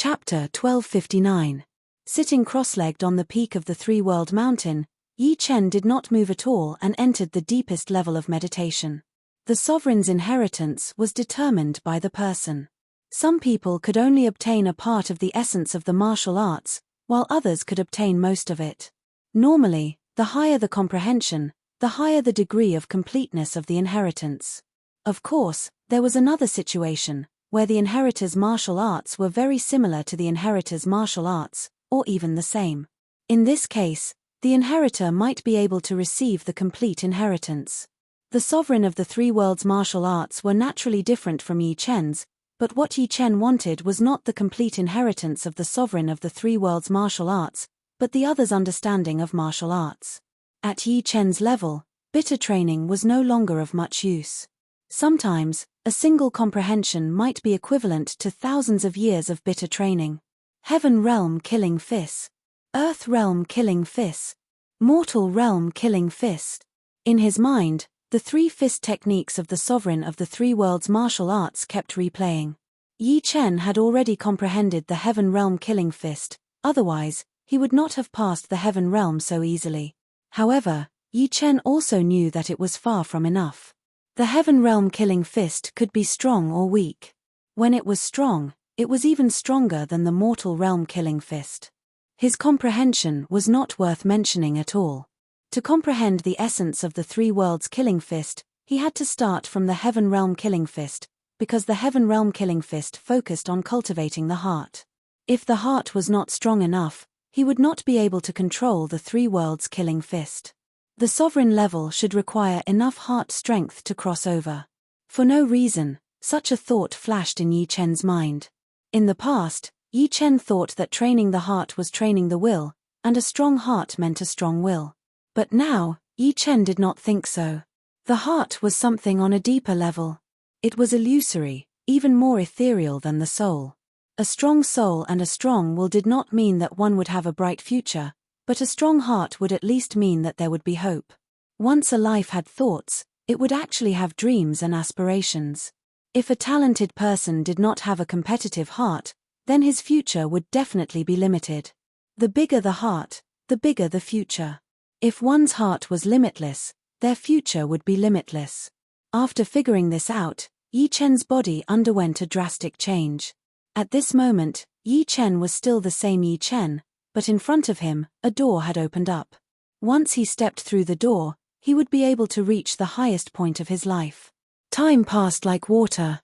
Chapter 1259. Sitting cross-legged on the peak of the three-world mountain, Yi Chen did not move at all and entered the deepest level of meditation. The sovereign's inheritance was determined by the person. Some people could only obtain a part of the essence of the martial arts, while others could obtain most of it. Normally, the higher the comprehension, the higher the degree of completeness of the inheritance. Of course, there was another situation, where the inheritor's martial arts were very similar to the inheritor's martial arts, or even the same. In this case, the inheritor might be able to receive the complete inheritance. The sovereign of the three worlds' martial arts were naturally different from Yi Chen's, but what Yi Chen wanted was not the complete inheritance of the sovereign of the three worlds' martial arts, but the other's understanding of martial arts. At Yi Chen's level, bitter training was no longer of much use. Sometimes, a single comprehension might be equivalent to thousands of years of bitter training. Heaven realm killing fist. Earth realm killing fist. Mortal realm killing fist. In his mind, the three fist techniques of the sovereign of the three worlds martial arts kept replaying. Yi Chen had already comprehended the heaven realm killing fist, otherwise, he would not have passed the heaven realm so easily. However, Yi Chen also knew that it was far from enough. The heaven realm killing fist could be strong or weak. When it was strong, it was even stronger than the mortal realm killing fist. His comprehension was not worth mentioning at all. To comprehend the essence of the three worlds killing fist, he had to start from the heaven realm killing fist, because the heaven realm killing fist focused on cultivating the heart. If the heart was not strong enough, he would not be able to control the three worlds killing fist. The sovereign level should require enough heart strength to cross over. For no reason, such a thought flashed in Yi Chen's mind. In the past, Yi Chen thought that training the heart was training the will, and a strong heart meant a strong will. But now, Yi Chen did not think so. The heart was something on a deeper level. It was illusory, even more ethereal than the soul. A strong soul and a strong will did not mean that one would have a bright future, but a strong heart would at least mean that there would be hope. Once a life had thoughts, it would actually have dreams and aspirations. If a talented person did not have a competitive heart, then his future would definitely be limited. The bigger the heart, the bigger the future. If one's heart was limitless, their future would be limitless. After figuring this out, Yi Chen's body underwent a drastic change. At this moment, Yi Chen was still the same Yi Chen, but in front of him, a door had opened up. Once he stepped through the door, he would be able to reach the highest point of his life. Time passed like water.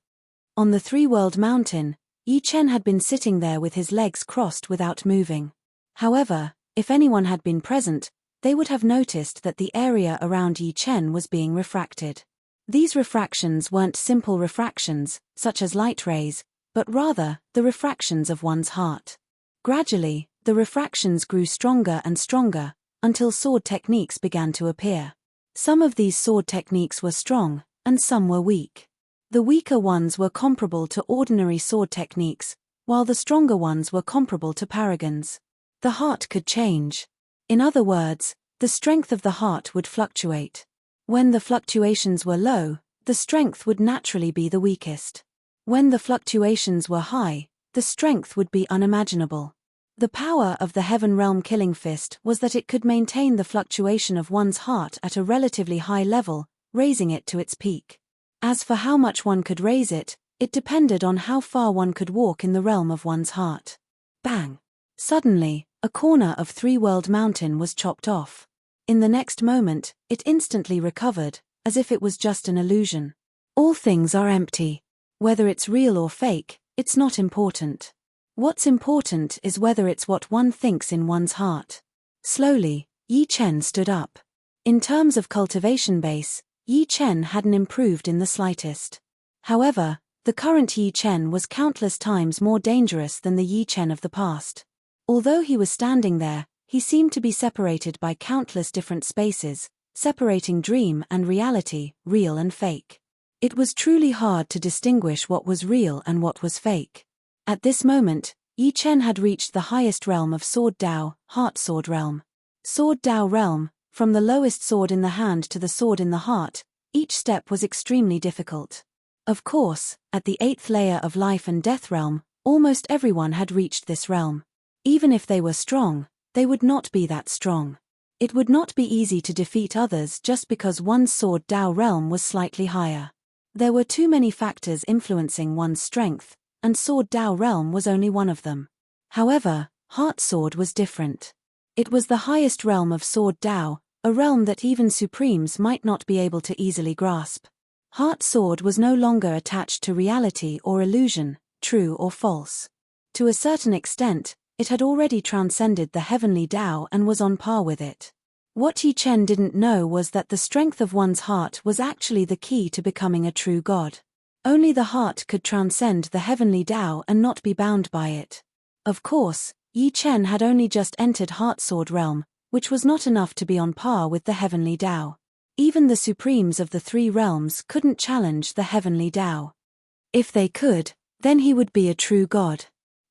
On the three-world mountain, Yi Chen had been sitting there with his legs crossed without moving. However, if anyone had been present, they would have noticed that the area around Yi Chen was being refracted. These refractions weren't simple refractions, such as light rays, but rather, the refractions of one's heart. Gradually, the refractions grew stronger and stronger, until sword techniques began to appear. Some of these sword techniques were strong, and some were weak. The weaker ones were comparable to ordinary sword techniques, while the stronger ones were comparable to paragons. The heart could change. In other words, the strength of the heart would fluctuate. When the fluctuations were low, the strength would naturally be the weakest. When the fluctuations were high, the strength would be unimaginable. The power of the heaven realm killing fist was that it could maintain the fluctuation of one's heart at a relatively high level, raising it to its peak. As for how much one could raise it, it depended on how far one could walk in the realm of one's heart. Bang! Suddenly, a corner of three-world mountain was chopped off. In the next moment, it instantly recovered, as if it was just an illusion. All things are empty. Whether it's real or fake, it's not important. What's important is whether it's what one thinks in one's heart. Slowly, Yi Chen stood up. In terms of cultivation base, Yi Chen hadn't improved in the slightest. However, the current Yi Chen was countless times more dangerous than the Yi Chen of the past. Although he was standing there, he seemed to be separated by countless different spaces, separating dream and reality, real and fake. It was truly hard to distinguish what was real and what was fake. At this moment, Yi Chen had reached the highest realm of Sword Dao, Heart Sword Realm. Sword Dao Realm, from the lowest sword in the hand to the sword in the heart, each step was extremely difficult. Of course, at the 8th layer of Life and Death Realm, Almost everyone had reached this realm. Even if they were strong, they would not be that strong. It would not be easy to defeat others just because one's sword Dao realm was slightly higher. There were too many factors influencing one's strength, and sword Dao realm was only one of them. However, Heart Sword was different. It was the highest realm of sword Dao, a realm that even supremes might not be able to easily grasp. Heart Sword was no longer attached to reality or illusion, true or false. To a certain extent, it had already transcended the heavenly Dao and was on par with it. What Yi Chen didn't know was that the strength of one's heart was actually the key to becoming a true god. Only the heart could transcend the heavenly Dao and not be bound by it. Of course, Yi Chen had only just entered Heart Sword realm, which was not enough to be on par with the heavenly Dao. Even the supremes of the three realms couldn't challenge the heavenly Dao. If they could, then he would be a true god.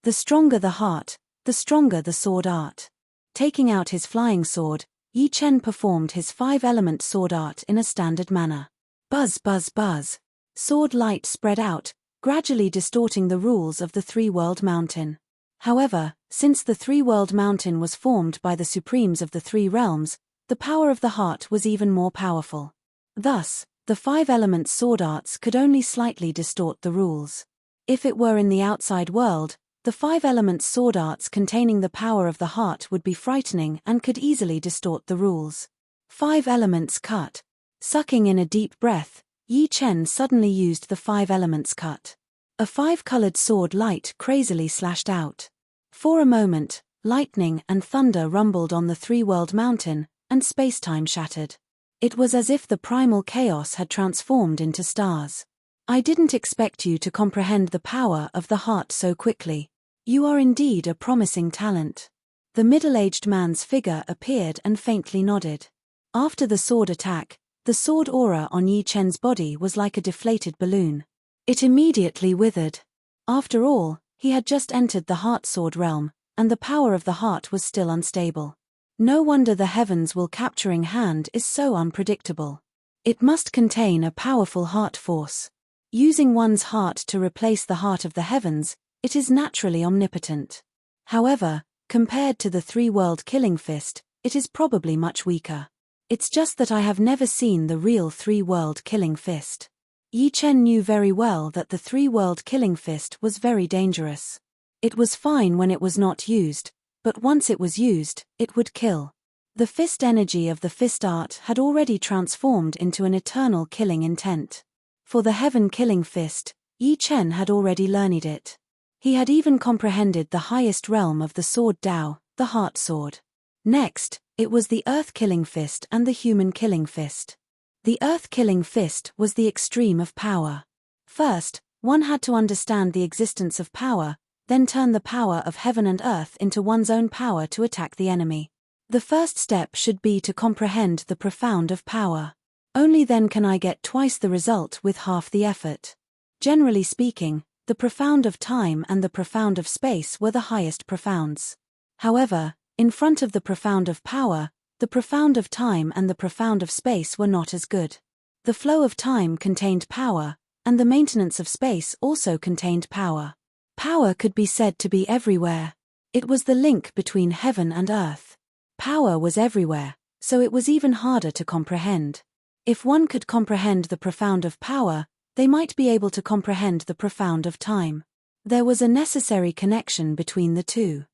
The stronger the heart, the stronger the sword art. Taking out his flying sword, Yi Chen performed his 5-element sword art in a standard manner. Buzz buzz buzz. Sword light spread out, gradually distorting the rules of the three-world mountain. However, since the three-world mountain was formed by the supremes of the three realms, the power of the heart was even more powerful. Thus, the 5-element sword arts could only slightly distort the rules. If it were in the outside world, the 5-element sword arts containing the power of the heart would be frightening and could easily distort the rules. 5 elements cut. Sucking in a deep breath, Yi Chen suddenly used the 5 elements cut. A 5-colored sword light crazily slashed out. For a moment, lightning and thunder rumbled on the three-world mountain, and space-time shattered. It was as if the primal chaos had transformed into stars. I didn't expect you to comprehend the power of the heart so quickly. You are indeed a promising talent. The middle-aged man's figure appeared and faintly nodded. After the sword attack, the sword aura on Yi Chen's body was like a deflated balloon. It immediately withered. After all, he had just entered the Heart Sword realm, and the power of the heart was still unstable. No wonder the heavens' will-capturing hand is so unpredictable. It must contain a powerful heart force. Using one's heart to replace the heart of the heavens, it is naturally omnipotent. However, compared to the three-world killing fist, it is probably much weaker. It's just that I have never seen the real three-world killing fist. Yi Chen knew very well that the three-world killing fist was very dangerous. It was fine when it was not used, but once it was used, it would kill. The fist energy of the fist art had already transformed into an eternal killing intent. For the heaven killing fist, Yi Chen had already learned it. He had even comprehended the highest realm of the sword Dao, the Heart Sword. Next, it was the earth killing fist and the human killing fist. The earth killing fist was the extreme of power. First, one had to understand the existence of power, then turn the power of heaven and earth into one's own power to attack the enemy. The first step should be to comprehend the profound of power. Only then can I get twice the result with half the effort. Generally speaking, the profound of time and the profound of space were the highest profounds. However, in front of the profound of power, the profound of time and the profound of space were not as good. The flow of time contained power, and the maintenance of space also contained power. Power could be said to be everywhere. It was the link between heaven and earth. Power was everywhere, so it was even harder to comprehend. If one could comprehend the profound of power, they might be able to comprehend the profound of time. There was a necessary connection between the two.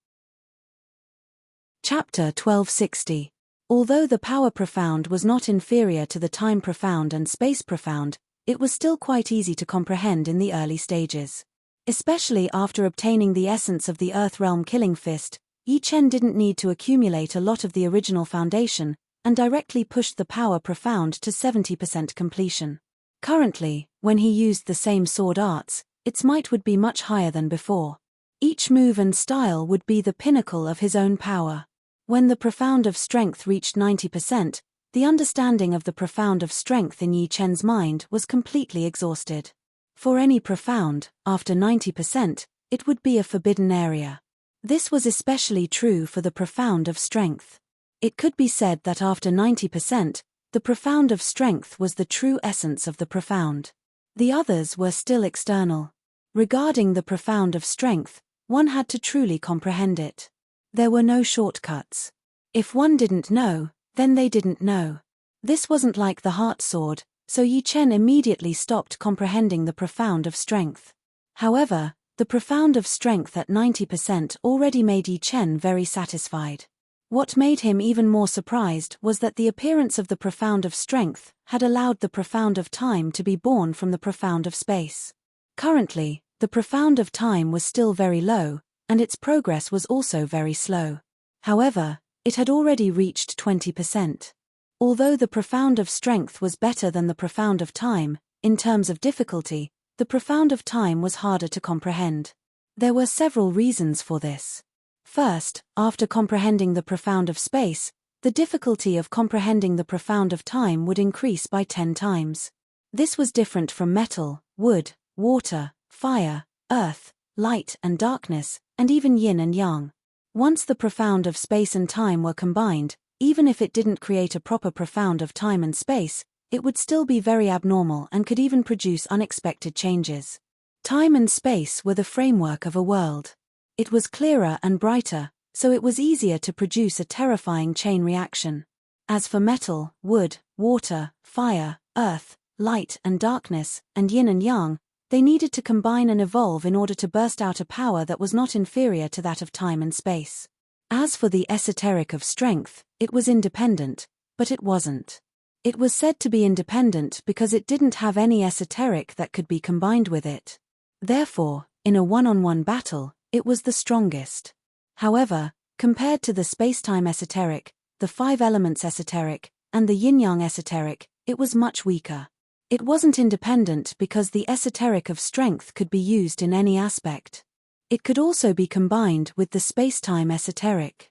Chapter 1260. Although the power profound was not inferior to the time profound and space profound, it was still quite easy to comprehend in the early stages. Especially after obtaining the essence of the Earth Realm Killing Fist, Yi Chen didn't need to accumulate a lot of the original foundation, and directly pushed the power profound to 70% completion. Currently, when he used the same sword arts, its might would be much higher than before. Each move and style would be the pinnacle of his own power. When the profound of strength reached 90%, the understanding of the profound of strength in Yi Chen's mind was completely exhausted. For any profound, after 90%, it would be a forbidden area. This was especially true for the profound of strength. It could be said that after 90%, the profound of strength was the true essence of the profound. The others were still external. Regarding the profound of strength, one had to truly comprehend it. There were no shortcuts. If one didn't know, then they didn't know. This wasn't like the heart sword, so Yi Chen immediately stopped comprehending the profound of strength. However, the profound of strength at 90% already made Yi Chen very satisfied. What made him even more surprised was that the appearance of the profound of strength had allowed the profound of time to be born from the profound of space. Currently, the profound of time was still very low, and its progress was also very slow. However, it had already reached 20%. Although the profound of strength was better than the profound of time, in terms of difficulty, the profound of time was harder to comprehend. There were several reasons for this. First, after comprehending the profound of space, the difficulty of comprehending the profound of time would increase by 10 times. This was different from metal, wood, water, fire, earth, light and darkness, and even yin and yang. Once the profound of space and time were combined, even if it didn't create a proper profound of time and space, it would still be very abnormal and could even produce unexpected changes. Time and space were the framework of a world. It was clearer and brighter, so it was easier to produce a terrifying chain reaction. As for metal, wood, water, fire, earth, light and darkness, and yin and yang, they needed to combine and evolve in order to burst out a power that was not inferior to that of time and space. As for the esoteric of strength, it was independent, but it wasn't. It was said to be independent because it didn't have any esoteric that could be combined with it. Therefore, in a one-on-one battle, it was the strongest. However, compared to the spacetime esoteric, the five elements esoteric, and the yin-yang esoteric, it was much weaker. It wasn't independent because the esoteric of strength could be used in any aspect. It could also be combined with the spacetime esoteric.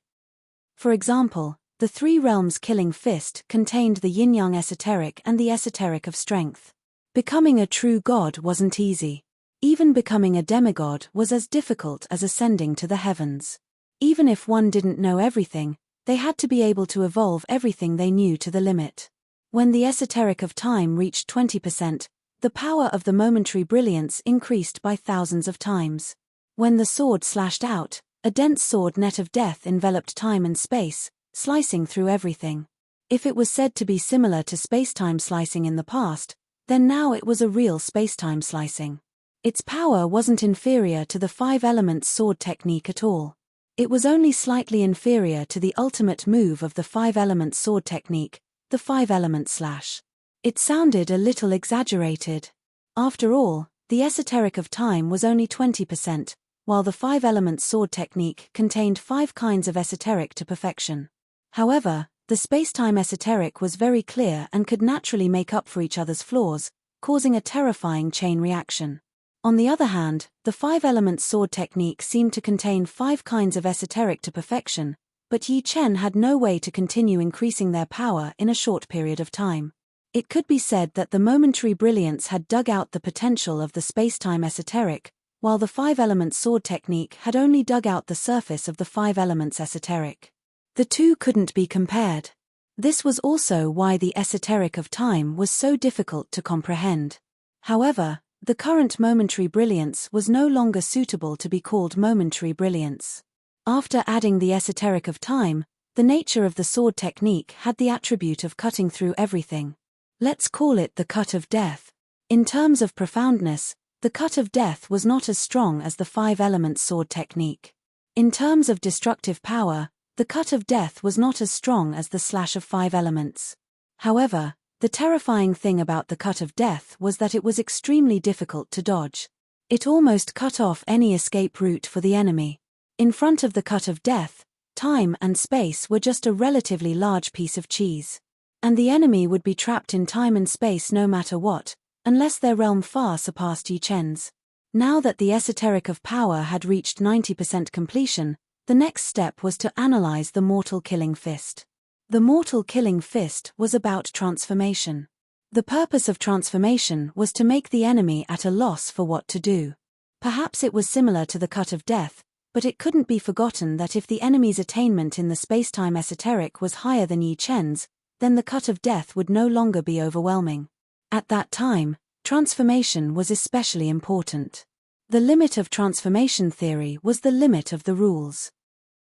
For example, the three realms killing fist contained the yin-yang esoteric and the esoteric of strength. Becoming a true god wasn't easy. Even becoming a demigod was as difficult as ascending to the heavens. Even if one didn't know everything, they had to be able to evolve everything they knew to the limit. When the esoteric of time reached 20%, the power of the momentary brilliance increased by thousands of times. When the sword slashed out, a dense sword net of death enveloped time and space, slicing through everything. If it was said to be similar to spacetime slicing in the past, then now it was a real spacetime slicing. Its power wasn't inferior to the five-element sword technique at all. It was only slightly inferior to the ultimate move of the five-element sword technique, the five-element slash. It sounded a little exaggerated. After all, the esoteric of time was only 20%, while the five-element sword technique contained 5 kinds of esoteric to perfection. However, the spacetime esoteric was very clear and could naturally make up for each other's flaws, causing a terrifying chain reaction. On the other hand, the five-element sword technique seemed to contain 5 kinds of esoteric to perfection, but Yi Chen had no way to continue increasing their power in a short period of time. It could be said that the momentary brilliance had dug out the potential of the spacetime esoteric, while the five-element sword technique had only dug out the surface of the 5 elements esoteric. The two couldn't be compared. This was also why the esoteric of time was so difficult to comprehend. However, the current momentary brilliance was no longer suitable to be called momentary brilliance. After adding the esoteric of time, the nature of the sword technique had the attribute of cutting through everything. Let's call it the cut of death. In terms of profoundness, the cut of death was not as strong as the five-element sword technique. In terms of destructive power, the cut of death was not as strong as the slash of 5 elements. However, the terrifying thing about the cut of death was that it was extremely difficult to dodge. It almost cut off any escape route for the enemy. In front of the cut of death, time and space were just a relatively large piece of cheese. And the enemy would be trapped in time and space no matter what, unless their realm far surpassed Yi Chen's. Now that the esoteric of power had reached 90% completion, the next step was to analyze the mortal killing fist. The mortal killing fist was about transformation. The purpose of transformation was to make the enemy at a loss for what to do. Perhaps it was similar to the cut of death, but it couldn't be forgotten that if the enemy's attainment in the spacetime esoteric was higher than Yi Chen's, then the cut of death would no longer be overwhelming. At that time, transformation was especially important. The limit of transformation theory was the limit of the rules.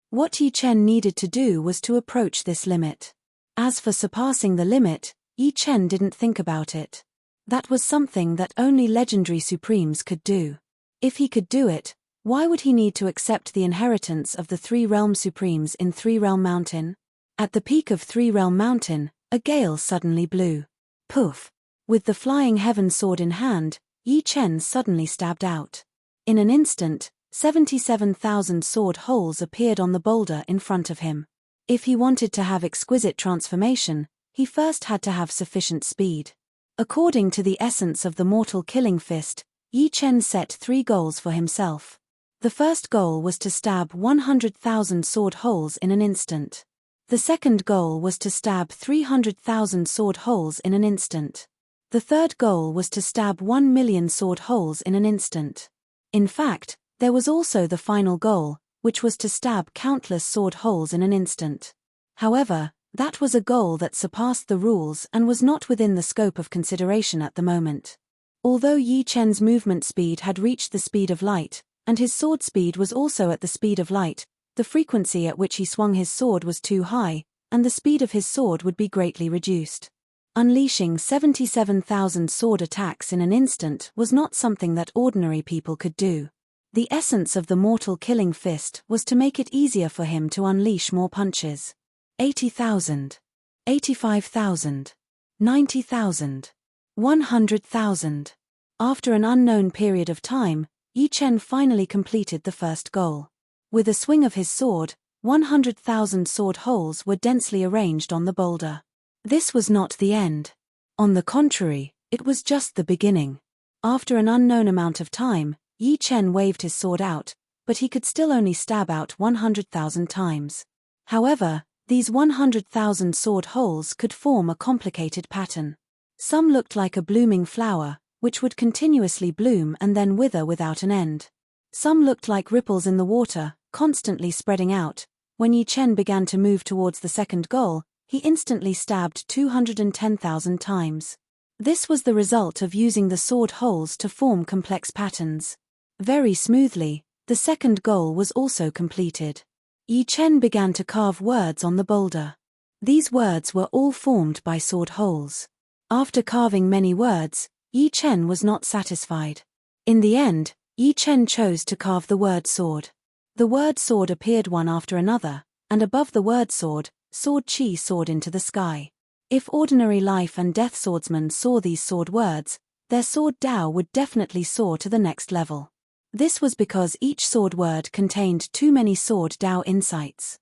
What Yi Chen needed to do was to approach this limit. As for surpassing the limit, Yi Chen didn't think about it. That was something that only legendary supremes could do. If he could do it, why would he need to accept the inheritance of the Three Realm Supremes in Three Realm Mountain? At the peak of Three Realm Mountain, a gale suddenly blew. Poof! With the flying heaven sword in hand, Yi Chen suddenly stabbed out. In an instant, 77,000 sword holes appeared on the boulder in front of him. If he wanted to have exquisite transformation, he first had to have sufficient speed. According to the essence of the mortal killing fist, Yi Chen set 3 goals for himself. The first goal was to stab 100,000 sword holes in an instant. The second goal was to stab 300,000 sword holes in an instant. The third goal was to stab 1 million sword holes in an instant. In fact, there was also the final goal, which was to stab countless sword holes in an instant. However, that was a goal that surpassed the rules and was not within the scope of consideration at the moment. Although Yi Chen's movement speed had reached the speed of light, and his sword speed was also at the speed of light, the frequency at which he swung his sword was too high, and the speed of his sword would be greatly reduced. Unleashing 77,000 sword attacks in an instant was not something that ordinary people could do. The essence of the mortal killing fist was to make it easier for him to unleash more punches. 80,000. 85,000. 90,000. 100,000. After an unknown period of time, Yi Chen finally completed the first goal. With a swing of his sword, 100,000 sword holes were densely arranged on the boulder. This was not the end. On the contrary, it was just the beginning. After an unknown amount of time, Yi Chen waved his sword out, but he could still only stab out 100,000 times. However, these 100,000 sword holes could form a complicated pattern. Some looked like a blooming flower, which would continuously bloom and then wither without an end. Some looked like ripples in the water, constantly spreading out. When Yi Chen began to move towards the second goal, he instantly stabbed 210,000 times. This was the result of using the sword holes to form complex patterns. Very smoothly, the second goal was also completed. Yi Chen began to carve words on the boulder. These words were all formed by sword holes. After carving many words, Yi Chen was not satisfied. In the end, Yi Chen chose to carve the word sword. The word sword appeared one after another, and above the word sword, sword chi soared into the sky. If ordinary life and death swordsmen saw these sword words, their sword Dao would definitely soar to the next level. This was because each sword word contained too many sword Dao insights.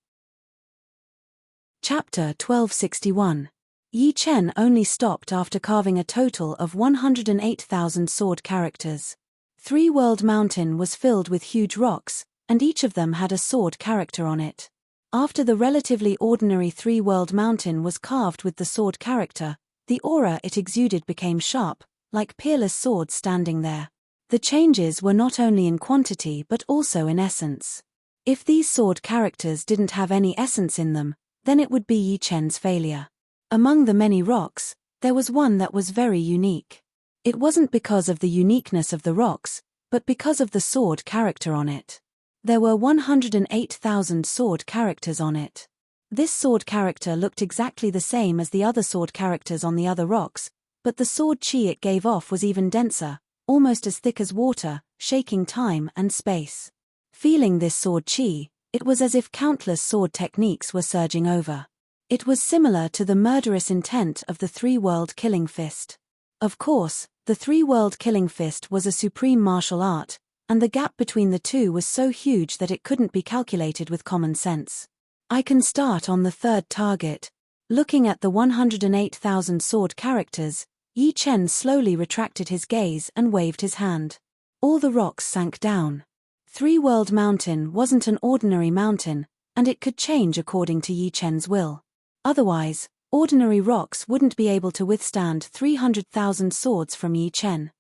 Chapter 1261. Yi Chen only stopped after carving a total of 108,000 sword characters. Three World Mountain was filled with huge rocks, and each of them had a sword character on it. After the relatively ordinary Three World Mountain was carved with the sword character, the aura it exuded became sharp, like peerless swords standing there. The changes were not only in quantity but also in essence. If these sword characters didn't have any essence in them, then it would be Yi Chen's failure. Among the many rocks, there was one that was very unique. It wasn't because of the uniqueness of the rocks, but because of the sword character on it. There were 108,000 sword characters on it. This sword character looked exactly the same as the other sword characters on the other rocks, but the sword chi it gave off was even denser, almost as thick as water, shaking time and space. Feeling this sword chi, it was as if countless sword techniques were surging over. It was similar to the murderous intent of the three-world killing fist. Of course, the three-world killing fist was a supreme martial art, and the gap between the two was so huge that it couldn't be calculated with common sense. I can start on the third target. Looking at the 108,000 sword characters, Yi Chen slowly retracted his gaze and waved his hand. All the rocks sank down. Three-World Mountain wasn't an ordinary mountain, and it could change according to Yi Chen's will. Otherwise, ordinary rocks wouldn't be able to withstand 300,000 swords from Yi Chen.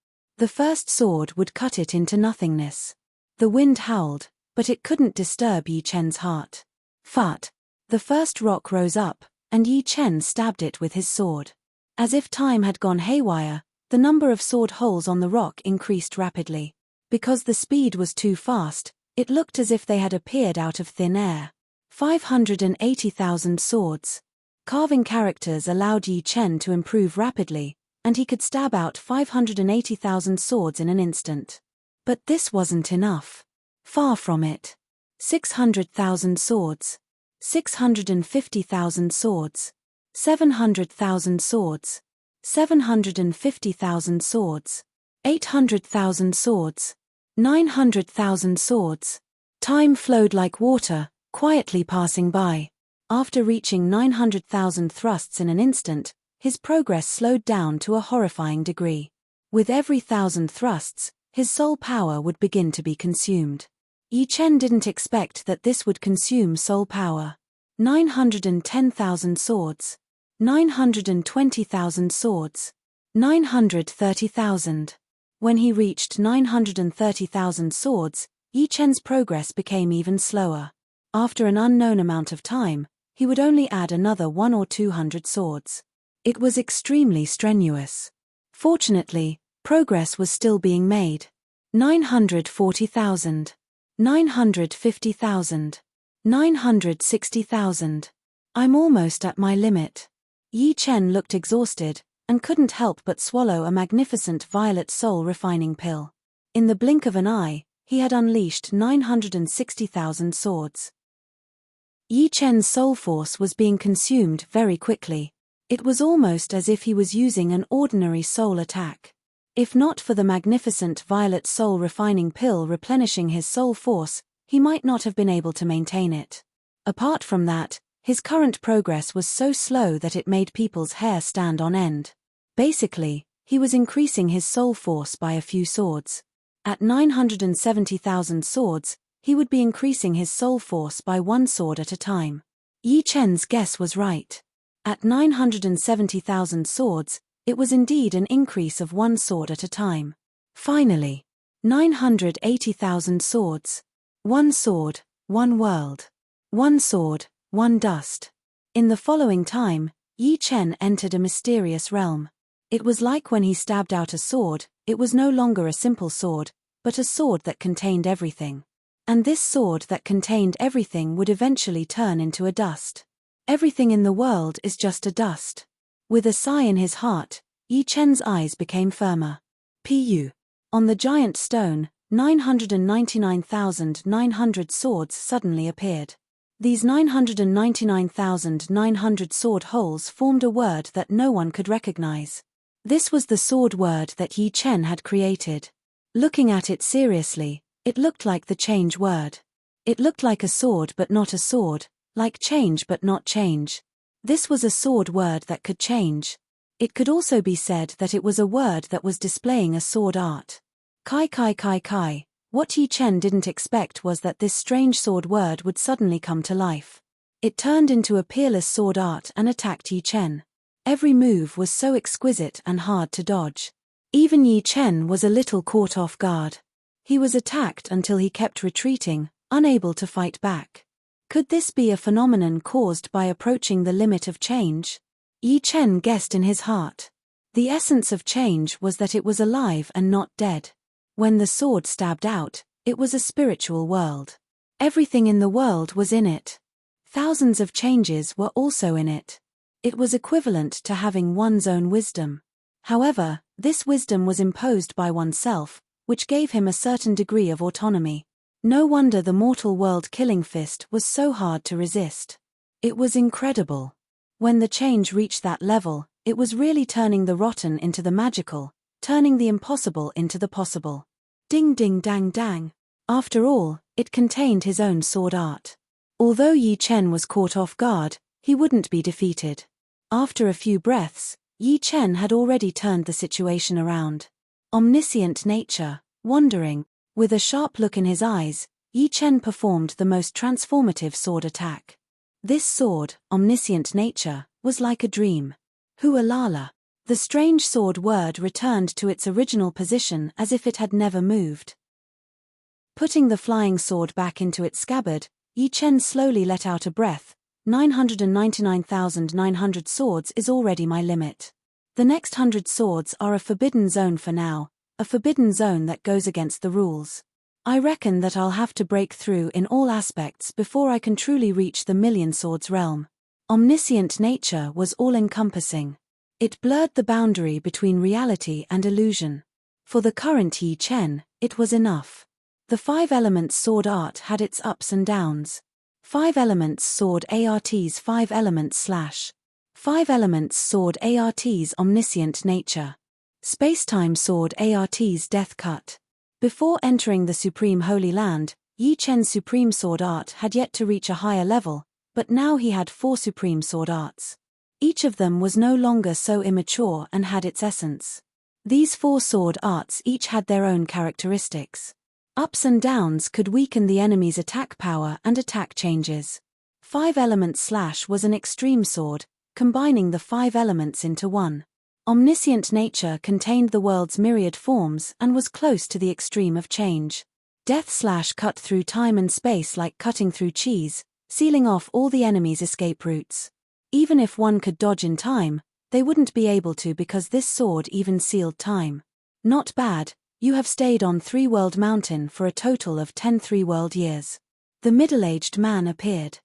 The first sword would cut it into nothingness. The wind howled, but it couldn't disturb Yi Chen's heart. Fart! The first rock rose up, and Yi Chen stabbed it with his sword. As if time had gone haywire, the number of sword holes on the rock increased rapidly. Because the speed was too fast, it looked as if they had appeared out of thin air. 580,000 swords. Carving characters allowed Yi Chen to improve rapidly, and he could stab out 580,000 swords in an instant. But this wasn't enough. Far from it. 600,000 swords. 650,000 swords. 700,000 swords. 750,000 swords. 800,000 swords. 900,000 swords. Time flowed like water, quietly passing by. After reaching 900,000 thrusts in an instant, his progress slowed down to a horrifying degree. With every 1,000 thrusts, his soul power would begin to be consumed. Yi Chen didn't expect that this would consume soul power. 910,000 swords. 920,000 swords. 930,000. When he reached 930,000 swords, Yi Chen's progress became even slower. After an unknown amount of time, he would only add another 100 or 200 swords. It was extremely strenuous. Fortunately, progress was still being made. 940,000. 950,000. 960,000. I'm almost at my limit. Yi Chen looked exhausted, and couldn't help but swallow a magnificent violet soul refining pill. In the blink of an eye, he had unleashed 960,000 swords. Yi Chen's soul force was being consumed very quickly. It was almost as if he was using an ordinary soul attack. If not for the magnificent violet soul refining pill replenishing his soul force, he might not have been able to maintain it. Apart from that, his current progress was so slow that it made people's hair stand on end. Basically, he was increasing his soul force by a few swords. At 970,000 swords, he would be increasing his soul force by one sword at a time. Yi Chen's guess was right. At 970,000 swords, it was indeed an increase of one sword at a time. Finally, 980,000 swords. One sword, one world. One sword, one dust. In the following time, Yi Chen entered a mysterious realm. It was like when he stabbed out a sword, it was no longer a simple sword, but a sword that contained everything. And this sword that contained everything would eventually turn into a dust. Everything in the world is just a dust. With a sigh in his heart, Yi Chen's eyes became firmer. Pu. On the giant stone, 999,900 swords suddenly appeared. These 999,900 sword holes formed a word that no one could recognize. This was the sword word that Yi Chen had created. Looking at it seriously, it looked like the change word. It looked like a sword but not a sword, like change but not change. This was a sword word that could change. It could also be said that it was a word that was displaying a sword art. Kai kai kai kai. What Yi Chen didn't expect was that this strange sword word would suddenly come to life. It turned into a peerless sword art and attacked Yi Chen. Every move was so exquisite and hard to dodge. Even Yi Chen was a little caught off guard. He was attacked until he kept retreating, unable to fight back. Could this be a phenomenon caused by approaching the limit of change? Yi Chen guessed in his heart. The essence of change was that it was alive and not dead. When the sword stabbed out, it was a spiritual world. Everything in the world was in it. Thousands of changes were also in it. It was equivalent to having one's own wisdom. However, this wisdom was imposed by oneself, which gave him a certain degree of autonomy. No wonder the mortal world killing fist was so hard to resist. It was incredible. When the change reached that level, it was really turning the rotten into the magical, turning the impossible into the possible. Ding ding dang dang. After all, it contained his own sword art. Although Yi Chen was caught off guard, he wouldn't be defeated. After a few breaths, Yi Chen had already turned the situation around. Omniscient nature, wandering. With a sharp look in his eyes, Yi Chen performed the most transformative sword attack. This sword, omniscient nature, was like a dream. Hualala. The strange sword word returned to its original position as if it had never moved. Putting the flying sword back into its scabbard, Yi Chen slowly let out a breath. 999,900 swords is already my limit. The next 100 swords are a forbidden zone for now, a forbidden zone that goes against the rules. I reckon that I'll have to break through in all aspects before I can truly reach the Million Swords realm. Omniscient nature was all-encompassing. It blurred the boundary between reality and illusion. For the current Yi Chen, it was enough. The Five Elements sword art had its ups and downs. Five Elements sword art's Five Elements / Five Elements sword art's omniscient nature. Spacetime sword art's death cut. Before entering the Supreme Holy Land, Yi Chen's Supreme Sword Art had yet to reach a higher level, but now he had 4 Supreme Sword Arts. Each of them was no longer so immature and had its essence. These 4 sword arts each had their own characteristics. Ups and downs could weaken the enemy's attack power and attack changes. Five Elements / was an extreme sword, combining the 5 elements into one. Omniscient nature contained the world's myriad forms and was close to the extreme of change. Death / cut through time and space like cutting through cheese, sealing off all the enemy's escape routes. Even if one could dodge in time, they wouldn't be able to because this sword even sealed time. Not bad, you have stayed on 3-World Mountain for a total of 10 3-world years. The middle-aged man appeared.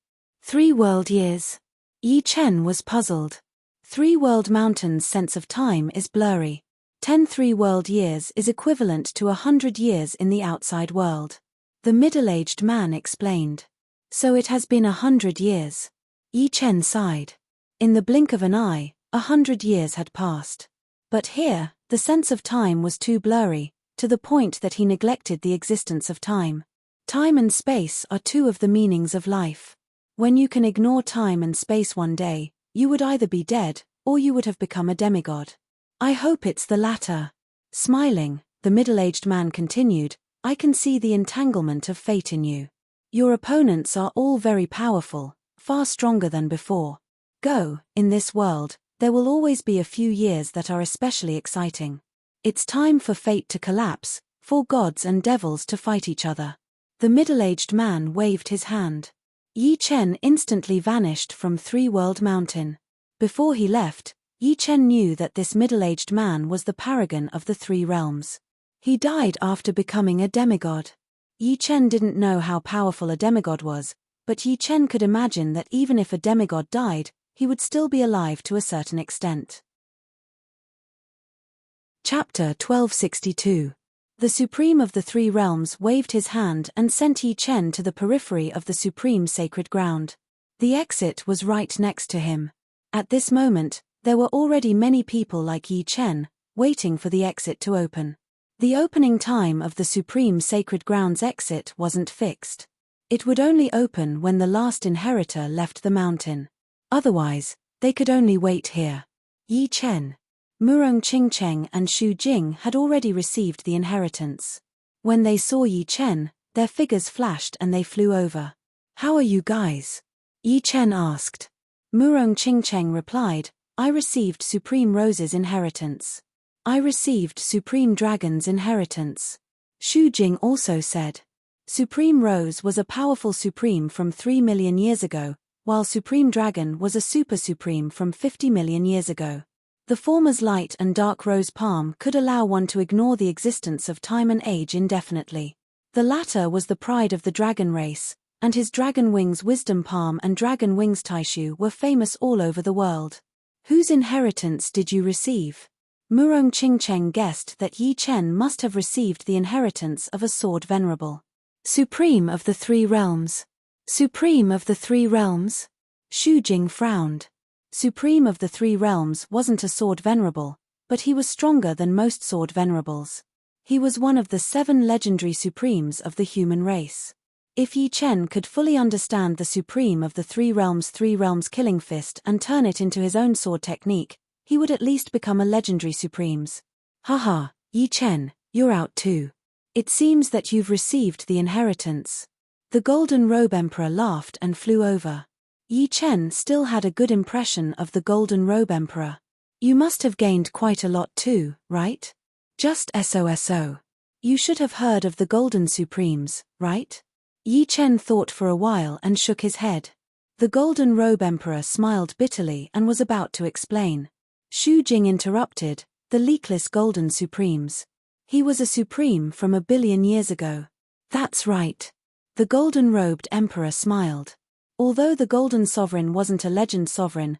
3 world years. Yi Chen was puzzled. 3-World Mountain's sense of time is blurry. 10 3-world years is equivalent to 100 years in the outside world. The middle-aged man explained. So it has been 100 years. Yi Chen sighed. In the blink of an eye, 100 years had passed. But here, the sense of time was too blurry, to the point that he neglected the existence of time. Time and space are 2 of the meanings of life. When you can ignore time and space one day, you would either be dead, or you would have become a demigod. I hope it's the latter. Smiling, the middle-aged man continued, I can see the entanglement of fate in you. Your opponents are all very powerful, far stronger than before. Go, in this world, there will always be a few years that are especially exciting. It's time for fate to collapse, for gods and devils to fight each other. The middle-aged man waved his hand. Yi Chen instantly vanished from 3-World Mountain. Before he left, Yi Chen knew that this middle-aged man was the paragon of the 3 realms. He died after becoming a demigod. Yi Chen didn't know how powerful a demigod was, but Yi Chen could imagine that even if a demigod died, he would still be alive to a certain extent. Chapter 1262. The Supreme of the 3 realms waved his hand and sent Yi Chen to the periphery of the supreme sacred ground. The exit was right next to him. At this moment, there were already many people like Yi Chen, waiting for the exit to open. The opening time of the supreme sacred ground's exit wasn't fixed. It would only open when the last inheritor left the mountain. Otherwise, they could only wait here. Yi Chen, Murong Qingcheng and Xu Jing had already received the inheritance. When they saw Yi Chen, their figures flashed and they flew over. How are you guys? Yi Chen asked. Murong Qingcheng replied, I received Supreme Rose's inheritance. I received Supreme Dragon's inheritance. Xu Jing also said. Supreme Rose was a powerful Supreme from 3 million years ago, while Supreme Dragon was a Super Supreme from 50 million years ago. The former's light and dark rose palm could allow one to ignore the existence of time and age indefinitely. The latter was the pride of the dragon race, and his Dragon Wings Wisdom Palm and Dragon Wings Taishu were famous all over the world. Whose inheritance did you receive? Murong Qingcheng guessed that Yi Chen must have received the inheritance of a sword venerable. Supreme of the 3 realms. Supreme of the 3 realms? Xu Jing frowned. Supreme of the 3 realms wasn't a sword venerable, but he was stronger than most sword venerables. He was one of the 7 legendary supremes of the human race. If Yi Chen could fully understand the supreme of the 3 realms killing fist and turn it into his own sword technique, he would at least become a legendary supremes. Haha, Yi Chen, you're out too. It seems that you've received the inheritance. The Golden Robe Emperor laughed and flew over. Yi Chen still had a good impression of the Golden Robe Emperor. You must have gained quite a lot too, right? Just SOSO. You should have heard of the Golden Supremes, right? Yi Chen thought for a while and shook his head. The Golden Robe Emperor smiled bitterly and was about to explain. Xu Jing interrupted, the leakless Golden Supremes. He was a supreme from 1 billion years ago. That's right. The golden-robed emperor smiled. Although the golden sovereign wasn't a legend sovereign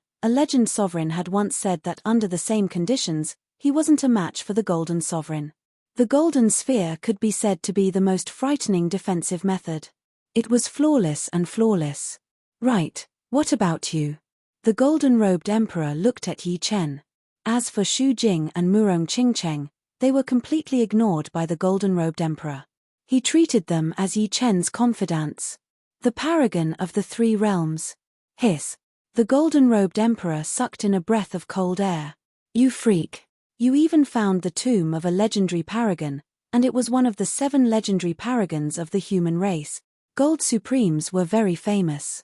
had once said that under the same conditions, he wasn't a match for the golden sovereign. The golden sphere could be said to be the most frightening defensive method. It was flawless and flawless. Right, what about you? The golden-robed emperor looked at Yi Chen. As for Xu Jing and Murong Qingcheng, they were completely ignored by the golden-robed emperor. He treated them as Yi Chen's confidants. The paragon of the 3 realms. Hiss. The golden-robed emperor sucked in a breath of cold air. You freak. You even found the tomb of a legendary paragon, and it was one of the 7 legendary paragons of the human race. Gold supremes were very famous.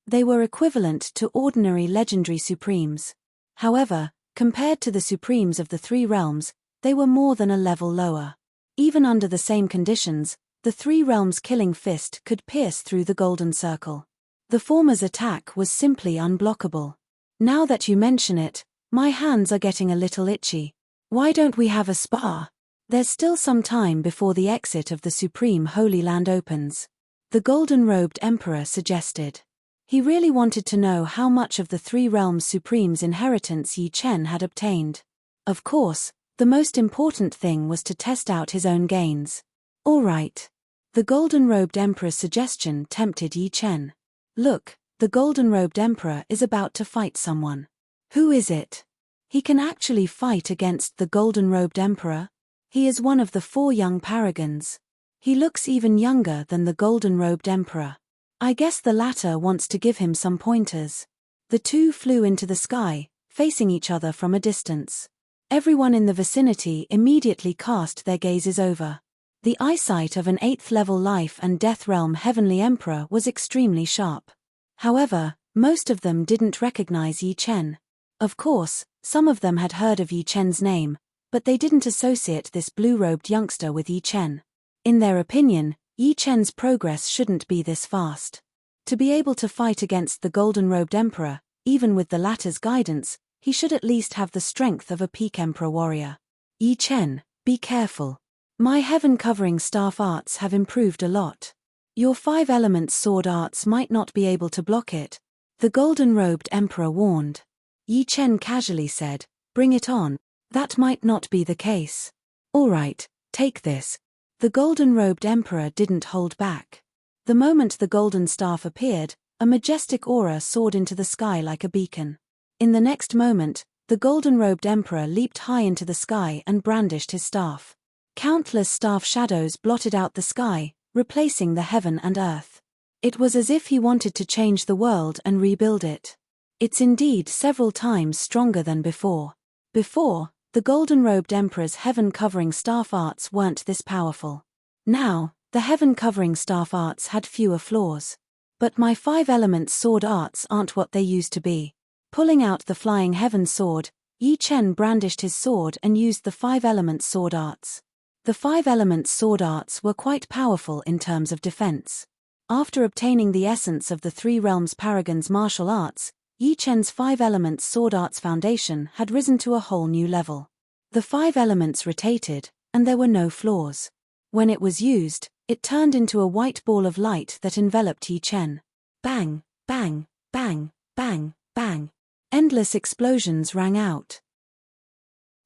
They were equivalent to ordinary legendary supremes. However, compared to the supremes of the 3 realms, they were more than a level lower. Even under the same conditions, the 3 realms' killing fist could pierce through the golden circle. The former's attack was simply unblockable. Now that you mention it, my hands are getting a little itchy. Why don't we have a spar? There's still some time before the exit of the Supreme Holy Land opens. The golden-robed emperor suggested. He really wanted to know how much of the 3 realms Supreme's inheritance Yi Chen had obtained. Of course, the most important thing was to test out his own gains. All right. The golden-robed emperor's suggestion tempted Yi Chen. Look, the golden-robed emperor is about to fight someone. Who is it? He can actually fight against the golden-robed emperor? He is one of the 4 young paragons. He looks even younger than the golden-robed emperor. I guess the latter wants to give him some pointers. The 2 flew into the sky, facing each other from a distance. Everyone in the vicinity immediately cast their gazes over. The eyesight of an 8th-level life and death realm heavenly emperor was extremely sharp. However, most of them didn't recognize Yi Chen. Of course, some of them had heard of Yi Chen's name, but they didn't associate this blue-robed youngster with Yi Chen. In their opinion, Yi Chen's progress shouldn't be this fast. To be able to fight against the golden-robed emperor, even with the latter's guidance, he should at least have the strength of a peak emperor warrior. Yi Chen, be careful. My heaven-covering staff arts have improved a lot. Your 5 elements sword arts might not be able to block it, the golden-robed emperor warned. Yi Chen casually said, bring it on. That might not be the case. All right, take this. The golden-robed emperor didn't hold back. The moment the golden staff appeared, a majestic aura soared into the sky like a beacon. In the next moment, the golden-robed emperor leaped high into the sky and brandished his staff. Countless staff shadows blotted out the sky, replacing the heaven and earth. It was as if he wanted to change the world and rebuild it. It's indeed several times stronger than before. Before, the golden-robed emperor's heaven-covering staff arts weren't this powerful. Now, the heaven-covering staff arts had fewer flaws. But my 5 elements sword arts aren't what they used to be. Pulling out the flying heaven sword, Yi Chen brandished his sword and used the 5 elements sword arts. The 5 elements sword arts were quite powerful in terms of defense. After obtaining the essence of the 3 realms paragon's martial arts, Yi Chen's 5 elements sword arts foundation had risen to a whole new level. The 5 elements rotated, and there were no flaws. When it was used, it turned into a white ball of light that enveloped Yi Chen. Bang, bang, bang, bang, bang. Endless explosions rang out.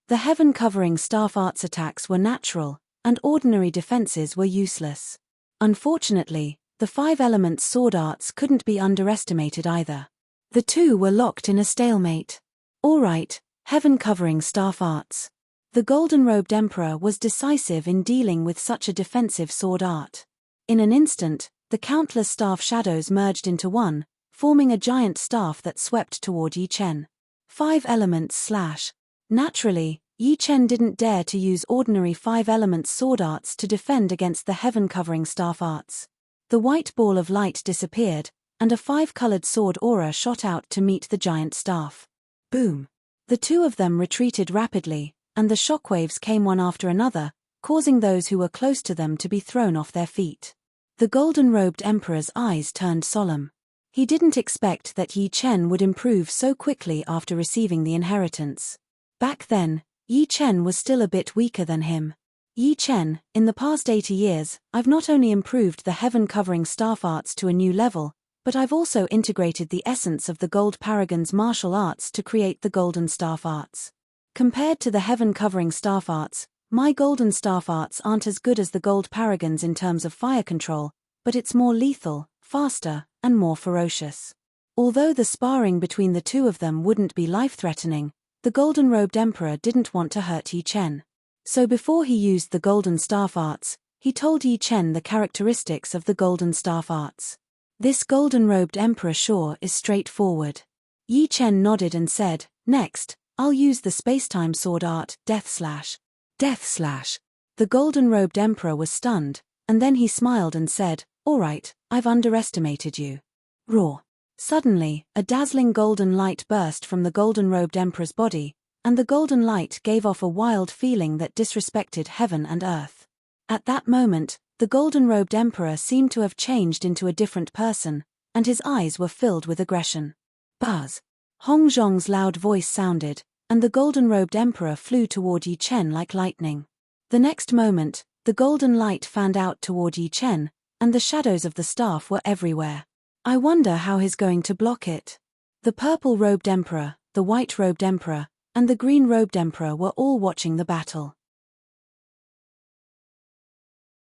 The heaven-covering staff arts attacks were natural, and ordinary defenses were useless. Unfortunately, the 5 elements sword arts couldn't be underestimated either. The 2 were locked in a stalemate. All right, heaven-covering staff arts. The golden-robed emperor was decisive in dealing with such a defensive sword art. In an instant, the countless staff shadows merged into one, forming a giant staff that swept toward Yi Chen. 5 elements slash. Naturally, Yi Chen didn't dare to use ordinary 5 elements sword arts to defend against the heaven-covering staff arts. The white ball of light disappeared, and a 5-colored sword aura shot out to meet the giant staff. Boom! The 2 of them retreated rapidly, and the shockwaves came one after another, causing those who were close to them to be thrown off their feet. The golden-robed emperor's eyes turned solemn. He didn't expect that Yi Chen would improve so quickly after receiving the inheritance. Back then, Yi Chen was still a bit weaker than him. Yi Chen, in the past 80 years, I've not only improved the heaven-covering staff arts to a new level, but I've also integrated the essence of the Gold Paragon's martial arts to create the Golden Staff arts. Compared to the heaven-covering staff arts, my Golden Staff arts aren't as good as the Gold Paragon's in terms of fire control, but it's more lethal, faster, and more ferocious. Although the sparring between the two of them wouldn't be life-threatening, the golden-robed emperor didn't want to hurt Yi Chen. So before he used the Golden Staff arts, he told Yi Chen the characteristics of the Golden Staff arts. This golden-robed emperor sure is straightforward. Yi Chen nodded and said, next, I'll use the space-time sword art, Death Slash. Death Slash. The golden-robed emperor was stunned, and then he smiled and said, all right, I've underestimated you. Roar. Suddenly, a dazzling golden light burst from the golden-robed emperor's body, and the golden light gave off a wild feeling that disrespected heaven and earth. At that moment, the golden-robed emperor seemed to have changed into a different person, and his eyes were filled with aggression. Buzz! Hong Zhong's loud voice sounded, and the golden-robed emperor flew toward Yi Chen like lightning. The next moment, the golden light fanned out toward Yi Chen, and the shadows of the staff were everywhere. I wonder how he's going to block it. The purple-robed emperor, the white-robed emperor, and the green-robed emperor were all watching the battle.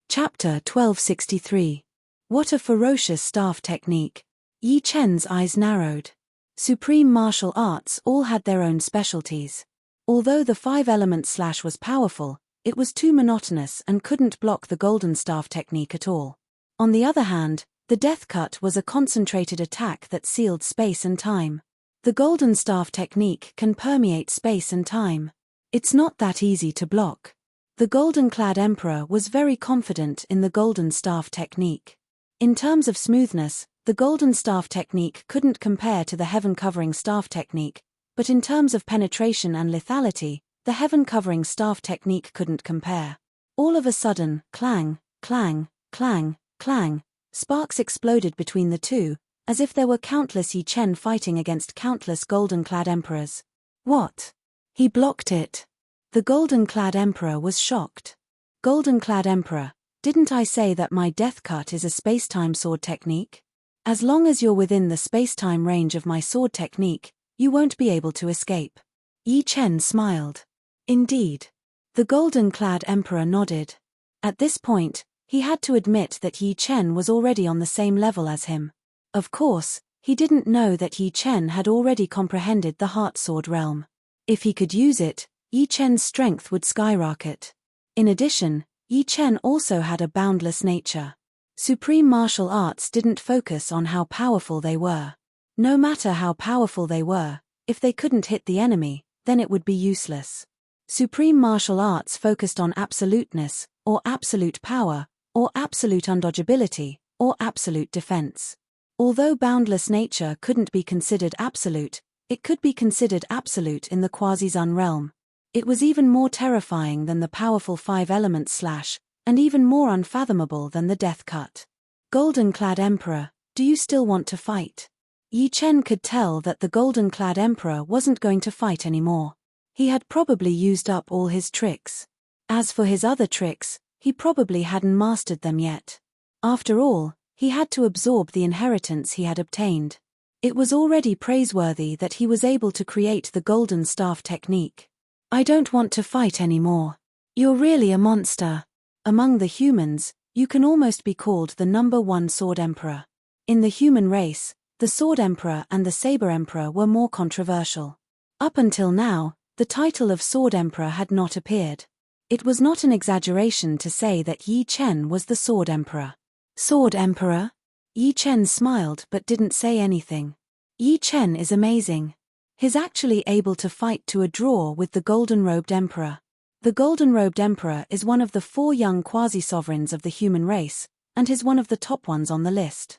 Chapter 1263. What a ferocious staff technique. Yi Chen's eyes narrowed. Supreme martial arts all had their own specialties. Although the five-element slash was powerful, it was too monotonous and couldn't block the golden staff technique at all. On the other hand, the death cut was a concentrated attack that sealed space and time. The golden staff technique can permeate space and time. It's not that easy to block. The golden-clad emperor was very confident in the golden staff technique. In terms of smoothness, the golden staff technique couldn't compare to the heaven-covering staff technique, but in terms of penetration and lethality, the heaven-covering staff technique couldn't compare. All of a sudden, clang, clang, clang, clang, sparks exploded between the two, as if there were countless Yi Chen fighting against countless golden-clad emperors. What? He blocked it. The golden-clad emperor was shocked. Golden-clad emperor, didn't I say that my death cut is a space-time sword technique? As long as you're within the space-time range of my sword technique, you won't be able to escape. Yi Chen smiled. Indeed. The golden-clad emperor nodded. At this point, he had to admit that Yi Chen was already on the same level as him. Of course, he didn't know that Yi Chen had already comprehended the heart sword realm. If he could use it, Yi Chen's strength would skyrocket. In addition, Yi Chen also had a boundless nature. Supreme martial arts didn't focus on how powerful they were. No matter how powerful they were, if they couldn't hit the enemy, then it would be useless. Supreme martial arts focused on absoluteness, or absolute power, or absolute undodgeability, or absolute defense. Although boundless nature couldn't be considered absolute, it could be considered absolute in the quasi-Zun realm. It was even more terrifying than the powerful five-element slash, and even more unfathomable than the death cut. Golden-clad emperor, do you still want to fight? Yi Chen could tell that the golden-clad emperor wasn't going to fight anymore. He had probably used up all his tricks. As for his other tricks, he probably hadn't mastered them yet. After all, he had to absorb the inheritance he had obtained. It was already praiseworthy that he was able to create the golden staff technique. I don't want to fight anymore. You're really a monster. Among the humans, you can almost be called the #1 sword emperor. In the human race, the sword emperor and the saber emperor were more controversial. Up until now, the title of sword emperor had not appeared. It was not an exaggeration to say that Yi Chen was the sword emperor. Sword emperor? Yi Chen smiled but didn't say anything. Yi Chen is amazing. He's actually able to fight to a draw with the golden-robed emperor. The golden-robed emperor is one of the 4 young quasi-sovereigns of the human race, and is one of the top ones on the list.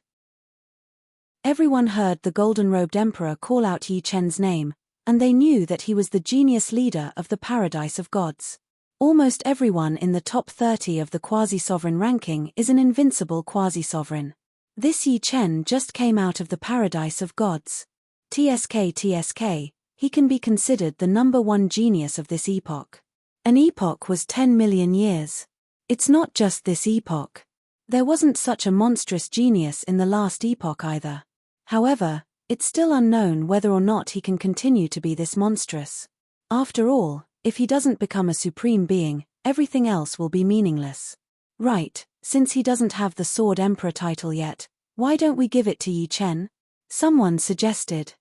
Everyone heard the golden-robed emperor call out Yi Chen's name, and they knew that he was the genius leader of the paradise of gods. Almost everyone in the top 30 of the quasi-sovereign ranking is an invincible quasi-sovereign. This Yi Chen just came out of the paradise of gods. TSK, he can be considered the #1 genius of this epoch. An epoch was 10 million years. It's not just this epoch. There wasn't such a monstrous genius in the last epoch either. However, it's still unknown whether or not he can continue to be this monstrous. After all, if he doesn't become a supreme being, everything else will be meaningless. Right, since he doesn't have the Sword Emperor title yet, why don't we give it to Yi Chen? Someone suggested.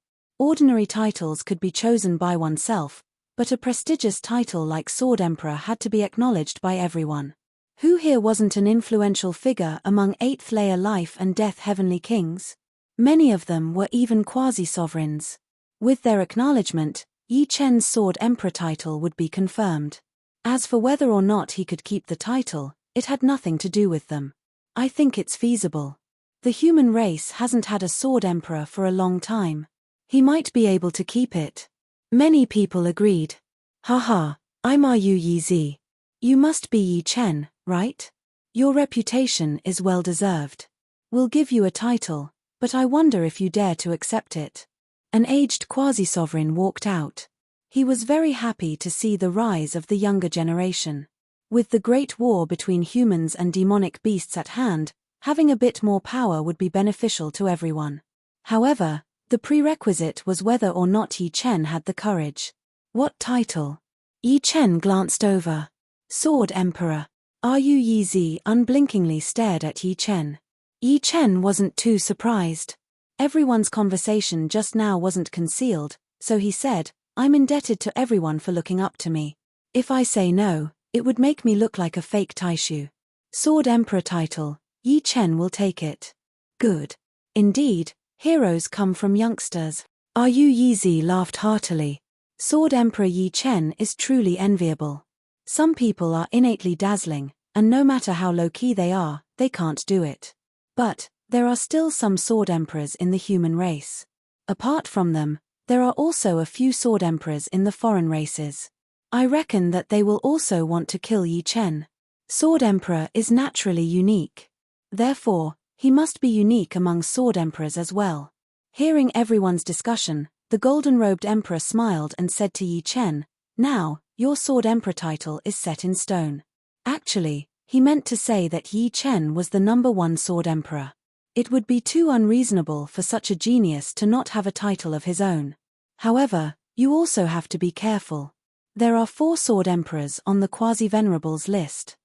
Ordinary titles could be chosen by oneself, but a prestigious title like Sword Emperor had to be acknowledged by everyone. Who here wasn't an influential figure among 8th layer life and death heavenly kings? Many of them were even quasi-sovereigns. With their acknowledgement, Yi Chen's Sword Emperor title would be confirmed. As for whether or not he could keep the title, it had nothing to do with them. I think it's feasible. The human race hasn't had a Sword Emperor for a long time. He might be able to keep it. Many people agreed. Haha, I'm Ru Yi. You must be Yi Chen, right? Your reputation is well deserved. We'll give you a title, but I wonder if you dare to accept it. An aged quasi-sovereign walked out. He was very happy to see the rise of the younger generation. With the great war between humans and demonic beasts at hand, having a bit more power would be beneficial to everyone. However, the prerequisite was whether or not Yi Chen had the courage. What title? Yi Chen glanced over. Sword Emperor. Ru Yi unblinkingly stared at Yi Chen. Yi Chen wasn't too surprised. Everyone's conversation just now wasn't concealed, so he said, I'm indebted to everyone for looking up to me. If I say no, it would make me look like a fake Taishu. Sword Emperor title, Yi Chen will take it. Good. Indeed, heroes come from youngsters. Ru Yi laughed heartily. Sword Emperor Yi Chen is truly enviable. Some people are innately dazzling, and no matter how low-key they are, they can't do it. But there are still some Sword Emperors in the human race. Apart from them, there are also a few Sword Emperors in the foreign races. I reckon that they will also want to kill Yi Chen. Sword Emperor is naturally unique. Therefore, he must be unique among Sword Emperors as well. Hearing everyone's discussion, the golden-robed Emperor smiled and said to Yi Chen, Now, your Sword Emperor title is set in stone. Actually, he meant to say that Yi Chen was the #1 Sword Emperor. It would be too unreasonable for such a genius to not have a title of his own. However, you also have to be careful. There are 4 Sword Emperors on the Quasi-Venerables list.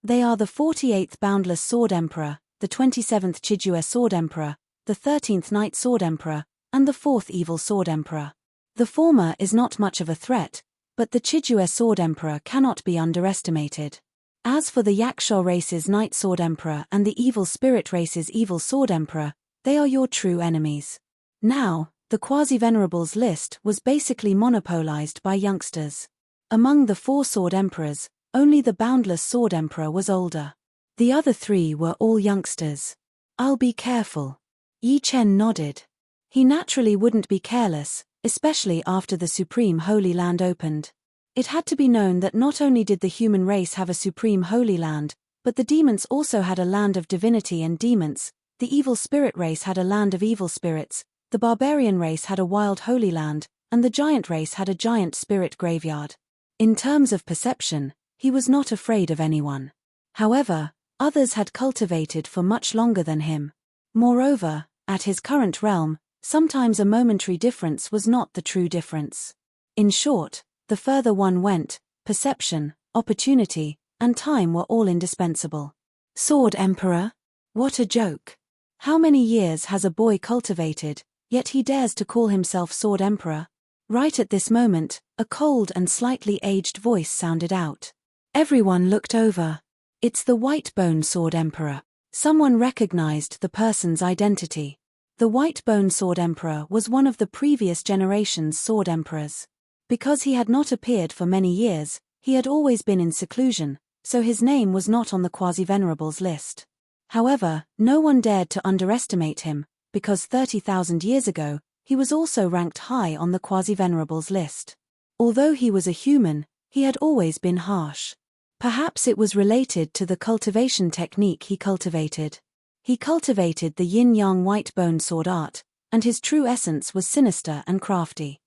They are the 48th Boundless Sword Emperor, the 27th Chijue Sword Emperor, the 13th Night Sword Emperor, and the 4th Evil Sword Emperor. The former is not much of a threat, but the Chijue Sword Emperor cannot be underestimated. As for the Yaksha race's Night Sword Emperor and the Evil Spirit race's Evil Sword Emperor, they are your true enemies. Now, the Quasi-Venerables list was basically monopolized by youngsters. Among the 4 Sword Emperors, only the Boundless Sword Emperor was older. The other 3 were all youngsters. I'll be careful. Yi Chen nodded. He naturally wouldn't be careless, especially after the Supreme Holy Land opened. It had to be known that not only did the human race have a Supreme Holy Land, but the demons also had a land of divinity and demons, the Evil Spirit race had a land of evil spirits, the Barbarian race had a wild Holy Land, and the Giant race had a giant spirit graveyard. In terms of perception, he was not afraid of anyone. However, others had cultivated for much longer than him. Moreover, at his current realm, sometimes a momentary difference was not the true difference. In short, the further one went, perception, opportunity, and time were all indispensable. Sword Emperor? What a joke. How many years has a boy cultivated, yet he dares to call himself Sword Emperor? Right at this moment, a cold and slightly aged voice sounded out. Everyone looked over. It's the White-Bone Sword Emperor. Someone recognized the person's identity. The White-Bone Sword Emperor was one of the previous generation's Sword Emperors. Because he had not appeared for many years, he had always been in seclusion, so his name was not on the Quasi-Venerables list. However, no one dared to underestimate him, because 30,000 years ago, he was also ranked high on the Quasi-Venerables list. Although he was a human, he had always been harsh. Perhaps it was related to the cultivation technique he cultivated. He cultivated the yin-yang white bone sword art, and his true essence was sinister and crafty.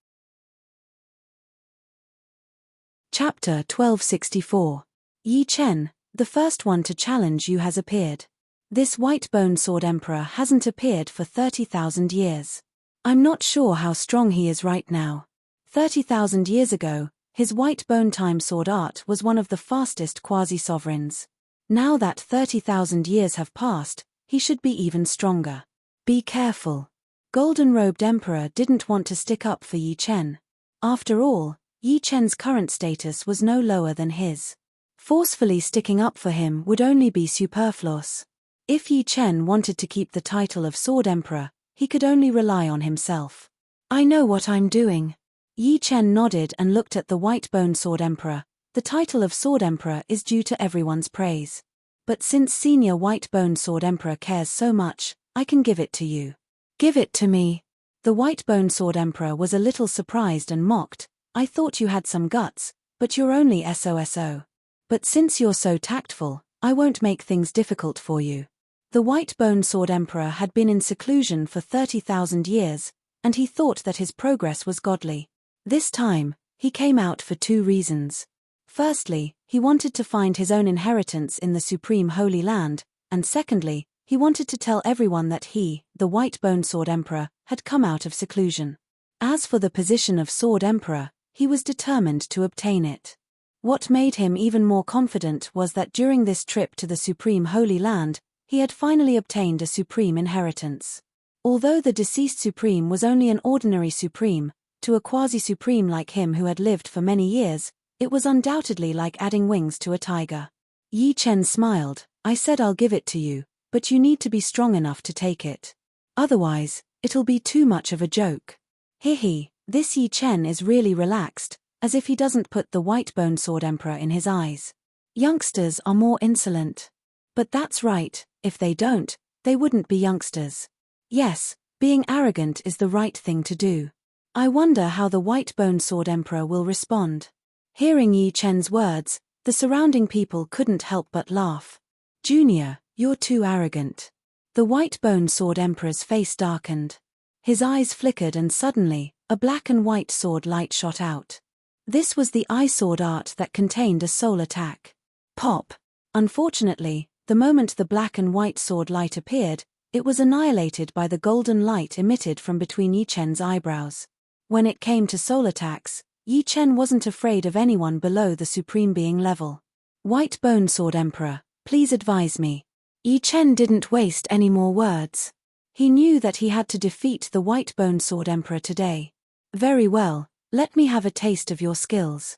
Chapter 1264. Yi Chen, the first one to challenge you has appeared. This white bone sword emperor hasn't appeared for 30,000 years. I'm not sure how strong he is right now. 30,000 years ago, his white bone time sword art was one of the fastest quasi-sovereigns. Now that 30,000 years have passed, he should be even stronger. Be careful. Golden-robed emperor didn't want to stick up for Yi Chen. After all, Yi Chen's current status was no lower than his. Forcefully sticking up for him would only be superfluous. If Yi Chen wanted to keep the title of Sword Emperor, he could only rely on himself. I know what I'm doing. Yi Chen nodded and looked at the white bone Sword Emperor. The title of Sword Emperor is due to everyone's praise. But since Senior White Bone Sword Emperor cares so much, I can give it to you. Give it to me. The White Bone Sword Emperor was a little surprised and mocked. I thought you had some guts, but you're only SOSO. But since you're so tactful, I won't make things difficult for you. The White Bone Sword Emperor had been in seclusion for 30,000 years, and he thought that his progress was godly. This time, he came out for two reasons. Firstly, he wanted to find his own inheritance in the Supreme Holy Land, and secondly, he wanted to tell everyone that he, the White Bone Sword Emperor, had come out of seclusion. As for the position of Sword Emperor, he was determined to obtain it. What made him even more confident was that during this trip to the Supreme Holy Land, he had finally obtained a supreme inheritance. Although the deceased Supreme was only an ordinary Supreme, to a quasi-Supreme like him who had lived for many years, it was undoubtedly like adding wings to a tiger. Yi Chen smiled. I said I'll give it to you, but you need to be strong enough to take it. Otherwise, it'll be too much of a joke. Hehe. This Yi Chen is really relaxed, as if he doesn't put the White Bone Sword Emperor in his eyes. Youngsters are more insolent. But that's right, if they don't, they wouldn't be youngsters. Yes, being arrogant is the right thing to do. I wonder how the White Bone Sword Emperor will respond. Hearing Yi Chen's words, the surrounding people couldn't help but laugh. Junior, you're too arrogant. The White Bone Sword Emperor's face darkened. His eyes flickered and suddenly, a black and white sword light shot out. This was the eye sword art that contained a soul attack. Pop! Unfortunately, the moment the black and white sword light appeared, it was annihilated by the golden light emitted from between Yi Chen's eyebrows. When it came to soul attacks, Yi Chen wasn't afraid of anyone below the Supreme Being level. White Bone Sword Emperor, please advise me. Yi Chen didn't waste any more words. He knew that he had to defeat the White Bone Sword Emperor today. Very well, let me have a taste of your skills.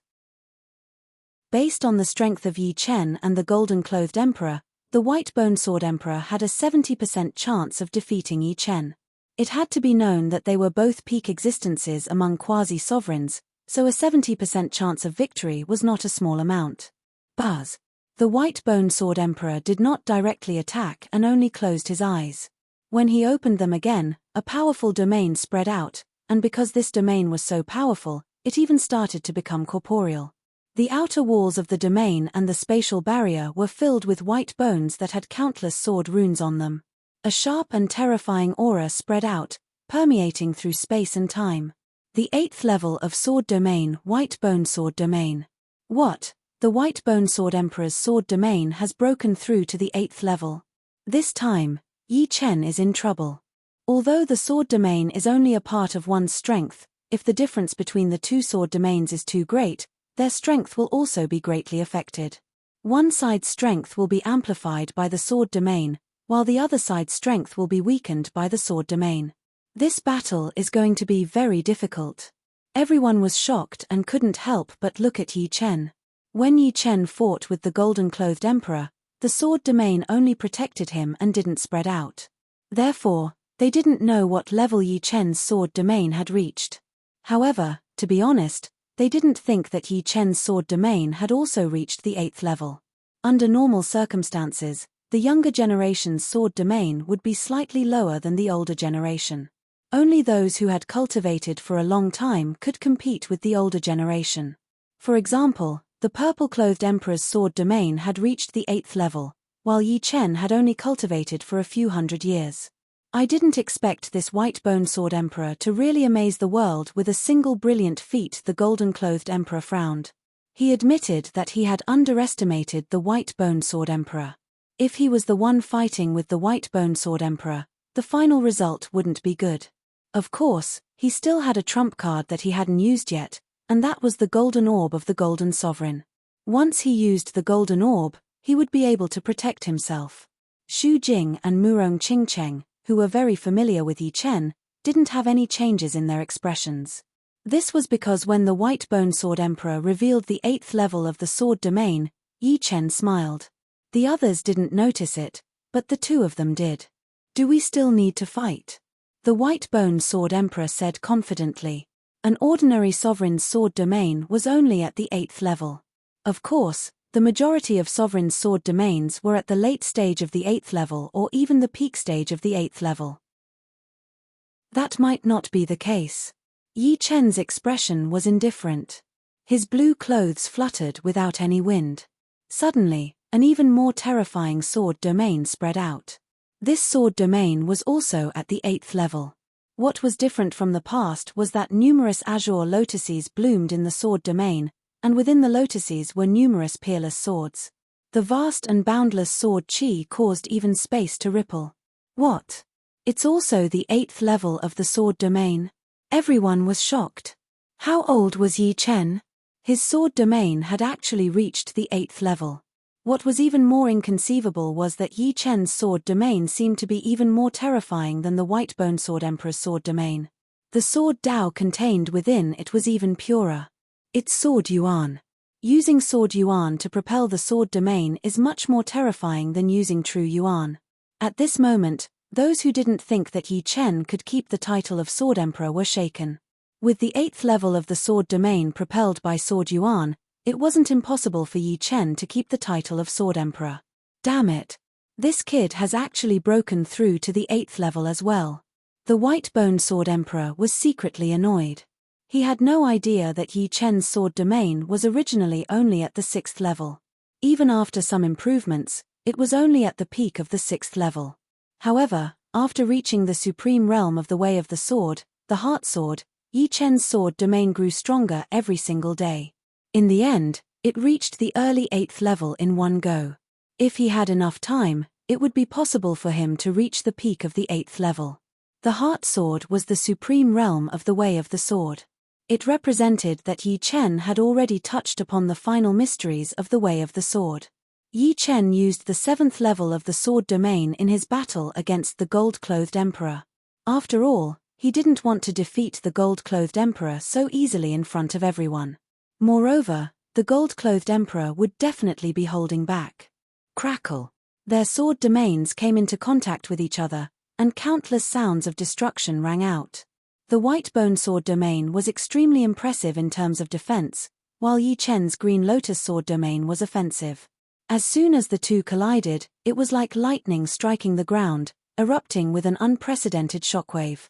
Based on the strength of Yi Chen and the Golden-Clothed Emperor, the White Bone Sword Emperor had a 70% chance of defeating Yi Chen. It had to be known that they were both peak existences among quasi-sovereigns, so a 70% chance of victory was not a small amount. Buzz. The White Bone Sword Emperor did not directly attack and only closed his eyes. When he opened them again, a powerful domain spread out, and because this domain was so powerful, it even started to become corporeal. The outer walls of the domain and the spatial barrier were filled with white bones that had countless sword runes on them. A sharp and terrifying aura spread out, permeating through space and time. The 8th level of Sword Domain, White Bone Sword Domain. What? The White Bone Sword Emperor's sword domain has broken through to the 8th level. This time, Yi Chen is in trouble. Although the sword domain is only a part of one's strength, if the difference between the two sword domains is too great, their strength will also be greatly affected. One side's strength will be amplified by the sword domain, while the other side's strength will be weakened by the sword domain. This battle is going to be very difficult. Everyone was shocked and couldn't help but look at Yi Chen. When Yi Chen fought with the Golden-Clothed Emperor, the sword domain only protected him and didn't spread out. Therefore, they didn't know what level Yi Chen's sword domain had reached. However, to be honest, they didn't think that Yi Chen's sword domain had also reached the 8th level. Under normal circumstances, the younger generation's sword domain would be slightly lower than the older generation. Only those who had cultivated for a long time could compete with the older generation. For example, the Purple-Clothed Emperor's sword domain had reached the 8th level, while Yi Chen had only cultivated for a few hundred years. I didn't expect this white-bone sword emperor to really amaze the world with a single brilliant feat. The golden-clothed emperor frowned. He admitted that he had underestimated the white-bone sword emperor. If he was the one fighting with the white-bone sword emperor, the final result wouldn't be good. Of course, he still had a trump card that he hadn't used yet, and that was the golden orb of the golden sovereign. Once he used the golden orb, he would be able to protect himself. Xu Jing and Murong Qingcheng, who were very familiar with Yi Chen, didn't have any changes in their expressions. This was because when the white-bone sword emperor revealed the 8th level of the sword domain, Yi Chen smiled. The others didn't notice it, but the two of them did. Do we still need to fight? The white-bone sword emperor said confidently. An ordinary sovereign's sword domain was only at the 8th level. Of course, the majority of sovereigns' sword domains were at the late stage of the 8th level or even the peak stage of the 8th level. That might not be the case. Yi Chen's expression was indifferent. His blue clothes fluttered without any wind. Suddenly, an even more terrifying sword domain spread out. This sword domain was also at the 8th level. What was different from the past was that numerous azure lotuses bloomed in the sword domain, and within the lotuses were numerous peerless swords. The vast and boundless sword chi caused even space to ripple. What? It's also the 8th level of the sword domain? Everyone was shocked. How old was Yi Chen? His sword domain had actually reached the 8th level. What was even more inconceivable was that Yi Chen's sword domain seemed to be even more terrifying than the white-bone sword emperor's sword domain. The sword Dao contained within it was even purer. It's sword yuan. Using sword yuan to propel the sword domain is much more terrifying than using true yuan. At this moment, those who didn't think that Yi Chen could keep the title of sword emperor were shaken. With the 8th level of the sword domain propelled by sword yuan, it wasn't impossible for Yi Chen to keep the title of sword emperor. Damn it. This kid has actually broken through to the 8th level as well. The white-bone sword emperor was secretly annoyed. He had no idea that Yi Chen's sword domain was originally only at the 6th level. Even after some improvements, it was only at the peak of the 6th level. However, after reaching the supreme realm of the Way of the Sword, the Heart Sword, Yi Chen's sword domain grew stronger every single day. In the end, it reached the early 8th level in one go. If he had enough time, it would be possible for him to reach the peak of the 8th level. The Heart Sword was the supreme realm of the Way of the Sword. It represented that Yi Chen had already touched upon the final mysteries of the Way of the Sword. Yi Chen used the 7th level of the sword domain in his battle against the gold-clothed emperor. After all, he didn't want to defeat the gold-clothed emperor so easily in front of everyone. Moreover, the gold-clothed emperor would definitely be holding back. Crackle. Their sword domains came into contact with each other, and countless sounds of destruction rang out. The white-bone sword domain was extremely impressive in terms of defense, while Yi Chen's green lotus sword domain was offensive. As soon as the two collided, it was like lightning striking the ground, erupting with an unprecedented shockwave.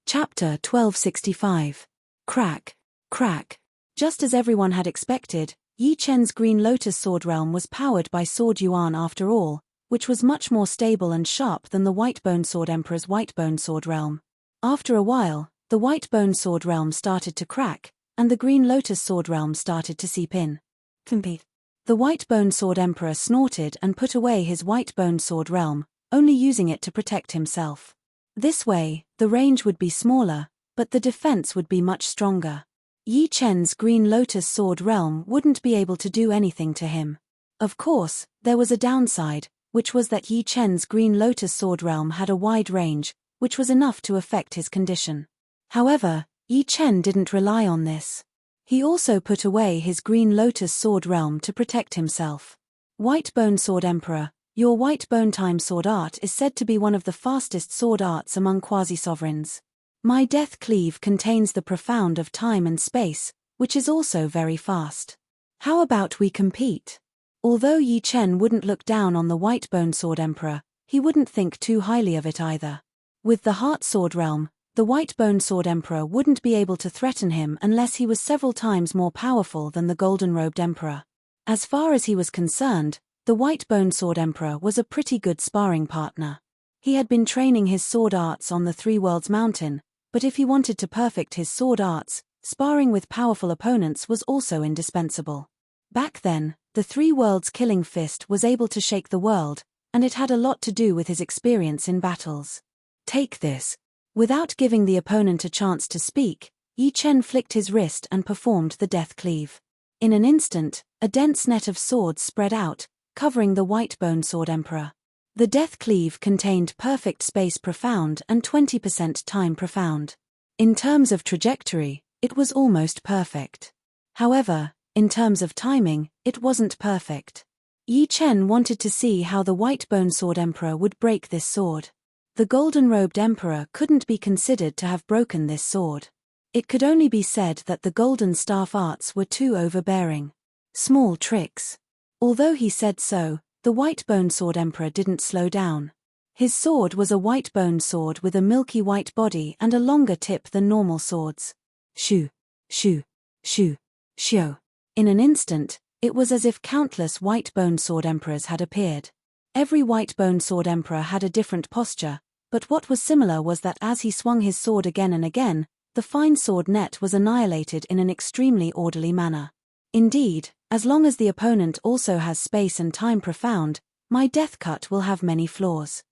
Chapter 1265. Crack, crack. Just as everyone had expected, Yi Chen's green lotus sword realm was powered by sword yuan after all, which was much more stable and sharp than the white-bone sword emperor's white-bone sword realm. After a while, the white-bone sword realm started to crack, and the green lotus sword realm started to seep in. The white-bone sword emperor snorted and put away his white-bone sword realm, only using it to protect himself. This way, the range would be smaller, but the defense would be much stronger. Yi Chen's green lotus sword realm wouldn't be able to do anything to him. Of course, there was a downside, which was that Yi Chen's green lotus sword realm had a wide range, which was enough to affect his condition. However, Yi Chen didn't rely on this. He also put away his green lotus sword realm to protect himself. White-bone sword emperor, your white-bone time sword art is said to be one of the fastest sword arts among quasi-sovereigns. My death cleave contains the profound of time and space, which is also very fast. How about we compete? Although Yi Chen wouldn't look down on the white-bone sword emperor, he wouldn't think too highly of it either. With the heart sword realm, the white-bone sword emperor wouldn't be able to threaten him unless he was several times more powerful than the golden-robed emperor. As far as he was concerned, The White Bone Sword Emperor was a pretty good sparring partner. He had been training his sword arts on the Three Worlds Mountain, but if he wanted to perfect his sword arts, sparring with powerful opponents was also indispensable. Back then, the Three Worlds Killing Fist was able to shake the world, and it had a lot to do with his experience in battles. Take this. Without giving the opponent a chance to speak, Yi Chen flicked his wrist and performed the death cleave. In an instant, a dense net of swords spread out, covering the White Bone Sword Emperor. The death cleave contained perfect space profound and 20% time profound. In terms of trajectory, it was almost perfect. However, in terms of timing, it wasn't perfect. Yi Chen wanted to see how the White Bone Sword Emperor would break this sword. The golden-robed emperor couldn't be considered to have broken this sword. It could only be said that the golden staff arts were too overbearing. Small tricks. Although he said so, the White Bone Sword Emperor didn't slow down. His sword was a white bone sword with a milky white body and a longer tip than normal swords. Shoo, shoo, shoo, shoo. In an instant, it was as if countless White Bone Sword Emperors had appeared. Every White Bone Sword Emperor had a different posture, but what was similar was that as he swung his sword again and again, the fine sword net was annihilated in an extremely orderly manner. Indeed, as long as the opponent also has space and time profound, my death cut will have many flaws.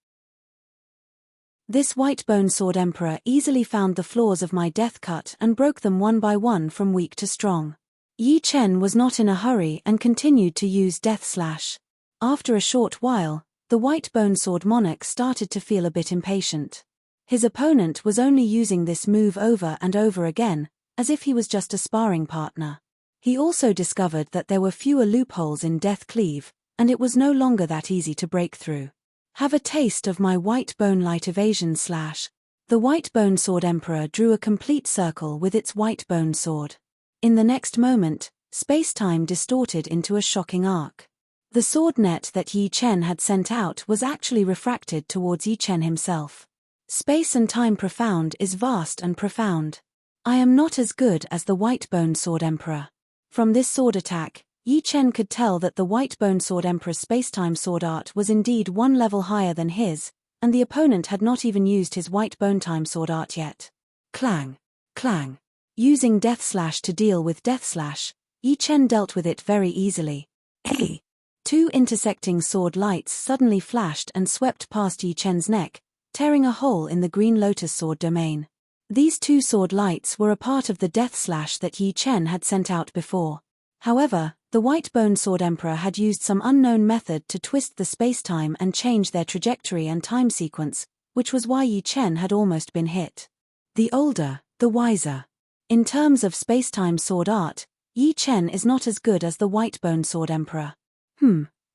This White Bone Sword Emperor easily found the flaws of my death cut and broke them one by one from weak to strong. Yi Chen was not in a hurry and continued to use Death Slash. After a short while, the White Bone Sword Monarch started to feel a bit impatient. His opponent was only using this move over and over again, as if he was just a sparring partner. He also discovered that there were fewer loopholes in Death Cleave, and it was no longer that easy to break through. Have a taste of my White Bone Light Evasion Slash. The White Bone Sword Emperor drew a complete circle with its white bone sword. In the next moment, space-time distorted into a shocking arc. The sword net that Yi Chen had sent out was actually refracted towards Yi Chen himself. Space and time profound is vast and profound. I am not as good as the White Bone Sword Emperor. From this sword attack, Yi Chen could tell that the White Bone Sword Emperor's spacetime sword art was indeed one level higher than his, and the opponent had not even used his White Bone Time sword art yet. Clang! Clang! Using Death Slash to deal with Death Slash, Yi Chen dealt with it very easily. Hey! Two intersecting sword lights suddenly flashed and swept past Yi Chen's neck, tearing a hole in the Green Lotus sword domain. These two sword lights were a part of the Death Slash that Yi Chen had sent out before. However, the White Bone Sword Emperor had used some unknown method to twist the spacetime and change their trajectory and time sequence, which was why Yi Chen had almost been hit. The older, the wiser. In terms of spacetime sword art, Yi Chen is not as good as the White Bone Sword Emperor.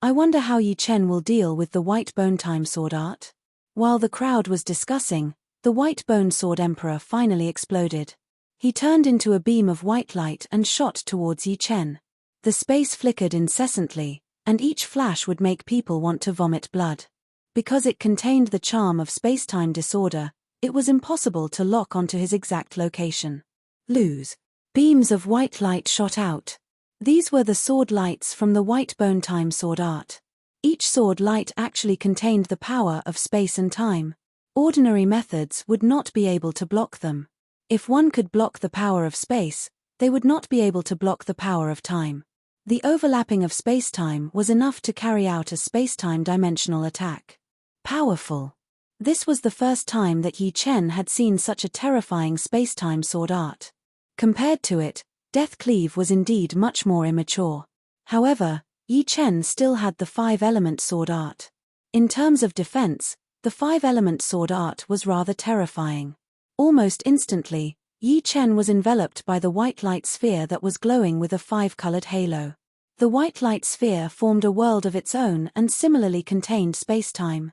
I wonder how Yi Chen will deal with the White Bone Time sword art? While the crowd was discussing, the White Bone Sword Emperor finally exploded. He turned into a beam of white light and shot towards Yi Chen. The space flickered incessantly, and each flash would make people want to vomit blood. Because it contained the charm of spacetime disorder, it was impossible to lock onto his exact location. Lose. Beams of white light shot out. These were the sword lights from the White Bone Time sword art. Each sword light actually contained the power of space and time. Ordinary methods would not be able to block them. If one could block the power of space, they would not be able to block the power of time. The overlapping of spacetime was enough to carry out a spacetime dimensional attack. Powerful. This was the first time that Yi Chen had seen such a terrifying spacetime sword art. Compared to it, Death Cleave was indeed much more immature. However, Yi Chen still had the five-element sword art. In terms of defense, the five-element sword art was rather terrifying. Almost instantly, Yi Chen was enveloped by the white light sphere that was glowing with a five-colored halo. The white light sphere formed a world of its own and similarly contained spacetime.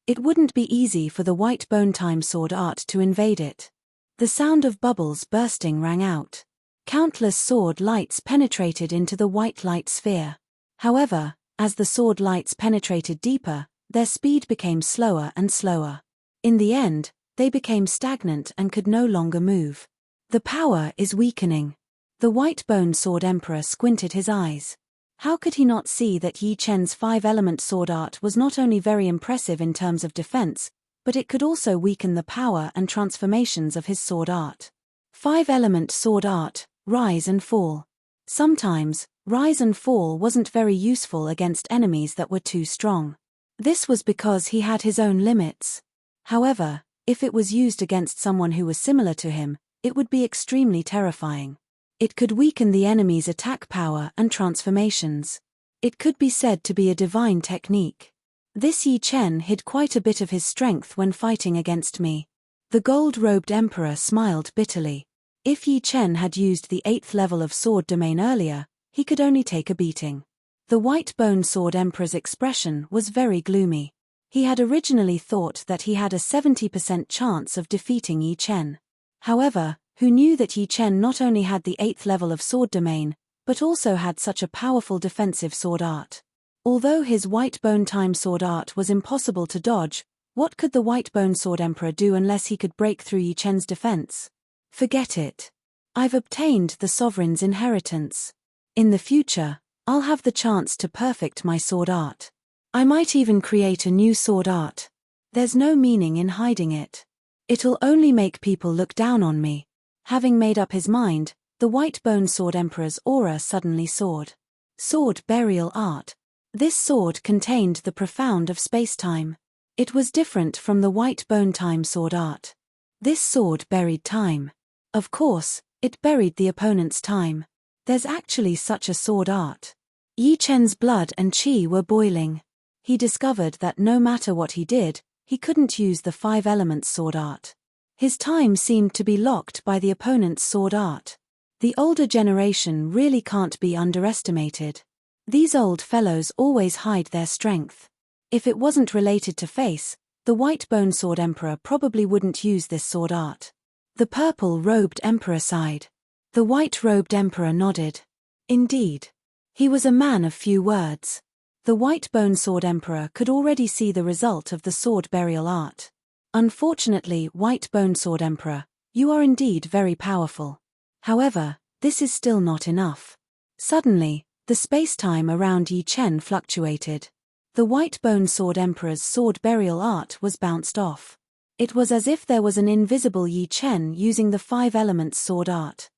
It wouldn't be easy for the White Bone Time sword art to invade it. The sound of bubbles bursting rang out. Countless sword lights penetrated into the white light sphere. However, as the sword lights penetrated deeper, their speed became slower and slower. In the end, they became stagnant and could no longer move. The power is weakening. The White Bone Sword Emperor squinted his eyes. How could he not see that Yi Chen's 5-element sword art was not only very impressive in terms of defense, but it could also weaken the power and transformations of his sword art? 5-element sword art, rise and fall. Sometimes, rise and fall wasn't very useful against enemies that were too strong. This was because he had his own limits. However, if it was used against someone who was similar to him, it would be extremely terrifying. It could weaken the enemy's attack power and transformations. It could be said to be a divine technique. This Yi Chen hid quite a bit of his strength when fighting against me. The gold-robed emperor smiled bitterly. If Yi Chen had used the 8th level of sword domain earlier, he could only take a beating. The white bone sword emperor's expression was very gloomy. He had originally thought that he had a 70% chance of defeating Yi Chen. However, who knew that Yi Chen not only had the 8th level of sword domain, but also had such a powerful defensive sword art. Although his white bone time sword art was impossible to dodge, what could the white bone sword emperor do unless he could break through Yi Chen's defense? Forget it. I've obtained the sovereign's inheritance. In the future, I'll have the chance to perfect my sword art. I might even create a new sword art. There's no meaning in hiding it. It'll only make people look down on me. Having made up his mind, the white bone sword emperor's aura suddenly soared. Sword burial art. This sword contained the profound of space-time. It was different from the white bone time sword art. This sword buried time. Of course, it buried the opponent's time. There's actually such a sword art. Yi Chen's blood and qi were boiling. He discovered that no matter what he did, he couldn't use the 5-element sword art. His time seemed to be locked by the opponent's sword art. The older generation really can't be underestimated. These old fellows always hide their strength. If it wasn't related to face, the white bone sword emperor probably wouldn't use this sword art. The purple-robed emperor sighed. The white-robed emperor nodded. Indeed. He was a man of few words. The white bone sword emperor could already see the result of the sword burial art. Unfortunately, white bone sword emperor, you are indeed very powerful. However, this is still not enough. Suddenly, the space-time around Yi Chen fluctuated. The white bone sword emperor's sword burial art was bounced off. It was as if there was an invisible Yi Chen using the 5-element sword art.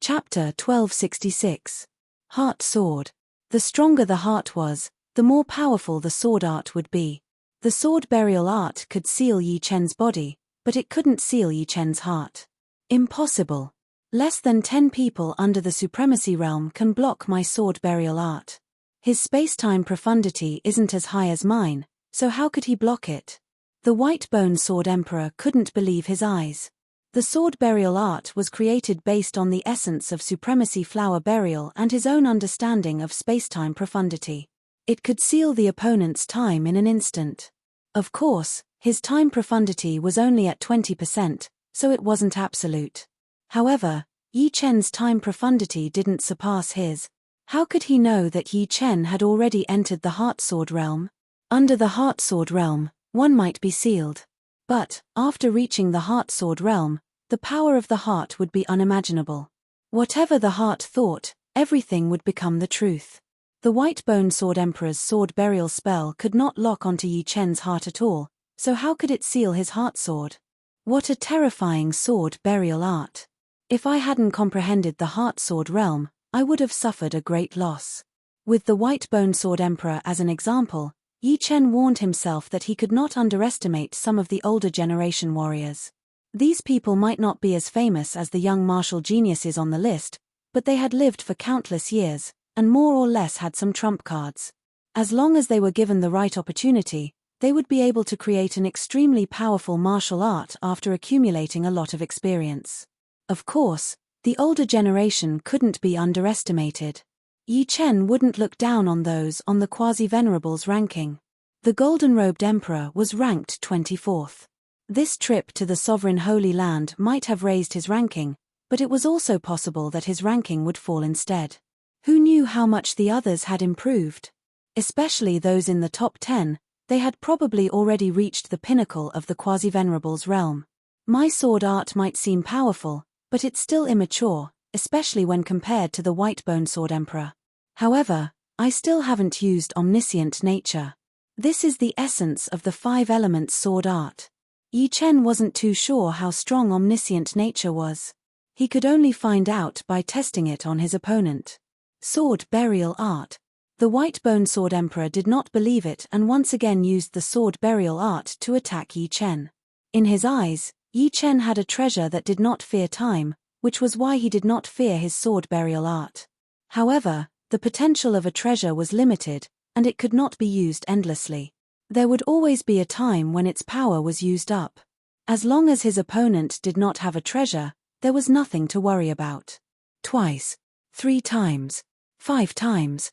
Chapter 1266. Heart Sword. The stronger the heart was, the more powerful the sword art would be. The sword burial art could seal Yi Chen's body, but it couldn't seal Yi Chen's heart. Impossible. Less than 10 people under the supremacy realm can block my sword burial art. His space-time profundity isn't as high as mine, so how could he block it? The white bone sword emperor couldn't believe his eyes. The sword burial art was created based on the essence of supremacy flower burial and his own understanding of space-time profundity. It could seal the opponent's time in an instant. Of course, his time profundity was only at 20%, so it wasn't absolute. However, Yi Chen's time profundity didn't surpass his. How could he know that Yi Chen had already entered the Heart Sword realm? Under the Heart Sword realm, one might be sealed. But, after reaching the Heart Sword realm, the power of the heart would be unimaginable. Whatever the heart thought, everything would become the truth. The white bone sword emperor's sword burial spell could not lock onto Yi Chen's heart at all, so how could it seal his heart sword? What a terrifying sword burial art. If I hadn't comprehended the Heart Sword realm, I would have suffered a great loss. With the white bone sword emperor as an example, Yi Chen warned himself that he could not underestimate some of the older generation warriors. These people might not be as famous as the young martial geniuses on the list, but they had lived for countless years, and more or less had some trump cards. As long as they were given the right opportunity, they would be able to create an extremely powerful martial art after accumulating a lot of experience. Of course, the older generation couldn't be underestimated. Yi Chen wouldn't look down on those on the quasi-venerables ranking. The golden-robed emperor was ranked 24th. This trip to the sovereign Holy Land might have raised his ranking, but it was also possible that his ranking would fall instead. Who knew how much the others had improved? Especially those in the top 10, they had probably already reached the pinnacle of the quasi-venerables realm. My sword art might seem powerful, but it's still immature, especially when compared to the White Bone Sword Emperor. However, I still haven't used omniscient nature. This is the essence of the 5 elements sword art. Yi Chen wasn't too sure how strong omniscient nature was. He could only find out by testing it on his opponent. Sword burial art. The White Bone Sword Emperor did not believe it and once again used the sword burial art to attack Yi Chen. In his eyes, Yi Chen had a treasure that did not fear time, which was why he did not fear his sword burial art. However, the potential of a treasure was limited, and it could not be used endlessly. There would always be a time when its power was used up. As long as his opponent did not have a treasure, there was nothing to worry about. Twice. 3 times. 5 times.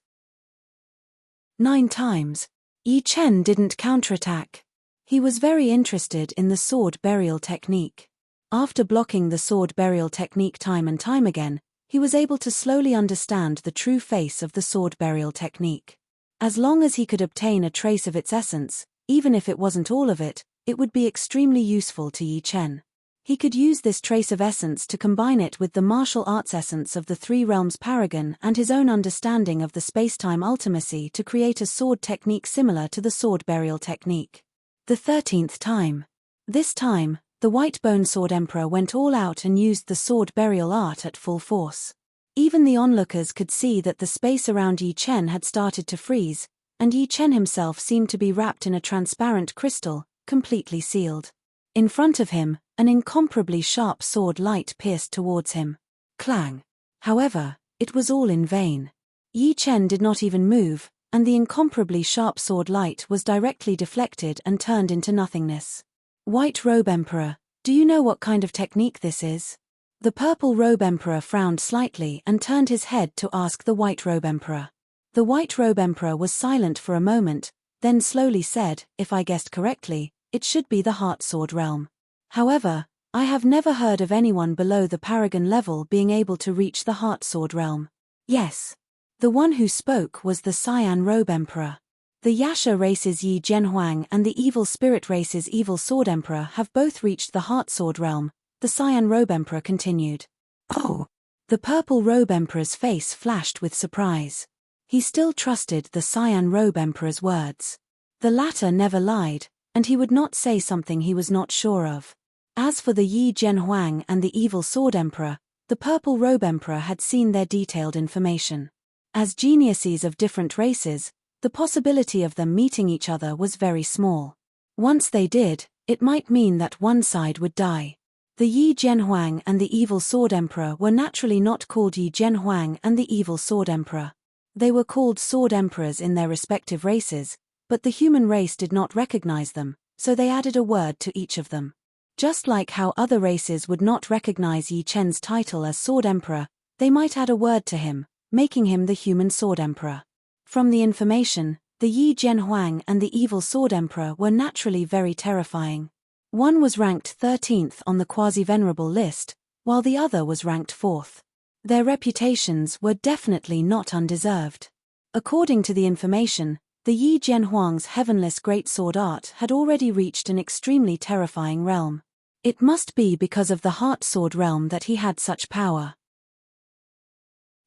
9 times. Yi Chen didn't counterattack. He was very interested in the sword burial technique. After blocking the sword burial technique time and time again, he was able to slowly understand the true face of the sword burial technique. As long as he could obtain a trace of its essence, even if it wasn't all of it, it would be extremely useful to Yi Chen. He could use this trace of essence to combine it with the martial arts essence of the 3 realms paragon and his own understanding of the space-time ultimacy to create a sword technique similar to the sword burial technique. The 13th time. This time, the White Bone Sword Emperor went all out and used the sword burial art at full force. Even the onlookers could see that the space around Yi Chen had started to freeze, and Yi Chen himself seemed to be wrapped in a transparent crystal, completely sealed. In front of him, an incomparably sharp sword light pierced towards him. Clang. However, it was all in vain. Yi Chen did not even move, and the incomparably sharp sword light was directly deflected and turned into nothingness. White Robe Emperor, do you know what kind of technique this is? The Purple Robe Emperor frowned slightly and turned his head to ask the White Robe Emperor. The White Robe Emperor was silent for a moment, then slowly said, if I guessed correctly, it should be the Heart Sword realm. However, I have never heard of anyone below the Paragon level being able to reach the Heart Sword realm. Yes. The one who spoke was the Cyan Robe Emperor. The Yasha race's Yi Zhenhuang and the Evil Spirit race's Evil Sword Emperor have both reached the Heart Sword realm, the Cyan Robe Emperor continued. Oh! The Purple Robe Emperor's face flashed with surprise. He still trusted the Cyan Robe Emperor's words. The latter never lied, and he would not say something he was not sure of. As for the Yi Zhenhuang and the Evil Sword Emperor, the Purple Robe Emperor had seen their detailed information. As geniuses of different races, the possibility of them meeting each other was very small. Once they did, it might mean that one side would die. The Yi Zhenhuang and the Evil Sword Emperor were naturally not called Yi Zhenhuang and the Evil Sword Emperor. They were called Sword Emperors in their respective races, but the human race did not recognize them, so they added a word to each of them. Just like how other races would not recognize Yi Chen's title as Sword Emperor, they might add a word to him, making him the Human Sword Emperor. From the information, the Yi Zhenhuang and the Evil Sword Emperor were naturally very terrifying. One was ranked 13th on the quasi-venerable list, while the other was ranked 4th. Their reputations were definitely not undeserved. According to the information, the Yi Zhenhuang's heavenless great sword art had already reached an extremely terrifying realm. It must be because of the Heart Sword realm that he had such power.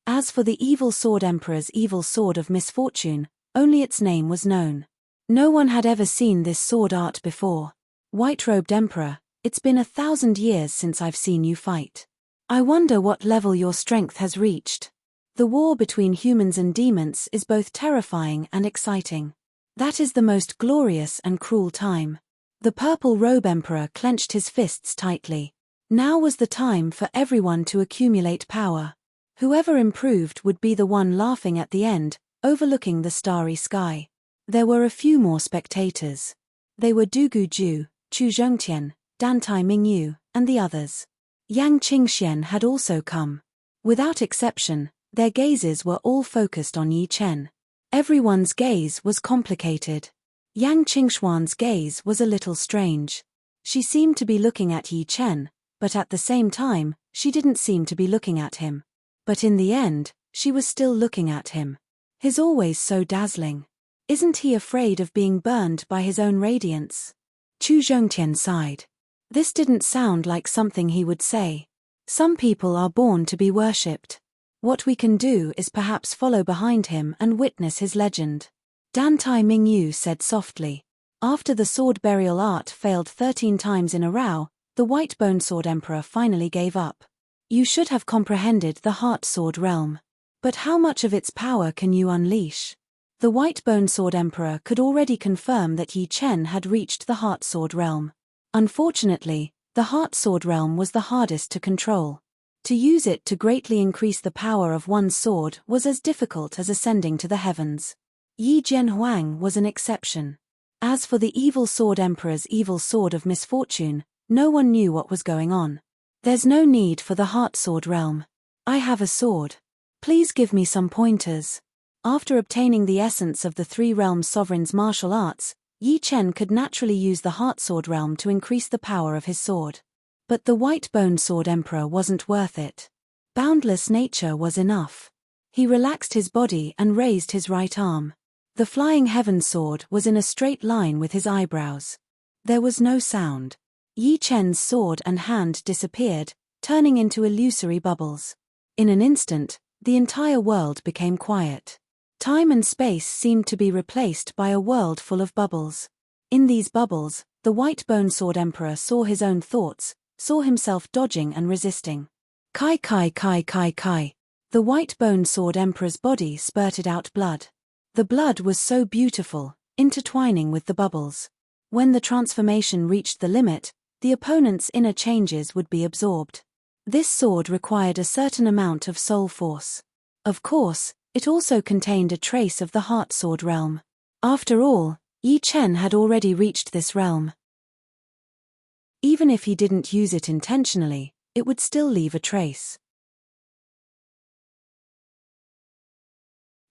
As for the Evil Sword Emperor's Evil Sword of Misfortune, only its name was known. No one had ever seen this sword art before. White-robed Emperor, it's been 1,000 years since I've seen you fight. I wonder what level your strength has reached. The war between humans and demons is both terrifying and exciting. That is the most glorious and cruel time. The Purple Robe Emperor clenched his fists tightly. Now was the time for everyone to accumulate power. Whoever improved would be the one laughing at the end, overlooking the starry sky. There were a few more spectators. They were Du Guju, Chu Zhongtian, Dantai Mingyu, and the others. Yang Qingxian had also come. Without exception, their gazes were all focused on Yi Chen. Everyone's gaze was complicated. Yang Qingxuan's gaze was a little strange. She seemed to be looking at Yi Chen, but at the same time, she didn't seem to be looking at him. But in the end, she was still looking at him. He's always so dazzling. Isn't he afraid of being burned by his own radiance? Chu Zhongtian sighed. This didn't sound like something he would say. Some people are born to be worshipped. What we can do is perhaps follow behind him and witness his legend. Dan Tai Mingyu said softly. After the sword burial art failed 13 times in a row, the White Bone Sword Emperor finally gave up. You should have comprehended the Heart Sword realm. But how much of its power can you unleash? The White Bone Sword Emperor could already confirm that Yi Chen had reached the Heart Sword realm. Unfortunately, the Heart Sword realm was the hardest to control. To use it to greatly increase the power of one's sword was as difficult as ascending to the heavens. Yi Jianhuang was an exception. As for the Evil Sword Emperor's evil sword of misfortune, no one knew what was going on. There's no need for the Heart Sword realm. I have a sword. Please give me some pointers. After obtaining the essence of the three realms sovereign's martial arts, Yi Chen could naturally use the Heart Sword realm to increase the power of his sword. But the White Bone Sword Emperor wasn't worth it. Boundless nature was enough. He relaxed his body and raised his right arm. The Flying Heaven Sword was in a straight line with his eyebrows. There was no sound. Yi Chen's sword and hand disappeared, turning into illusory bubbles. In an instant, the entire world became quiet. Time and space seemed to be replaced by a world full of bubbles. In these bubbles, the White Bone Sword Emperor saw his own thoughts, saw himself dodging and resisting. Kai kai kai kai kai. The White Bone Sword Emperor's body spurted out blood. The blood was so beautiful, intertwining with the bubbles. When the transformation reached the limit, the opponent's inner changes would be absorbed. This sword required a certain amount of soul force. Of course, it also contained a trace of the Heart Sword realm. After all, Yi Chen had already reached this realm. Even if he didn't use it intentionally, it would still leave a trace.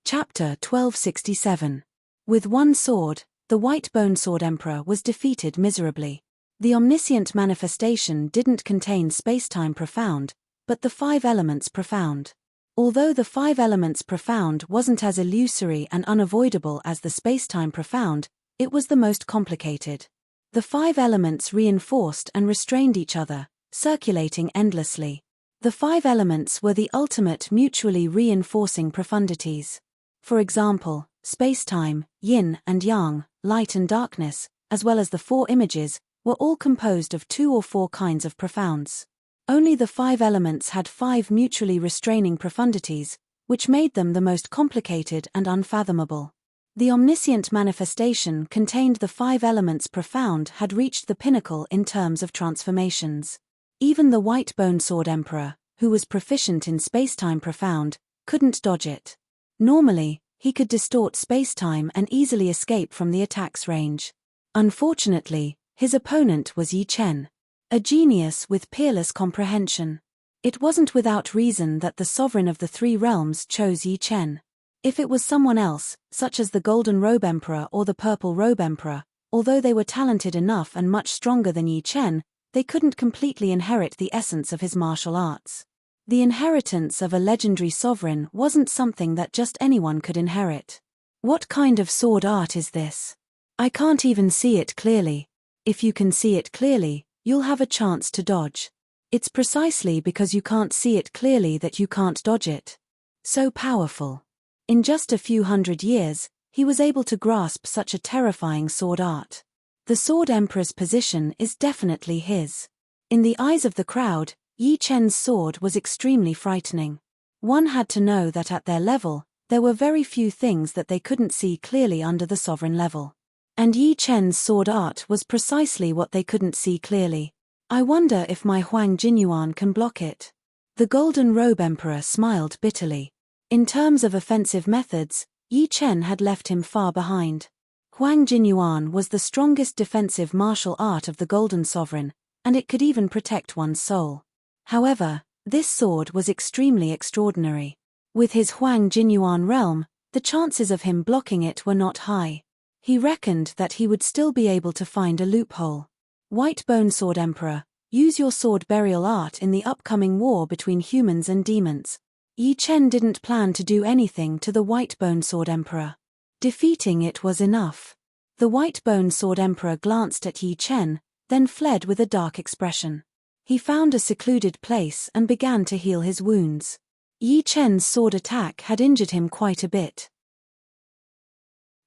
Chapter 1267. With one sword, the White Bone Sword Emperor was defeated miserably. The omniscient manifestation didn't contain space-time profound, but the five elements profound. Although the five elements profound wasn't as illusory and unavoidable as the space-time profound, it was the most complicated. The five elements reinforced and restrained each other, circulating endlessly. The five elements were the ultimate mutually reinforcing profundities. For example, space-time, yin and yang, light and darkness, as well as the four images, were all composed of 2 or 4 kinds of profounds. Only the five elements had 5 mutually restraining profundities, which made them the most complicated and unfathomable. The omniscient manifestation contained the 5 elements profound had reached the pinnacle in terms of transformations. Even the White Bone Sword Emperor, who was proficient in space-time profound, couldn't dodge it. Normally, he could distort space-time and easily escape from the attack's range. Unfortunately, his opponent was Yi Chen, a genius with peerless comprehension. It wasn't without reason that the sovereign of the three realms chose Yi Chen. If it was someone else, such as the Golden Robe Emperor or the Purple Robe Emperor, although they were talented enough and much stronger than Yi Chen, they couldn't completely inherit the essence of his martial arts. The inheritance of a legendary sovereign wasn't something that just anyone could inherit. What kind of sword art is this? I can't even see it clearly. If you can see it clearly, you'll have a chance to dodge. It's precisely because you can't see it clearly that you can't dodge it. So powerful. In just a few hundred years, he was able to grasp such a terrifying sword art. The Sword Emperor's position is definitely his. In the eyes of the crowd, Yi Chen's sword was extremely frightening. One had to know that at their level, there were very few things that they couldn't see clearly under the sovereign level. And Yi Chen's sword art was precisely what they couldn't see clearly. I wonder if my Huang Jinyuan can block it. The Golden Robe Emperor smiled bitterly. In terms of offensive methods, Yi Chen had left him far behind. Huang Jinyuan was the strongest defensive martial art of the Golden Sovereign, and it could even protect one's soul. However, this sword was extremely extraordinary. With his Huang Jinyuan realm, the chances of him blocking it were not high. He reckoned that he would still be able to find a loophole. White Bone Sword Emperor, use your sword burial art in the upcoming war between humans and demons. Yi Chen didn't plan to do anything to the White Bone Sword Emperor. Defeating it was enough. The White Bone Sword Emperor glanced at Yi Chen, then fled with a dark expression. He found a secluded place and began to heal his wounds. Yi Chen's sword attack had injured him quite a bit.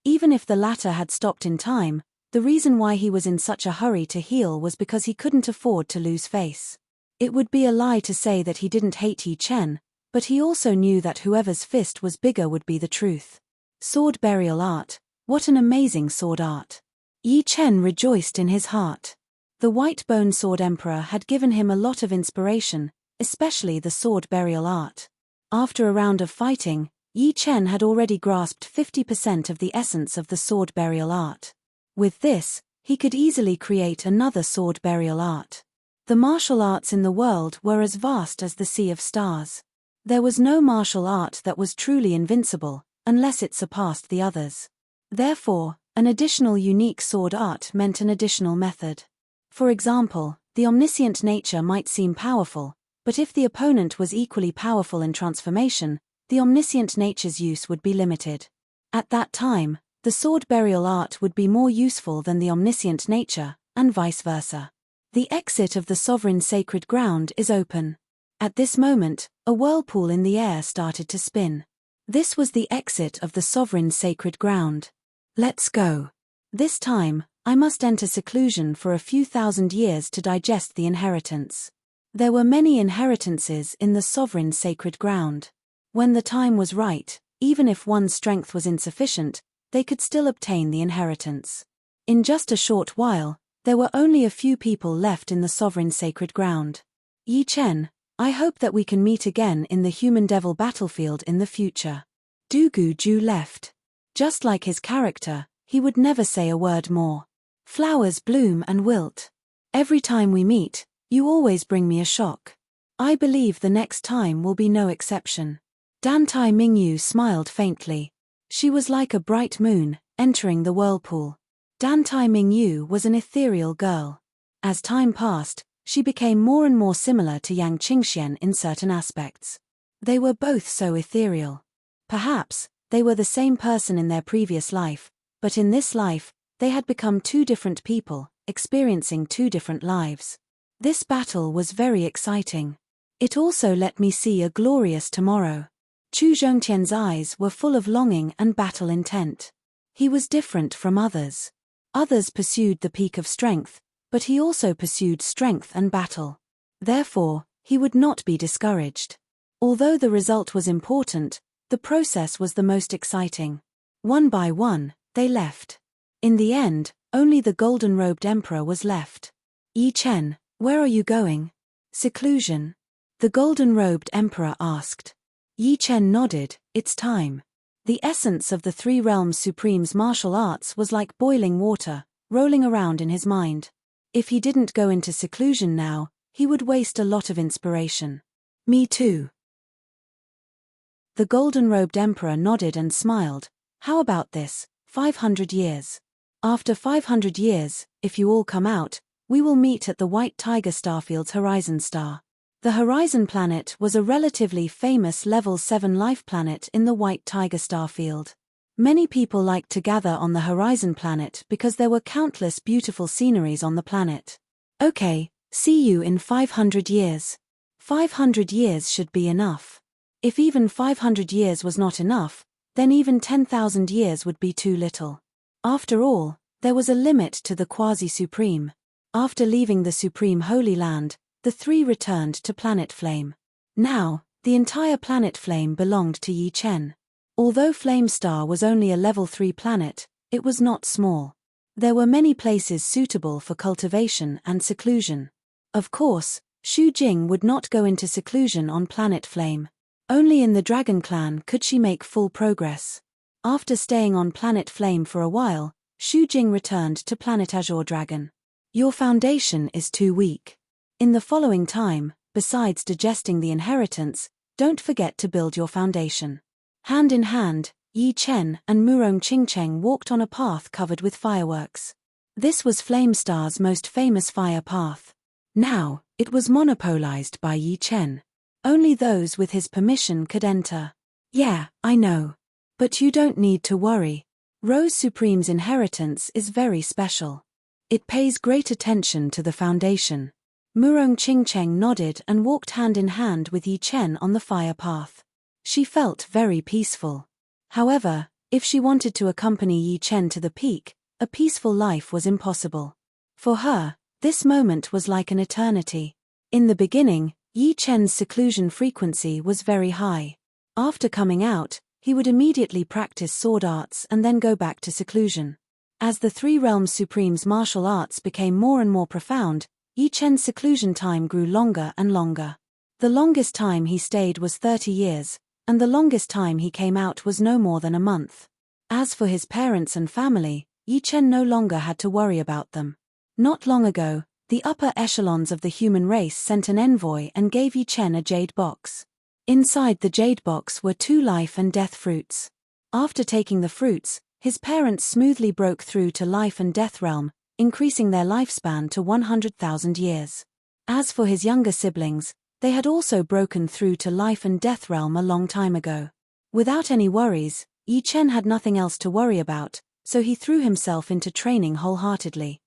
Even if the latter had stopped in time, the reason why he was in such a hurry to heal was because he couldn't afford to lose face. It would be a lie to say that he didn't hate Yi Chen, but he also knew that whoever's fist was bigger would be the truth. Sword burial art, what an amazing sword art. Yi Chen rejoiced in his heart. The White Bone Sword Emperor had given him a lot of inspiration, especially the sword burial art. After a round of fighting, Yi Chen had already grasped 50% of the essence of the sword burial art. With this, he could easily create another sword burial art. The martial arts in the world were as vast as the sea of stars. There was no martial art that was truly invincible, unless it surpassed the others. Therefore, an additional unique sword art meant an additional method. For example, the omniscient nature might seem powerful, but if the opponent was equally powerful in transformation, the omniscient nature's use would be limited. At that time, the sword burial art would be more useful than the omniscient nature, and vice versa. The exit of the sovereign sacred ground is open. At this moment, a whirlpool in the air started to spin. This was the exit of the sovereign sacred ground. Let's go. This time, I must enter seclusion for a few thousand years to digest the inheritance. There were many inheritances in the sovereign sacred ground. When the time was right, even if one's strength was insufficient, they could still obtain the inheritance. In just a short while, there were only a few people left in the sovereign sacred ground. Yi Chen, I hope that we can meet again in the human-devil battlefield in the future. Du Guju left. Just like his character, he would never say a word more. Flowers bloom and wilt. Every time we meet, you always bring me a shock. I believe the next time will be no exception. Dan Tai Mingyu smiled faintly. She was like a bright moon, entering the whirlpool. Dan Tai Mingyu was an ethereal girl. As time passed, she became more and more similar to Yang Qingxian in certain aspects. They were both so ethereal. Perhaps, they were the same person in their previous life, but in this life, they had become two different people, experiencing two different lives. This battle was very exciting. It also let me see a glorious tomorrow. Chu Zhongtian's eyes were full of longing and battle intent. He was different from others. Others pursued the peak of strength, but he also pursued strength and battle. Therefore, he would not be discouraged. Although the result was important, the process was the most exciting. One by one, they left. In the end, only the golden-robed emperor was left. Yi Chen, where are you going? Seclusion. The golden-robed emperor asked. Yi Chen nodded, it's time. The essence of the Three Realms Supreme's martial arts was like boiling water, rolling around in his mind. If he didn't go into seclusion now, he would waste a lot of inspiration. Me too. The golden-robed emperor nodded and smiled. How about this, 500 years? After 500 years, if you all come out, we will meet at the White Tiger Starfield's Horizon Star. The Horizon Planet was a relatively famous Level 7 life planet in the White Tiger Starfield. Many people liked to gather on the Horizon Planet because there were countless beautiful sceneries on the planet. Okay, see you in 500 years. 500 years should be enough. If even 500 years was not enough, then even 10,000 years would be too little. After all, there was a limit to the Quasi-Supreme. After leaving the Supreme Holy Land, the three returned to Planet Flame. Now, the entire Planet Flame belonged to Yi Chen. Although Flame Star was only a level 3 planet, it was not small. There were many places suitable for cultivation and seclusion. Of course, Xu Jing would not go into seclusion on Planet Flame. Only in the Dragon Clan could she make full progress. After staying on Planet Flame for a while, Xu Jing returned to Planet Azure Dragon. Your foundation is too weak. In the following time, besides digesting the inheritance, don't forget to build your foundation. Hand in hand, Yi Chen and Murong Qingcheng walked on a path covered with fireworks. This was Flame Star's most famous fire path. Now, it was monopolized by Yi Chen. Only those with his permission could enter. Yeah, I know. But you don't need to worry. Rose Supreme's inheritance is very special. It pays great attention to the foundation. Murong Qingcheng nodded and walked hand in hand with Yi Chen on the fire path. She felt very peaceful. However, if she wanted to accompany Yi Chen to the peak, a peaceful life was impossible. For her, this moment was like an eternity. In the beginning, Yi Chen's seclusion frequency was very high. After coming out, he would immediately practice sword arts and then go back to seclusion. As the Three Realms Supreme's martial arts became more and more profound, Yi Chen's seclusion time grew longer and longer. The longest time he stayed was 30 years, and the longest time he came out was no more than a month. As for his parents and family, Yi Chen no longer had to worry about them. Not long ago, the upper echelons of the human race sent an envoy and gave Yi Chen a jade box. Inside the jade box were 2 life and death fruits. After taking the fruits, his parents smoothly broke through to life and death realm, increasing their lifespan to 100,000 years. As for his younger siblings, they had also broken through to life and death realm a long time ago. Without any worries, Yi Chen had nothing else to worry about, so he threw himself into training wholeheartedly.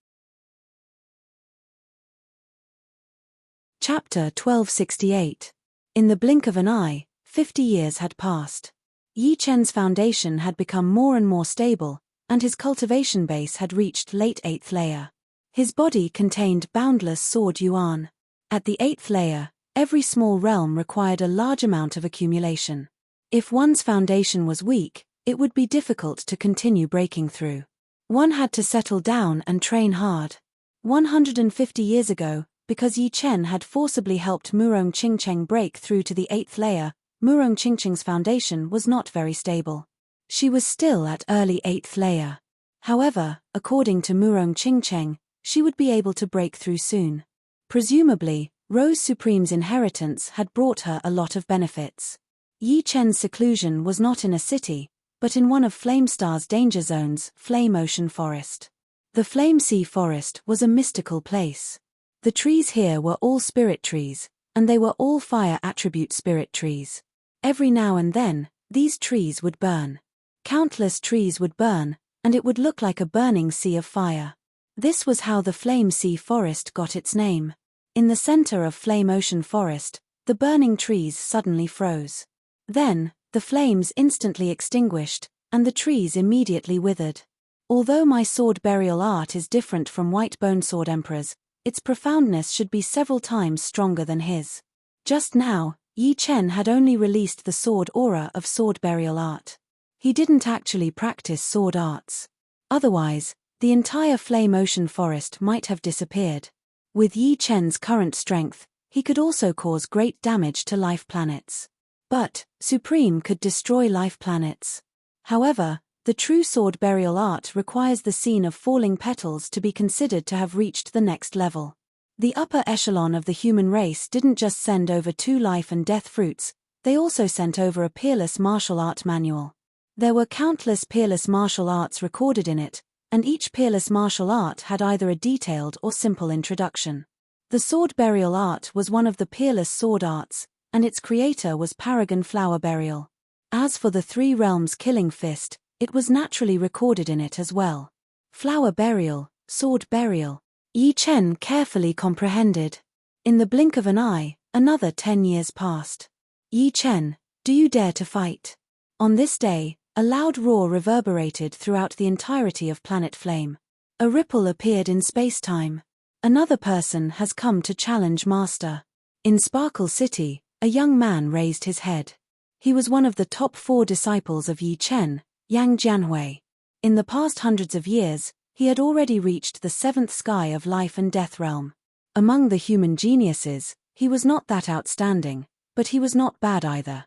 Chapter 1268. In the blink of an eye, 50 years had passed. Yi Chen's foundation had become more and more stable, and his cultivation base had reached late 8th layer. His body contained boundless sword yuan. At the 8th layer, every small realm required a large amount of accumulation. If one's foundation was weak, it would be difficult to continue breaking through. One had to settle down and train hard. 150 years ago, because Yi Chen had forcibly helped Murong Qingcheng break through to the 8th layer, Murong Qingcheng's foundation was not very stable. She was still at early 8th layer. However, according to Murong Qingcheng, she would be able to break through soon. Presumably, Rose Supreme's inheritance had brought her a lot of benefits. Yi Chen's seclusion was not in a city, but in one of Flamestar's danger zones, Flame Ocean Forest. The Flame Sea Forest was a mystical place. The trees here were all spirit trees, and they were all fire attribute spirit trees. Every now and then, these trees would burn. Countless trees would burn, and it would look like a burning sea of fire. This was how the Flame Sea Forest got its name. In the center of Flame Ocean Forest, the burning trees suddenly froze. Then, the flames instantly extinguished, and the trees immediately withered. Although my sword burial art is different from White Bone Sword Emperor's, its profoundness should be several times stronger than his. Just now, Yi Chen had only released the sword aura of sword burial art. He didn't actually practice sword arts. Otherwise, the entire Flame Ocean Forest might have disappeared. With Yi Chen's current strength, he could also cause great damage to life planets. But, Supreme could destroy life planets. However, the true sword burial art requires the scene of falling petals to be considered to have reached the next level. The upper echelon of the human race didn't just send over 2 life and death fruits, they also sent over a peerless martial art manual. There were countless peerless martial arts recorded in it, and each peerless martial art had either a detailed or simple introduction. The sword burial art was one of the peerless sword arts, and its creator was Paragon Flower Burial. As for the 3 realms killing fist, it was naturally recorded in it as well. Flower burial, sword burial. Yi Chen carefully comprehended. In the blink of an eye, another 10 years passed. Yi Chen, do you dare to fight? On this day, a loud roar reverberated throughout the entirety of Planet Flame. A ripple appeared in space-time. Another person has come to challenge Master. In Sparkle City, a young man raised his head. He was one of the top 4 disciples of Yi Chen, Yang Jianhui. In the past hundreds of years, he had already reached the 7th sky of life and death realm. Among the human geniuses, he was not that outstanding, but he was not bad either.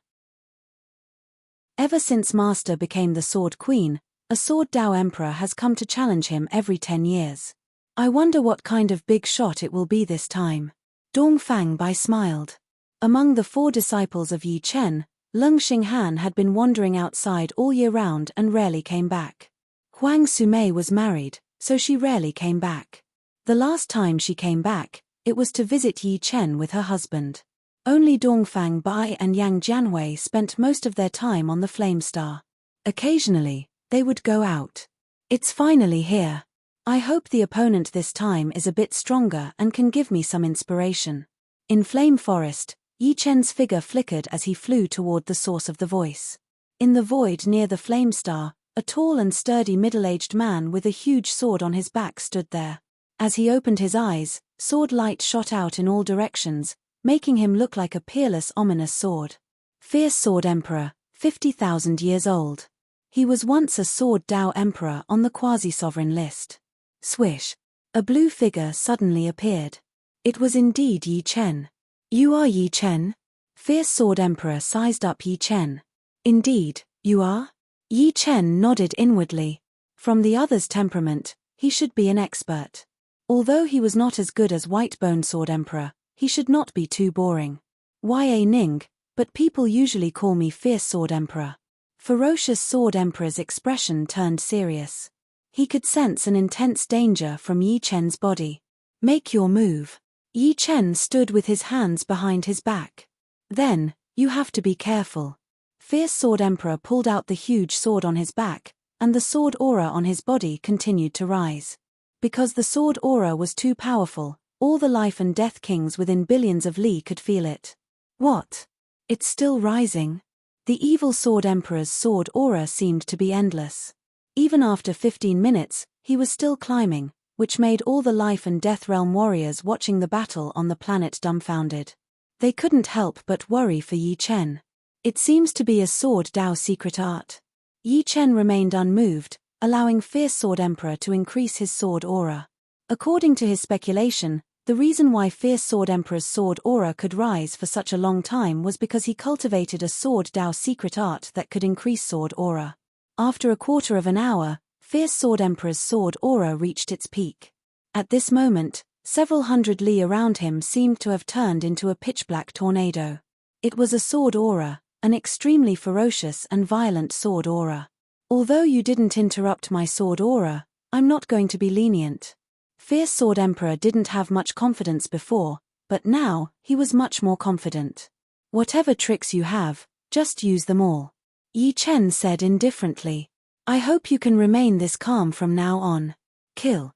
Ever since Master became the Sword Queen, a Sword Dao Emperor has come to challenge him every 10 years. I wonder what kind of big shot it will be this time. Dongfang Bai smiled. Among the 4 disciples of Yi Chen, Leng Xinghan had been wandering outside all year round and rarely came back. Huang Sumei was married, so she rarely came back. The last time she came back, it was to visit Yi Chen with her husband. Only Dongfang Bai and Yang Jianhui spent most of their time on the Flame Star. Occasionally, they would go out. It's finally here. I hope the opponent this time is a bit stronger and can give me some inspiration. In Flame Forest, Yi Chen's figure flickered as he flew toward the source of the voice. In the void near the flame star, a tall and sturdy middle-aged man with a huge sword on his back stood there. As he opened his eyes, sword light shot out in all directions, making him look like a peerless, ominous sword. Fierce Sword Emperor, 50,000 years old. He was once a Sword Dao Emperor on the quasi-sovereign list. Swish! A blue figure suddenly appeared. It was indeed Yi Chen. You are Yi Chen? Fierce Sword Emperor sized up Yi Chen. Indeed, you are? Yi Chen nodded inwardly. From the other's temperament, he should be an expert. Although he was not as good as White Bone Sword Emperor, he should not be too boring. Ya Ning, but people usually call me Fierce Sword Emperor. Ferocious Sword Emperor's expression turned serious. He could sense an intense danger from Yi Chen's body. Make your move. Yi Chen stood with his hands behind his back. Then, you have to be careful. Fierce Sword Emperor pulled out the huge sword on his back, and the sword aura on his body continued to rise. Because the sword aura was too powerful, all the life and death kings within billions of li could feel it. What? It's still rising? The evil Sword Emperor's sword aura seemed to be endless. Even after 15 minutes, he was still climbing, which made all the life and death realm warriors watching the battle on the planet dumbfounded. They couldn't help but worry for Yi Chen. It seems to be a Sword Dao secret art. Yi Chen remained unmoved, allowing Fierce Sword Emperor to increase his sword aura. According to his speculation, the reason why Fierce Sword Emperor's sword aura could rise for such a long time was because he cultivated a Sword Dao secret art that could increase sword aura. After a quarter of an hour, Fierce Sword Emperor's sword aura reached its peak. At this moment, several hundred li around him seemed to have turned into a pitch-black tornado. It was a sword aura, an extremely ferocious and violent sword aura. Although you didn't interrupt my sword aura, I'm not going to be lenient. Fierce Sword Emperor didn't have much confidence before, but now, he was much more confident. Whatever tricks you have, just use them all. Yi Chen said indifferently. I hope you can remain this calm from now on. Kill.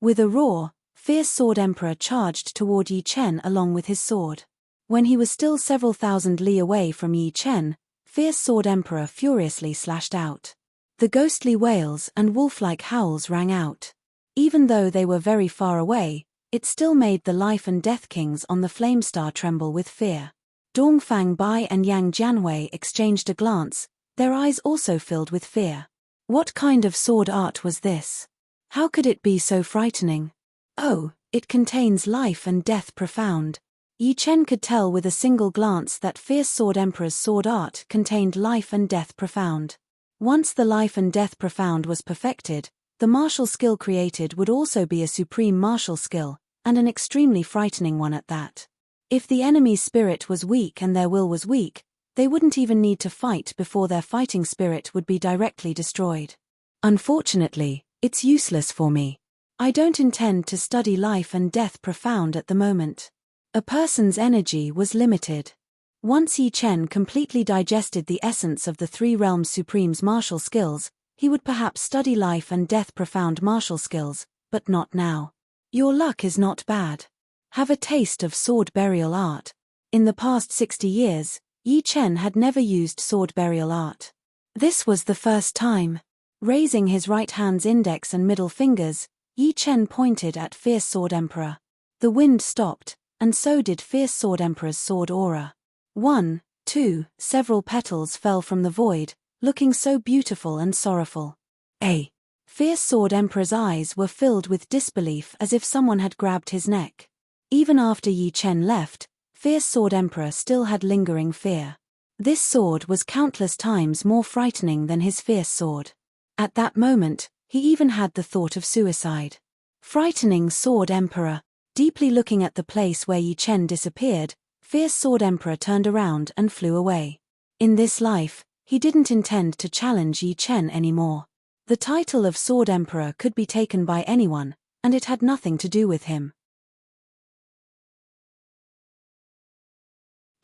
With a roar, Fierce Sword Emperor charged toward Yi Chen along with his sword. When he was still several thousand li away from Yi Chen, Fierce Sword Emperor furiously slashed out. The ghostly wails and wolf-like howls rang out. Even though they were very far away, it still made the life and death kings on the flame star tremble with fear. Dongfang Bai and Yang Jianhui exchanged a glance, their eyes also filled with fear. What kind of sword art was this? How could it be so frightening? Oh, it contains life and death profound. Yi Chen could tell with a single glance that Fierce Sword Emperor's sword art contained life and death profound. Once the life and death profound was perfected, the martial skill created would also be a supreme martial skill, and an extremely frightening one at that. If the enemy's spirit was weak and their will was weak, they wouldn't even need to fight before their fighting spirit would be directly destroyed. Unfortunately, it's useless for me. I don't intend to study life and death profound at the moment. A person's energy was limited. Once Yi Chen completely digested the essence of the Three Realms Supreme's martial skills, he would perhaps study life and death profound martial skills, but not now. Your luck is not bad. Have a taste of sword burial art. In the past 60 years, Yi Chen had never used sword burial art. This was the first time. Raising his right hand's index and middle fingers, Yi Chen pointed at Fierce Sword Emperor. The wind stopped, and so did Fierce Sword Emperor's sword aura. 1, 2, several petals fell from the void, looking so beautiful and sorrowful. Fierce Sword Emperor's eyes were filled with disbelief as if someone had grabbed his neck. Even after Yi Chen left, Fierce Sword Emperor still had lingering fear. This sword was countless times more frightening than his fierce sword. At that moment, he even had the thought of suicide. Frightening Sword Emperor. Deeply looking at the place where Yi Chen disappeared, Fierce Sword Emperor turned around and flew away. In this life, he didn't intend to challenge Yi Chen anymore. The title of Sword Emperor could be taken by anyone, and it had nothing to do with him.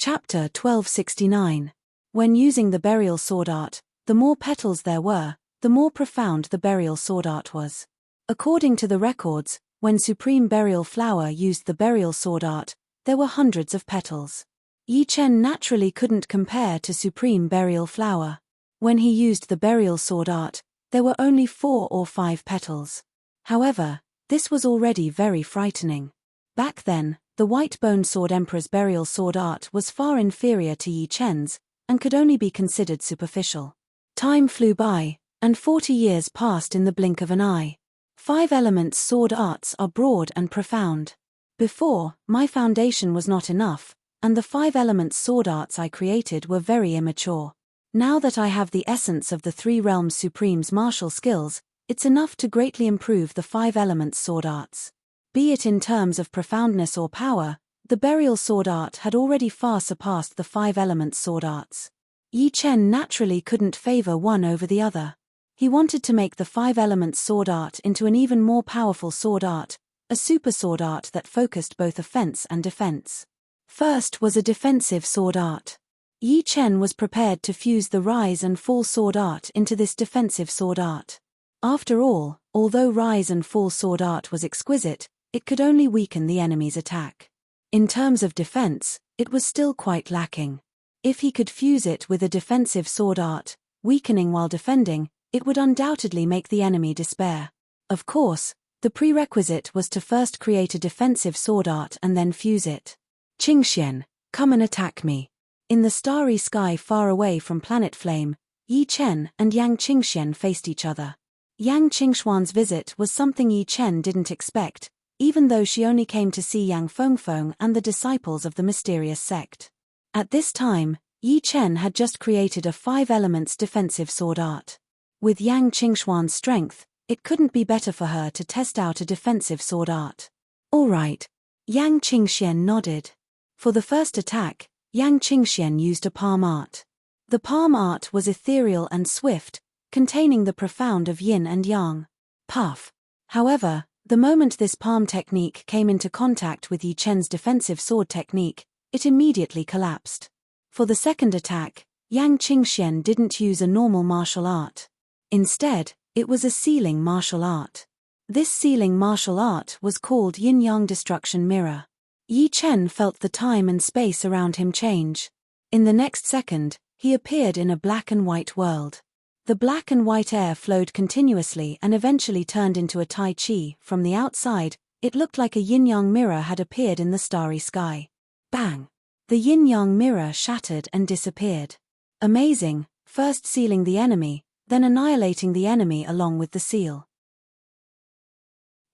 Chapter 1269. When using the burial sword art, the more petals there were, the more profound the burial sword art was. According to the records, when Supreme Burial Flower used the burial sword art, there were hundreds of petals. Yi Chen naturally couldn't compare to Supreme Burial Flower. When he used the burial sword art, there were only 4 or 5 petals. However, this was already very frightening. Back then, the White Bone Sword Emperor's burial sword art was far inferior to Yi Chen's, and could only be considered superficial. Time flew by, and 40 years passed in the blink of an eye. 5 elements sword arts are broad and profound. Before, my foundation was not enough, and the 5 elements sword arts I created were very immature. Now that I have the essence of the 3 realms supreme's martial skills, it's enough to greatly improve the 5 elements sword arts. Be it in terms of profoundness or power, the burial sword art had already far surpassed the 5 elements sword arts. Yi Chen naturally couldn't favor one over the other. He wanted to make the 5 elements sword art into an even more powerful sword art, a super sword art that focused both offense and defense. First was a defensive sword art. Yi Chen was prepared to fuse the rise and fall sword art into this defensive sword art. After all, although rise and fall sword art was exquisite, it could only weaken the enemy's attack. In terms of defense, it was still quite lacking. If he could fuse it with a defensive sword art, weakening while defending, it would undoubtedly make the enemy despair. Of course, the prerequisite was to first create a defensive sword art and then fuse it. Qingxian, come and attack me. In the starry sky far away from Planet Flame, Yi Chen and Yang Qingxian faced each other. Yang Qingxuan's visit was something Yi Chen didn't expect, even though she only came to see Yang Fengfeng and the disciples of the mysterious sect. At this time, Yi Chen had just created a 5 elements defensive sword art. With Yang Qingxuan's strength, it couldn't be better for her to test out a defensive sword art. All right. Yang Qingxian nodded. For the first attack, Yang Qingxian used a palm art. The palm art was ethereal and swift, containing the profound of yin and yang. Puff. However, the moment this palm technique came into contact with Yi Chen's defensive sword technique, it immediately collapsed. For the second attack, Yang Qingxian didn't use a normal martial art. Instead, it was a sealing martial art. This sealing martial art was called Yin-Yang Destruction Mirror. Yi Chen felt the time and space around him change. In the next second, he appeared in a black and white world. The black and white air flowed continuously and eventually turned into a Tai Chi. From the outside, it looked like a yin-yang mirror had appeared in the starry sky. Bang! The yin-yang mirror shattered and disappeared. Amazing, first sealing the enemy, then annihilating the enemy along with the seal.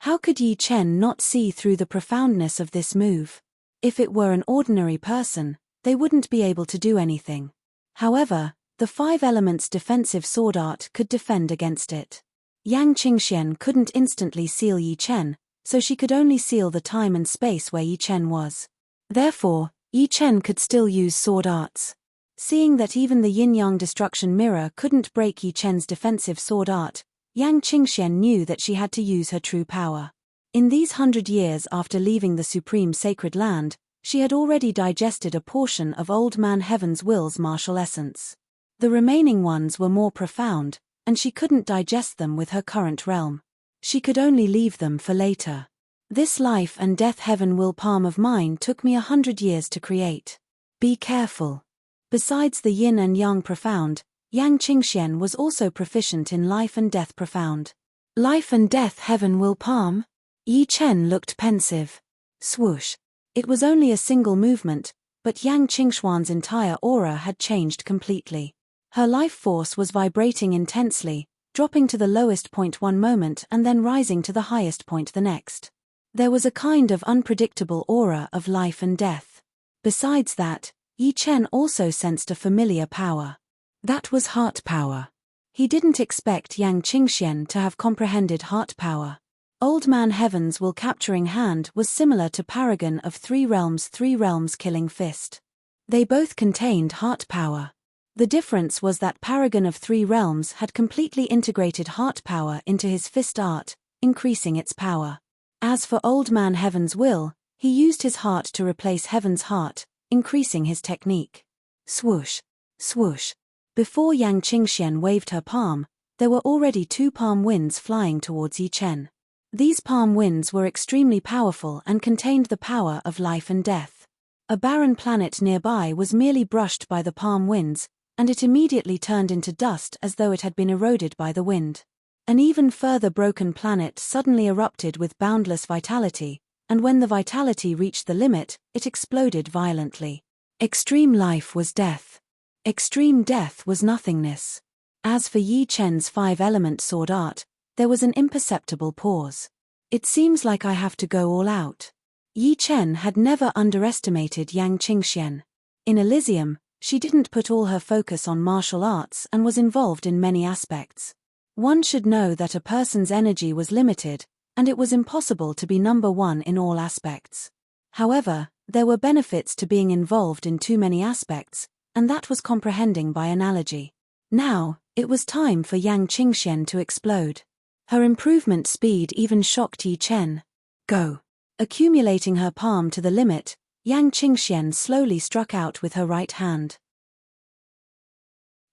How could Yi Chen not see through the profoundness of this move? If it were an ordinary person, they wouldn't be able to do anything. However, the 5 elements defensive sword art could defend against it. Yang Qingxian couldn't instantly seal Yi Chen, so she could only seal the time and space where Yi Chen was. Therefore, Yi Chen could still use sword arts. Seeing that even the yin-yang destruction mirror couldn't break Yi Chen's defensive sword art, Yang Qingxian knew that she had to use her true power. In these 100 years after leaving the supreme sacred land, she had already digested a portion of Old Man Heaven's will's martial essence. The remaining ones were more profound, and she couldn't digest them with her current realm. She could only leave them for later. This life and death heaven will palm of mine took me 100 years to create. Be careful. Besides the yin and yang profound, Yang Qingxian was also proficient in life and death profound. Life and death heaven will palm? Yi Chen looked pensive. Swoosh. It was only a single movement, but Yang Qingxuan's entire aura had changed completely. Her life force was vibrating intensely, dropping to the lowest point one moment and then rising to the highest point the next. There was a kind of unpredictable aura of life and death. Besides that, Yi Chen also sensed a familiar power. That was heart power. He didn't expect Yang Qingxian to have comprehended heart power. Old Man Heaven's will capturing hand was similar to Paragon of 3 realms killing fist. They both contained heart power. The difference was that Paragon of 3 realms had completely integrated heart power into his fist art, increasing its power. As for Old Man Heaven's will, he used his heart to replace Heaven's heart, increasing his technique. Swoosh, swoosh. Before Yang Qingxian waved her palm, there were already 2 palm winds flying towards Yi Chen. These palm winds were extremely powerful and contained the power of life and death. A barren planet nearby was merely brushed by the palm winds, and it immediately turned into dust as though it had been eroded by the wind. An even further broken planet suddenly erupted with boundless vitality, and when the vitality reached the limit, it exploded violently. Extreme life was death. Extreme death was nothingness. As for Yi Chen's 5-element sword art, there was an imperceptible pause. It seems like I have to go all out. Yi Chen had never underestimated Yang Qingxian. In Elysium, she didn't put all her focus on martial arts and was involved in many aspects. One should know that a person's energy was limited, and it was impossible to be number one in all aspects. However, there were benefits to being involved in too many aspects, and that was comprehending by analogy. Now, it was time for Yang Qingxian to explode. Her improvement speed even shocked Yi Chen. Go! Accumulating her palm to the limit, Yang Qingxian slowly struck out with her right hand.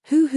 Hoo.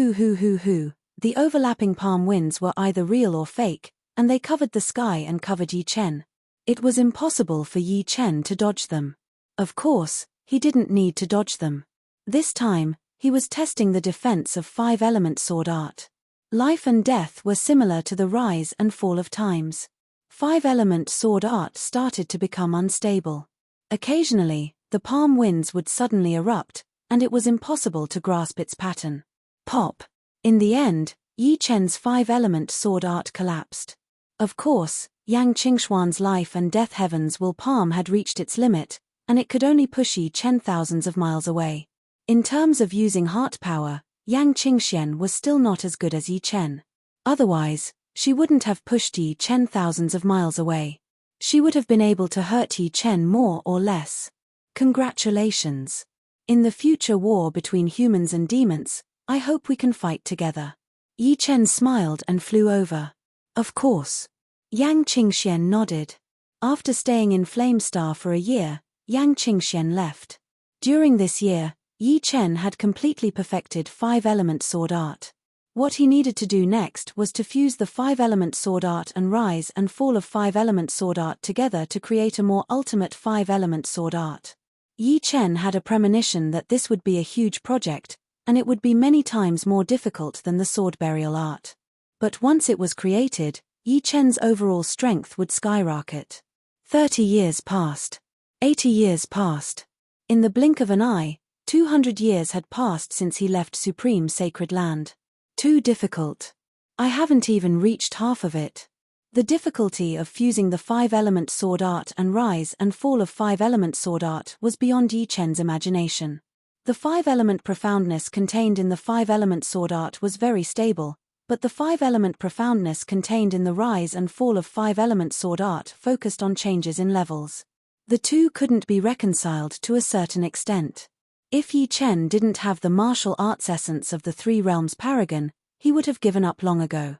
The overlapping palm winds were either real or fake, and they covered the sky and covered Yi Chen. It was impossible for Yi Chen to dodge them. Of course, he didn't need to dodge them. This time, he was testing the defense of 5-element sword art. Life and death were similar to the rise and fall of times. 5-element sword art started to become unstable. Occasionally, the palm winds would suddenly erupt, and it was impossible to grasp its pattern. Pop! In the end, Yi Chen's 5-element sword art collapsed. Of course, Yang Qingxian's life and death heavens will palm had reached its limit, and it could only push Yi Chen thousands of miles away. In terms of using heart power, Yang Qingxian was still not as good as Yi Chen. Otherwise, she wouldn't have pushed Yi Chen thousands of miles away. She would have been able to hurt Yi Chen more or less. Congratulations. In the future war between humans and demons, I hope we can fight together. Yi Chen smiled and flew over. Of course. Yang Qingxian nodded. After staying in Flamestar for a year, Yang Qingxian left. During this year, Yi Chen had completely perfected 5-element sword art. What he needed to do next was to fuse the 5-element sword art and rise and fall of 5-element sword art together to create a more ultimate 5-element sword art. Yi Chen had a premonition that this would be a huge project, and it would be many times more difficult than the sword burial art. But once it was created, Yi Chen's overall strength would skyrocket. 30 years passed. 80 years passed. In the blink of an eye, 200 years had passed since he left Supreme Sacred Land. Too difficult. I haven't even reached half of it. The difficulty of fusing the 5-element sword art and rise and fall of 5-element sword art was beyond Yi Chen's imagination. The 5-element profoundness contained in the 5-element sword art was very stable, but the 5-element profoundness contained in the rise and fall of 5-element sword art focused on changes in levels. The two couldn't be reconciled to a certain extent. If Yi Chen didn't have the martial arts essence of the Three Realms Paragon, he would have given up long ago.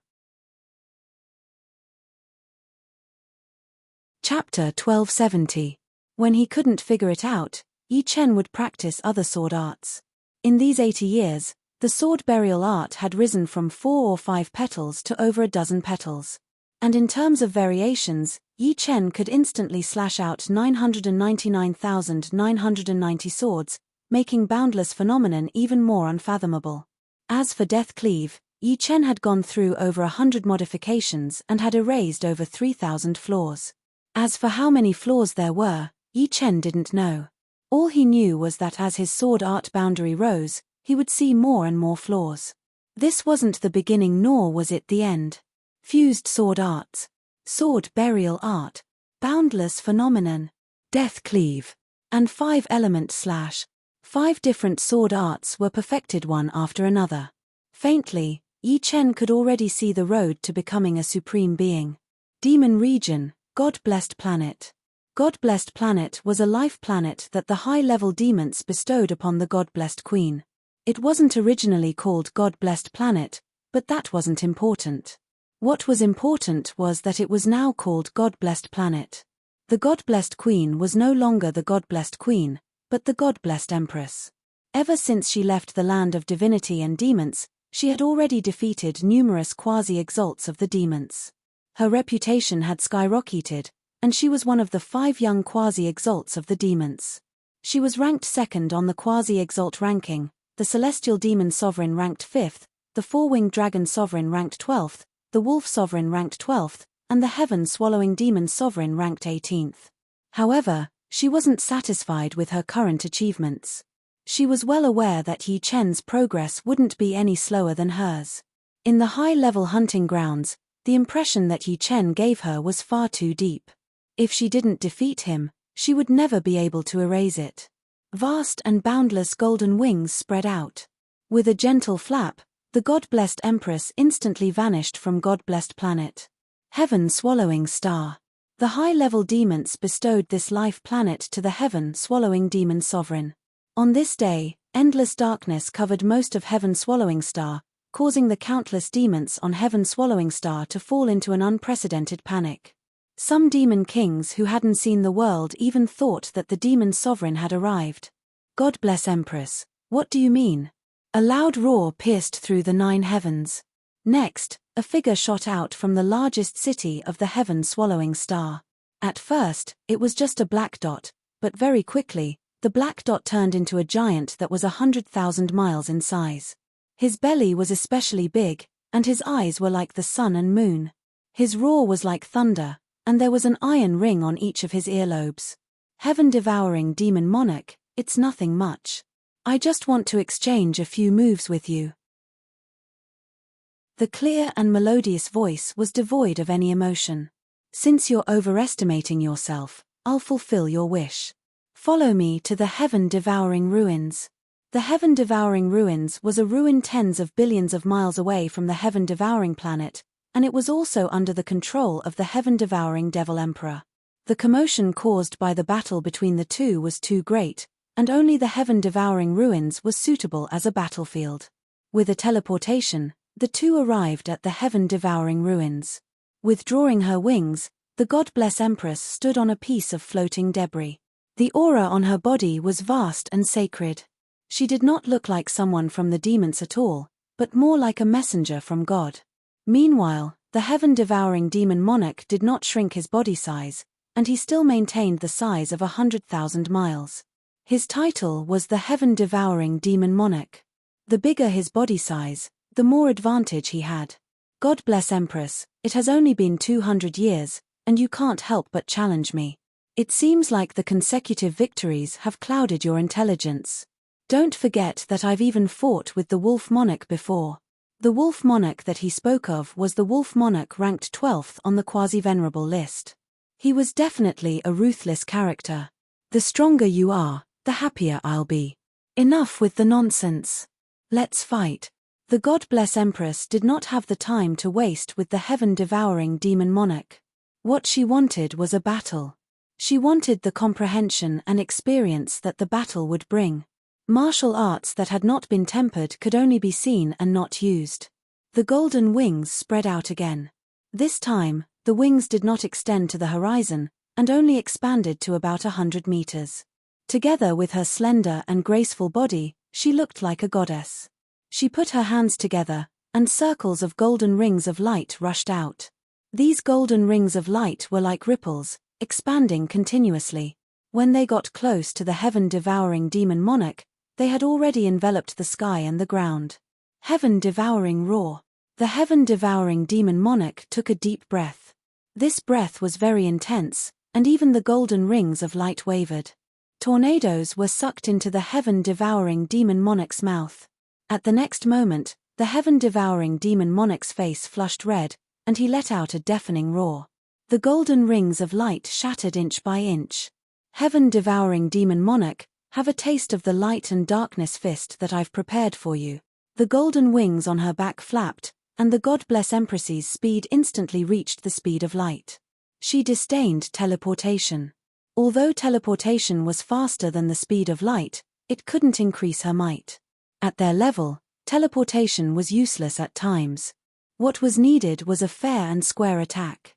Chapter 1270. When he couldn't figure it out, Yi Chen would practice other sword arts. In these 80 years, the sword burial art had risen from 4 or 5 petals to over a dozen petals. And in terms of variations, Yi Chen could instantly slash out 999,990 swords, making boundless phenomenon even more unfathomable. As for Death Cleave, Yi Chen had gone through over 100 modifications and had erased over 3,000 flaws. As for how many flaws there were, Yi Chen didn't know. All he knew was that as his sword art boundary rose, he would see more and more flaws. This wasn't the beginning nor was it the end. Fused sword arts. Sword burial art. Boundless phenomenon. Death Cleave. And 5-element slash. 5 different sword arts were perfected one after another. Faintly, Yi Chen could already see the road to becoming a supreme being. Demon Region, God-blessed planet. God-blessed planet was a life planet that the high-level demons bestowed upon the God-blessed queen. It wasn't originally called God-blessed planet, but that wasn't important. What was important was that it was now called God-blessed planet. The God-blessed queen was no longer the God-blessed queen, but the God-blessed empress. Ever since she left the land of divinity and demons, She had already defeated numerous quasi-exalts of the demons. Her reputation had skyrocketed, and she was one of the 5 young quasi-exalts of the demons. She was ranked 2nd on the quasi-exalt ranking, the celestial demon sovereign ranked 5th, the 4-winged dragon sovereign ranked 12th, the wolf sovereign ranked 12th, and the heaven-swallowing demon sovereign ranked 18th. However, she wasn't satisfied with her current achievements. She was well aware that Yi Chen's progress wouldn't be any slower than hers. In the high-level hunting grounds, the impression that Yi Chen gave her was far too deep. If she didn't defeat him, she would never be able to erase it. Vast and boundless golden wings spread out. With a gentle flap, the God-blessed Empress instantly vanished from God-blessed planet. Heaven-swallowing star. The high-level demons bestowed this life planet to the heaven-swallowing demon sovereign. On this day, endless darkness covered most of Heaven-swallowing star, causing the countless demons on Heaven-swallowing star to fall into an unprecedented panic. Some demon kings who hadn't seen the world even thought that the demon sovereign had arrived. God bless Empress, what do you mean? A loud roar pierced through the 9 heavens. Next, a figure shot out from the largest city of the heaven-swallowing star. At first, it was just a black dot, but very quickly, the black dot turned into a giant that was 100,000 miles in size. His belly was especially big, and his eyes were like the sun and moon. His roar was like thunder, and there was an iron ring on each of his earlobes. Heaven-devouring demon monarch, it's nothing much. I just want to exchange a few moves with you. The clear and melodious voice was devoid of any emotion. Since you're overestimating yourself, I'll fulfill your wish. Follow me to the heaven-devouring ruins. The heaven-devouring ruins was a ruin tens of billions of miles away from the heaven-devouring planet, and it was also under the control of the heaven-devouring Devil Emperor. The commotion caused by the battle between the two was too great, and only the heaven-devouring ruins was suitable as a battlefield. With a teleportation, the two arrived at the heaven-devouring ruins. Withdrawing her wings, the God-bless Empress stood on a piece of floating debris. The aura on her body was vast and sacred. She did not look like someone from the demons at all, but more like a messenger from God. Meanwhile, the heaven-devouring demon monarch did not shrink his body size, and he still maintained the size of 100,000 miles. His title was the heaven-devouring demon monarch. The bigger his body size, the more advantage he had. God bless Empress, it has only been 200 years, and you can't help but challenge me. It seems like the consecutive victories have clouded your intelligence. Don't forget that I've even fought with the Wolf Monarch before. The Wolf Monarch that he spoke of was the Wolf Monarch ranked 12th on the quasi-venerable list. He was definitely a ruthless character. The stronger you are, the happier I'll be. Enough with the nonsense. Let's fight. The God bless Empress did not have the time to waste with the heaven-devouring demon monarch. What she wanted was a battle. She wanted the comprehension and experience that the battle would bring. Martial arts that had not been tempered could only be seen and not used. The golden wings spread out again. This time, the wings did not extend to the horizon, and only expanded to about 100 meters. Together with her slender and graceful body, she looked like a goddess. She put her hands together, and circles of golden rings of light rushed out. These golden rings of light were like ripples, expanding continuously. When they got close to the heaven-devouring demon monarch, they had already enveloped the sky and the ground. Heaven-devouring roar. The heaven-devouring demon monarch took a deep breath. This breath was very intense, and even the golden rings of light wavered. Tornadoes were sucked into the heaven-devouring demon monarch's mouth. At the next moment, the heaven-devouring demon monarch's face flushed red, and he let out a deafening roar. The golden rings of light shattered inch by inch. Heaven-devouring demon monarch, have a taste of the light and darkness fist that I've prepared for you. The golden wings on her back flapped, and the God bless Empress's speed instantly reached the speed of light. She disdained teleportation. Although teleportation was faster than the speed of light, it couldn't increase her might. At their level, teleportation was useless at times. What was needed was a fair and square attack.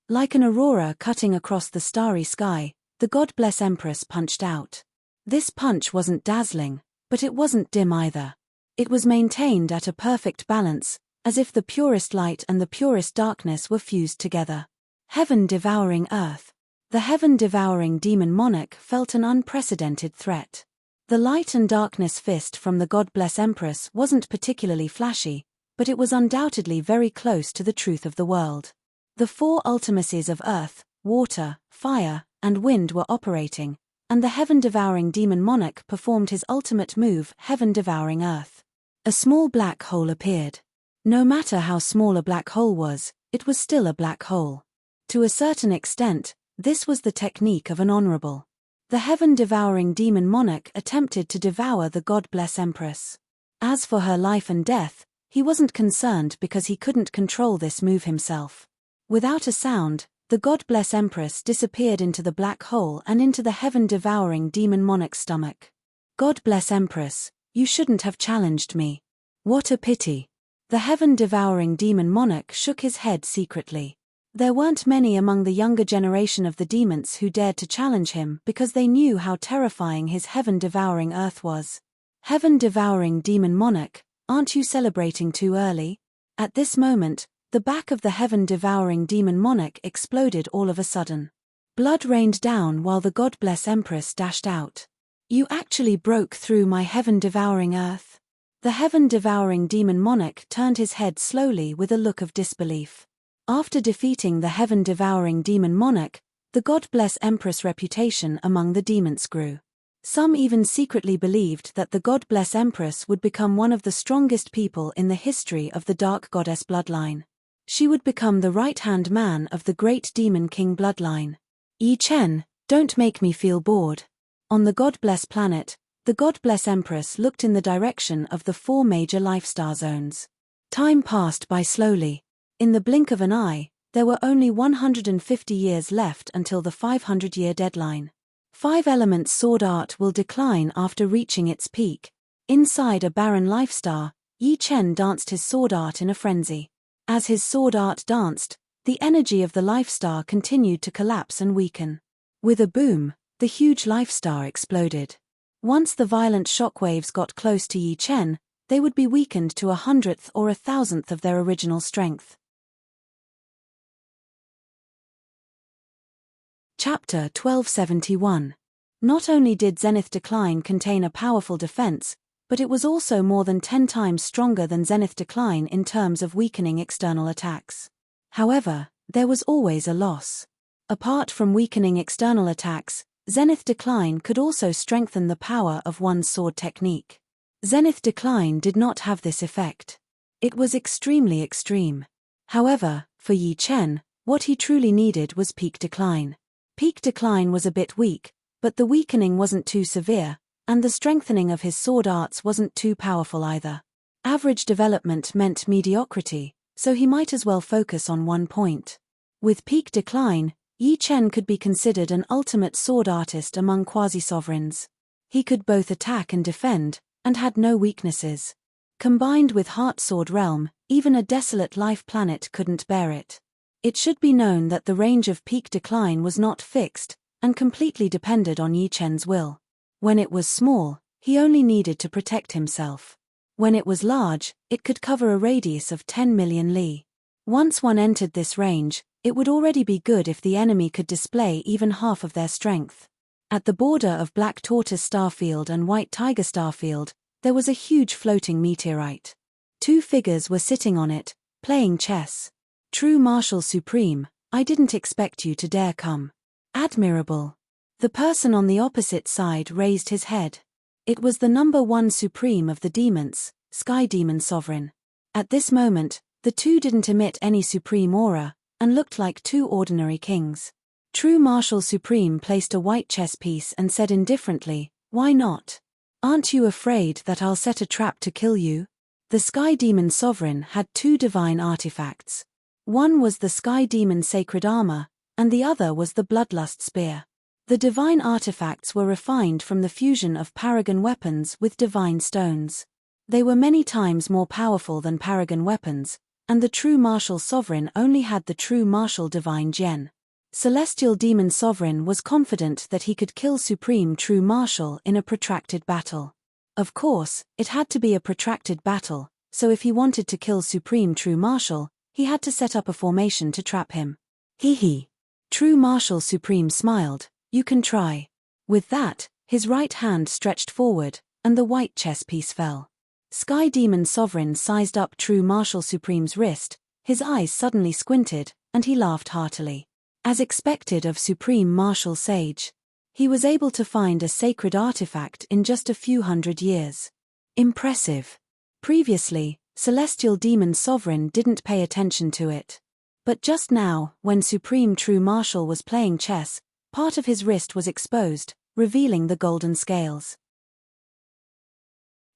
Like an aurora cutting across the starry sky, the God bless Empress punched out. This punch wasn't dazzling, but it wasn't dim either. It was maintained at a perfect balance, as if the purest light and the purest darkness were fused together. Heaven-devouring earth. The heaven-devouring demon monarch felt an unprecedented threat. The light and darkness fist from the God Bless Empress wasn't particularly flashy, but it was undoubtedly very close to the truth of the world. The four ultimacies of earth, water, fire, and wind were operating, and the heaven-devouring demon monarch performed his ultimate move, heaven-devouring earth. A small black hole appeared. No matter how small a black hole was, it was still a black hole. To a certain extent, this was the technique of an honorable. The heaven-devouring demon monarch attempted to devour the God Bless Empress. As for her life and death, he wasn't concerned because he couldn't control this move himself. Without a sound, the God Bless Empress disappeared into the black hole and into the heaven-devouring demon monarch's stomach. God Bless Empress, you shouldn't have challenged me. What a pity. The heaven-devouring demon monarch shook his head secretly. There weren't many among the younger generation of the demons who dared to challenge him because they knew how terrifying his heaven-devouring earth was. Heaven-devouring demon monarch, aren't you celebrating too early? At this moment, the back of the heaven-devouring demon monarch exploded all of a sudden. Blood rained down while the God Bless Empress dashed out. You actually broke through my heaven-devouring earth? The heaven-devouring demon monarch turned his head slowly with a look of disbelief. After defeating the heaven-devouring demon monarch, the God Bless Empress' reputation among the demons grew. Some even secretly believed that the God Bless Empress would become one of the strongest people in the history of the Dark Goddess bloodline. She would become the right-hand man of the great Demon King bloodline. Yi Chen, don't make me feel bored. On the God Bless planet, the God Bless Empress looked in the direction of the four major lifestar zones. Time passed by slowly. In the blink of an eye, there were only 150 years left until the 500-year deadline. 5 Elements sword art will decline after reaching its peak. Inside a barren lifestar, Yi Chen danced his sword art in a frenzy. As his sword art danced, the energy of the lifestar continued to collapse and weaken. With a boom, the huge lifestar exploded. Once the violent shockwaves got close to Yi Chen, they would be weakened to 100th or 1,000th of their original strength. Chapter 1271. Not only did Zenith Decline contain a powerful defense, but it was also more than 10 times stronger than Zenith Decline in terms of weakening external attacks. However, there was always a loss. Apart from weakening external attacks, Zenith Decline could also strengthen the power of one's sword technique. Zenith Decline did not have this effect. It was extremely extreme. However, for Yi Chen, what he truly needed was Peak Decline. Peak Decline was a bit weak, but the weakening wasn't too severe, and the strengthening of his sword arts wasn't too powerful either. Average development meant mediocrity, so he might as well focus on one point. With Peak Decline, Yi Chen could be considered an ultimate sword artist among quasi-sovereigns. He could both attack and defend, and had no weaknesses. Combined with Heart Sword Realm, even a desolate life planet couldn't bear it. It should be known that the range of Peak Decline was not fixed, and completely depended on Yi Chen's will. When it was small, he only needed to protect himself. When it was large, it could cover a radius of 10 million li. Once one entered this range, it would already be good if the enemy could display even half of their strength. At the border of Black Tortoise Starfield and White Tiger Starfield, there was a huge floating meteorite. 2 figures were sitting on it, playing chess. True Marshal Supreme, I didn't expect you to dare come. Admirable. The person on the opposite side raised his head. It was the number 1 Supreme of the demons, Sky Demon Sovereign. At this moment, the two didn't emit any supreme aura, and looked like 2 ordinary kings. True Marshal Supreme placed a white chess piece and said indifferently, "Why not? Aren't you afraid that I'll set a trap to kill you?" The Sky Demon Sovereign had 2 divine artifacts. One was the Sky Demon Sacred Armor, and the other was the Bloodlust Spear. The divine artifacts were refined from the fusion of paragon weapons with divine stones. They were many times more powerful than paragon weapons, and the True Martial Sovereign only had the True Martial Divine Gen. Celestial Demon Sovereign was confident that he could kill Supreme True Martial in a protracted battle. Of course, it had to be a protracted battle, so if he wanted to kill Supreme True Marshal, he had to set up a formation to trap him. Hee hee. True Marshal Supreme smiled, "You can try." With that, his right hand stretched forward, and the white chess piece fell. Sky Demon Sovereign sized up True Marshal Supreme's wrist, his eyes suddenly squinted, and he laughed heartily. As expected of Supreme Marshal Sage, he was able to find a sacred artifact in just a few hundred years. Impressive. Previously, Celestial Demon Sovereign didn't pay attention to it. But just now, when Supreme True Marshal was playing chess, part of his wrist was exposed, revealing the golden scales.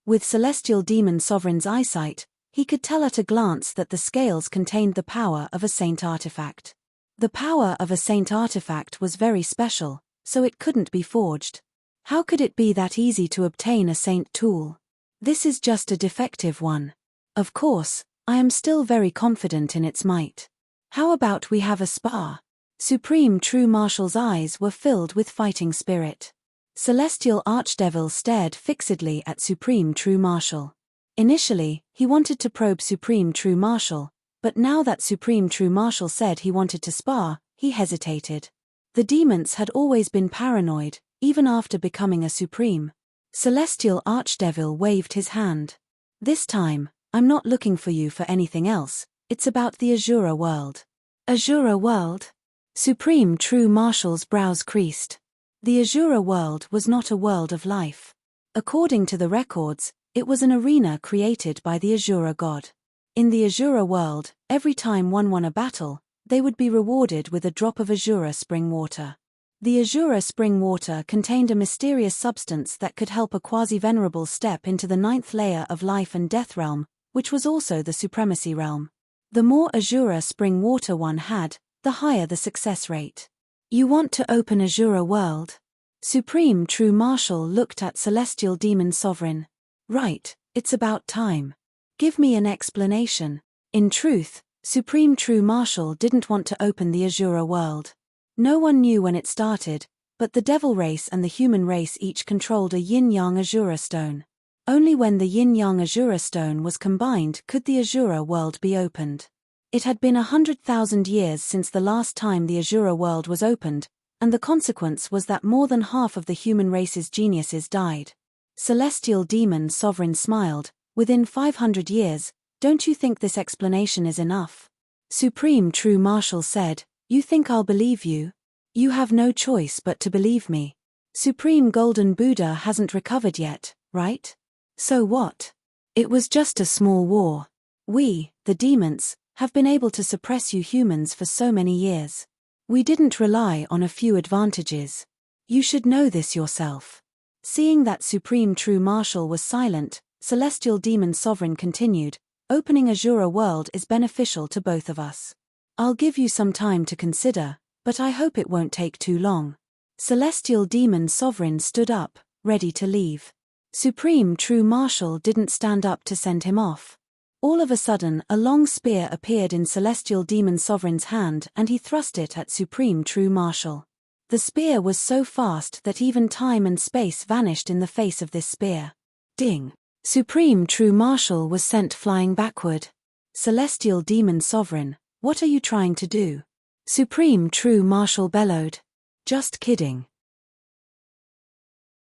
With Celestial Demon Sovereign's eyesight, he could tell at a glance that the scales contained the power of a saint artifact. The power of a saint artifact was very special, so it couldn't be forged. How could it be that easy to obtain a saint tool? This is just a defective one. Of course, I am still very confident in its might. How about we have a spar? Supreme True Marshal's eyes were filled with fighting spirit. Celestial Archdevil stared fixedly at Supreme True Marshal. Initially, he wanted to probe Supreme True Marshal, but now that Supreme True Marshal said he wanted to spar, he hesitated. The demons had always been paranoid, even after becoming a Supreme. Celestial Archdevil waved his hand. "This time, I'm not looking for you for anything else, it's about the Azura world." Azura world? Supreme True Marshal's brows creased. The Azura world was not a world of life. According to the records, it was an arena created by the Azura god. In the Azura world, every time one won a battle, they would be rewarded with a drop of Azura spring water. The Azura spring water contained a mysterious substance that could help a quasi-venerable step into the 9th layer of life and death realm, which was also the supremacy realm. The more Azura spring water one had, the higher the success rate. "You want to open Azura world?" Supreme True Marshal looked at Celestial Demon Sovereign. "Right, it's about time. Give me an explanation." In truth, Supreme True Marshal didn't want to open the Azura world. No one knew when it started, but the Devil race and the human race each controlled a yin-yang Azura stone. Only when the yin-yang Azura stone was combined could the Azura world be opened. It had been 100,000 years since the last time the Azura world was opened, and the consequence was that more than half of the human race's geniuses died. Celestial Demon Sovereign smiled. "Within 500 years, don't you think this explanation is enough?" Supreme True Marshal said, "You think I'll believe you? You have no choice but to believe me. Supreme Golden Buddha hasn't recovered yet, right? So what? It was just a small war. We, the demons, have been able to suppress you humans for so many years. We didn't rely on a few advantages. You should know this yourself." Seeing that Supreme True Marshal was silent, Celestial Demon Sovereign continued, "Opening Azura world is beneficial to both of us. I'll give you some time to consider, but I hope it won't take too long." Celestial Demon Sovereign stood up, ready to leave. Supreme True Marshal didn't stand up to send him off. All of a sudden, a long spear appeared in Celestial Demon Sovereign's hand and he thrust it at Supreme True Marshal. The spear was so fast that even time and space vanished in the face of this spear. Ding! Supreme True Marshal was sent flying backward. Celestial Demon Sovereign, what are you trying to do? Supreme True Marshal bellowed. Just kidding.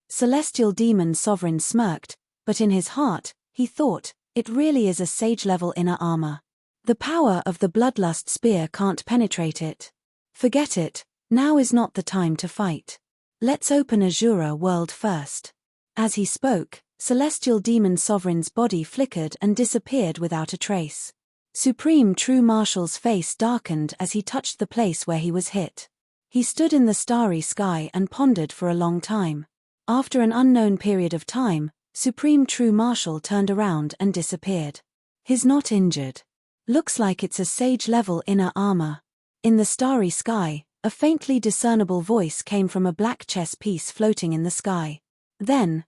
Celestial Demon Sovereign smirked, but in his heart, he thought, it really is a sage-level inner armor. The power of the Bloodlust Spear can't penetrate it. Forget it, now is not the time to fight. Let's open Azura world first. As he spoke, Celestial Demon Sovereign's body flickered and disappeared without a trace. Supreme True Marshal's face darkened as he touched the place where he was hit. He stood in the starry sky and pondered for a long time. After an unknown period of time, Supreme True Marshal turned around and disappeared. He's not injured. Looks like it's a sage-level inner armor. In the starry sky, a faintly discernible voice came from a black chess piece floating in the sky. Then,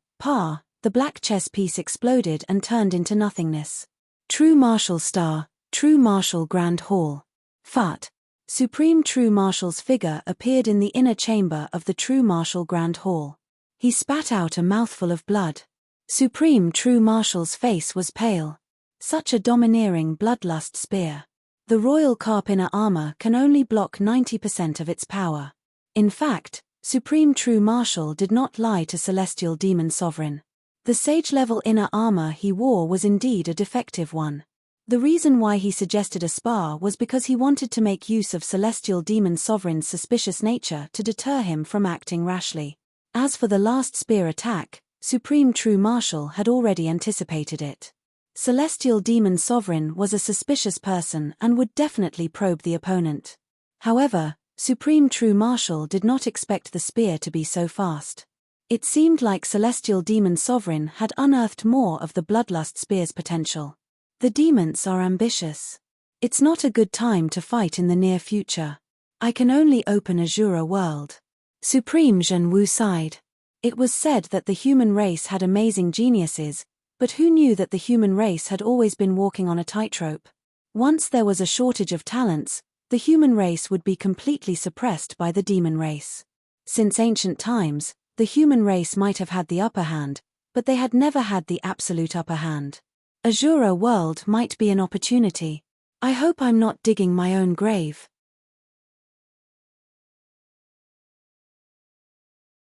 the black chess piece exploded and turned into nothingness. True Marshal Star, True Marshal Grand Hall. Fart. Supreme True Marshal's figure appeared in the inner chamber of the True Marshal Grand Hall. He spat out a mouthful of blood. Supreme True Marshal's face was pale. Such a domineering bloodlust spear. The royal carp inner armor can only block 90% of its power. In fact, Supreme True Marshal did not lie to Celestial Demon Sovereign. The sage-level inner armor he wore was indeed a defective one. The reason why he suggested a spar was because he wanted to make use of Celestial Demon Sovereign's suspicious nature to deter him from acting rashly. As for the last spear attack, Supreme True Marshal had already anticipated it. Celestial Demon Sovereign was a suspicious person and would definitely probe the opponent. However, Supreme True Marshal did not expect the spear to be so fast. It seemed like Celestial Demon Sovereign had unearthed more of the Bloodlust Spear's potential. The demons are ambitious. It's not a good time to fight in the near future. I can only open Azura World. Supreme Zhen Wu sighed. It was said that the human race had amazing geniuses, but who knew that the human race had always been walking on a tightrope? Once there was a shortage of talents, the human race would be completely suppressed by the demon race. Since ancient times, the human race might have had the upper hand, but they had never had the absolute upper hand. Azura World might be an opportunity. I hope I'm not digging my own grave.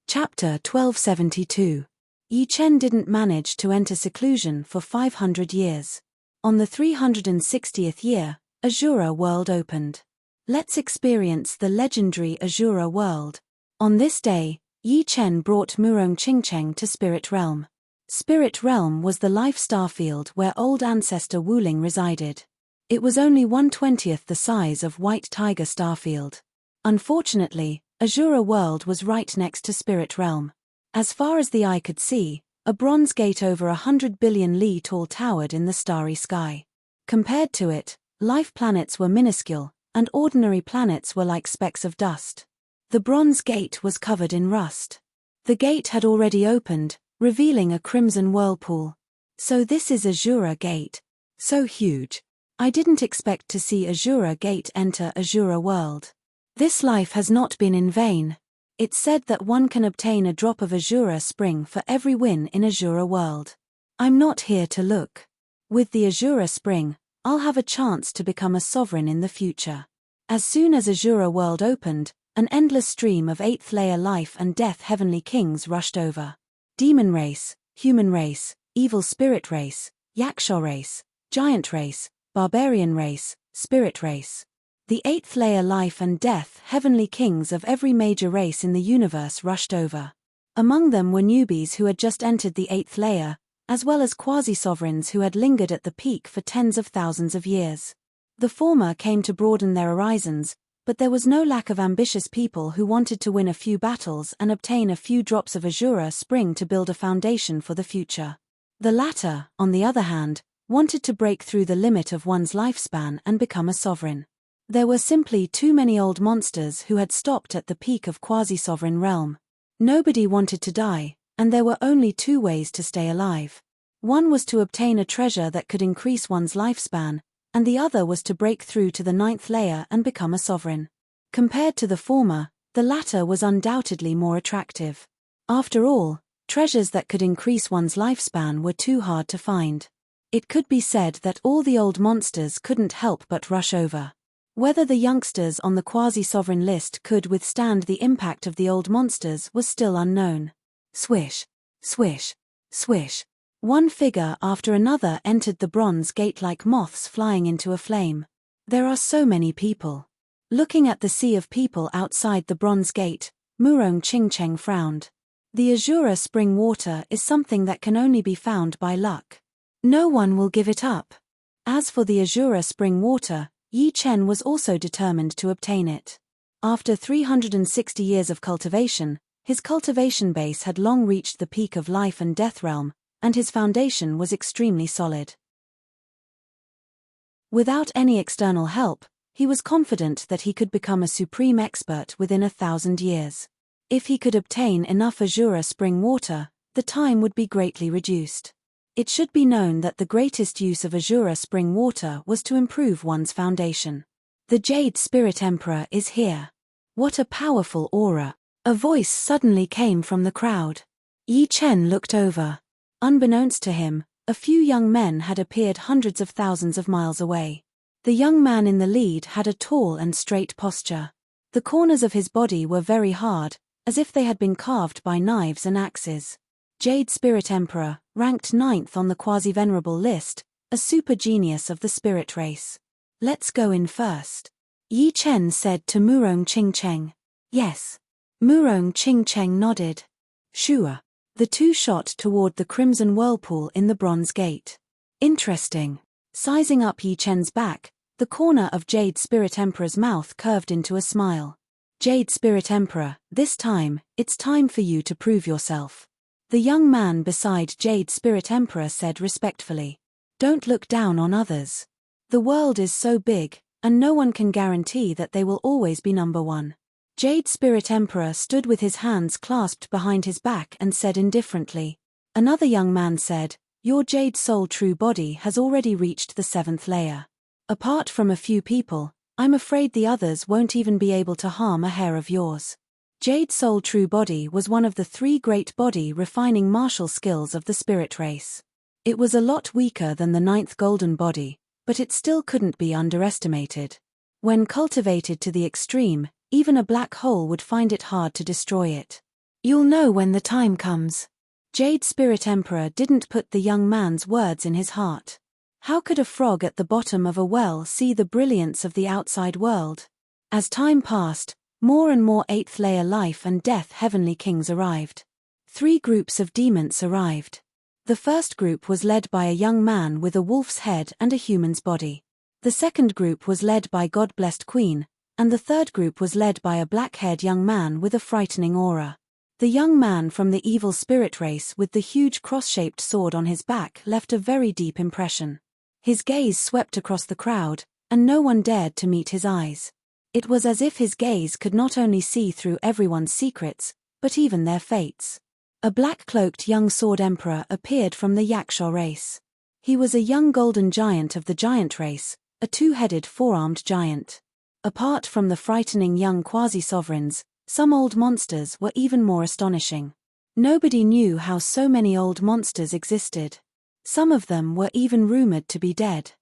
Chapter 1272. Yi Chen didn't manage to enter seclusion for 500 years. On the 360th year, Azura World opened. Let's experience the legendary Azura World. On this day, Yi Chen brought Murong Qingcheng to Spirit Realm. Spirit Realm was the life starfield where old ancestor Wuling resided. It was only 1/20th the size of White Tiger Starfield. Unfortunately, Azura World was right next to Spirit Realm. As far as the eye could see, a bronze gate over 100 billion li tall towered in the starry sky. Compared to it, life planets were minuscule, and ordinary planets were like specks of dust. The bronze gate was covered in rust. The gate had already opened, revealing a crimson whirlpool. So this is Azura Gate. So huge. I didn't expect to see Azura Gate enter Azura World. This life has not been in vain. It's said that one can obtain a drop of Azura Spring for every win in Azura World. I'm not here to look. With the Azura Spring, I'll have a chance to become a sovereign in the future. As soon as Azura World opened, an endless stream of 8th layer life and death heavenly kings rushed over. Demon race, human race, evil spirit race, yaksha race, giant race, barbarian race, spirit race. The 8th layer life and death heavenly kings of every major race in the universe rushed over. Among them were newbies who had just entered the 8th layer, as well as quasi-sovereigns who had lingered at the peak for tens of thousands of years. The former came to broaden their horizons, but there was no lack of ambitious people who wanted to win a few battles and obtain a few drops of Azura Spring to build a foundation for the future. The latter, on the other hand, wanted to break through the limit of one's lifespan and become a sovereign. There were simply too many old monsters who had stopped at the peak of quasi-sovereign realm. Nobody wanted to die, and there were only two ways to stay alive. One was to obtain a treasure that could increase one's lifespan, and the other was to break through to the 9th layer and become a sovereign. Compared to the former, the latter was undoubtedly more attractive. After all, treasures that could increase one's lifespan were too hard to find. It could be said that all the old monsters couldn't help but rush over. Whether the youngsters on the quasi-sovereign list could withstand the impact of the old monsters was still unknown. Swish, swish, swish. One figure after another entered the bronze gate like moths flying into a flame. There are so many people. Looking at the sea of people outside the bronze gate, Murong Qingcheng frowned. The Azura Spring water is something that can only be found by luck. No one will give it up. As for the Azura Spring water, Yi Chen was also determined to obtain it. After 360 years of cultivation, his cultivation base had long reached the peak of life and death realm, and his foundation was extremely solid. Without any external help, he was confident that he could become a supreme expert within 1,000 years. If he could obtain enough Azura Spring water, the time would be greatly reduced. It should be known that the greatest use of Azura Spring water was to improve one's foundation. The Jade Spirit Emperor is here. What a powerful aura. A voice suddenly came from the crowd. Yi Chen looked over. Unbeknownst to him, a few young men had appeared hundreds of thousands of miles away. The young man in the lead had a tall and straight posture. The corners of his body were very hard, as if they had been carved by knives and axes. Jade Spirit Emperor, ranked 9th on the quasi-venerable list, a super genius of the spirit race. Let's go in first. Yi Chen said to Murong Qingcheng. Yes. Murong Qingcheng nodded. Sure. The two shot toward the crimson whirlpool in the bronze gate. Interesting. Sizing up Yi Chen's back, the corner of Jade Spirit Emperor's mouth curved into a smile. Jade Spirit Emperor, this time, it's time for you to prove yourself. The young man beside Jade Spirit Emperor said respectfully. Don't look down on others. The world is so big, and no one can guarantee that they will always be number one. Jade Spirit Emperor stood with his hands clasped behind his back and said indifferently. Another young man said, your Jade Soul True Body has already reached the 7th layer. Apart from a few people, I'm afraid the others won't even be able to harm a hair of yours. Jade Soul True Body was one of the 3 great body refining martial skills of the spirit race. It was a lot weaker than the 9th golden body, but it still couldn't be underestimated. When cultivated to the extreme, even a black hole would find it hard to destroy it. You'll know when the time comes. Jade Spirit Emperor didn't put the young man's words in his heart. How could a frog at the bottom of a well see the brilliance of the outside world? As time passed, more and more 8th layer life and death heavenly kings arrived. 3 groups of demons arrived. The first group was led by a young man with a wolf's head and a human's body. The second group was led by God-blessed queen, and the third group was led by a black-haired young man with a frightening aura. The young man from the evil spirit race with the huge cross-shaped sword on his back left a very deep impression. His gaze swept across the crowd, and no one dared to meet his eyes. It was as if his gaze could not only see through everyone's secrets, but even their fates. A black-cloaked young sword emperor appeared from the Yaksha race. He was a young golden giant of the giant race, a 2-headed 4-armed giant. Apart from the frightening young quasi-sovereigns, some old monsters were even more astonishing. Nobody knew how so many old monsters existed. Some of them were even rumored to be dead.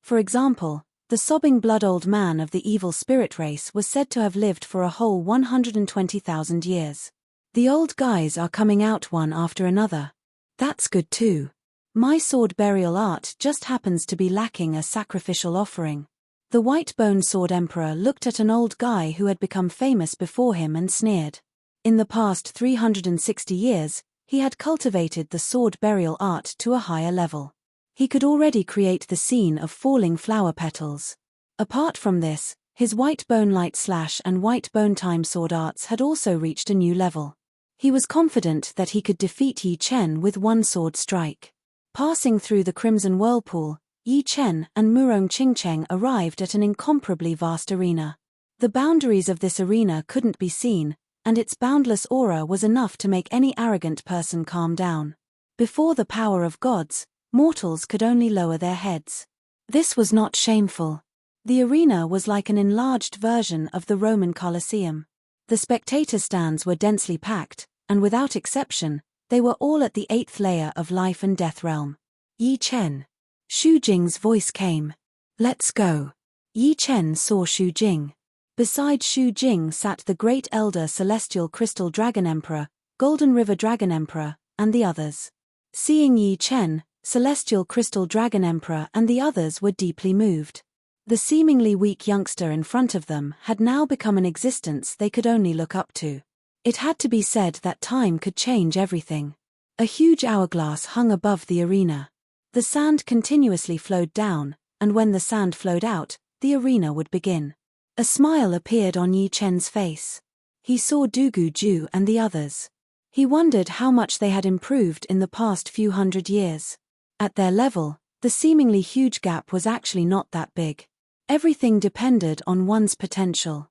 For example, the sobbing blood old man of the evil spirit race was said to have lived for a whole 120,000 years. The old guys are coming out one after another. That's good too. My sword burial art just happens to be lacking a sacrificial offering. The white-bone sword emperor looked at an old guy who had become famous before him and sneered. In the past 360 years, he had cultivated the sword burial art to a higher level. He could already create the scene of falling flower petals. Apart from this, his white bone light slash and white bone time sword arts had also reached a new level. He was confident that he could defeat Yi Chen with one sword strike. Passing through the crimson whirlpool, Yi Chen and Murong Qingcheng arrived at an incomparably vast arena. The boundaries of this arena couldn't be seen, and its boundless aura was enough to make any arrogant person calm down. Before the power of gods, mortals could only lower their heads. This was not shameful. The arena was like an enlarged version of the Roman Colosseum. The spectator stands were densely packed, and without exception, they were all at the 8th layer of life and death realm. Yi Chen. Xu Jing's voice came. Let's go. Yi Chen saw Xu Jing. Beside Xu Jing sat the great elder Celestial Crystal Dragon Emperor, Golden River Dragon Emperor, and the others. Seeing Yi Chen, Celestial Crystal Dragon Emperor and the others were deeply moved. The seemingly weak youngster in front of them had now become an existence they could only look up to. It had to be said that time could change everything. A huge hourglass hung above the arena. The sand continuously flowed down, and when the sand flowed out, the arena would begin. A smile appeared on Yi Chen's face. He saw Dugu Ju and the others. He wondered how much they had improved in the past few hundred years. At their level, the seemingly huge gap was actually not that big. Everything depended on one's potential.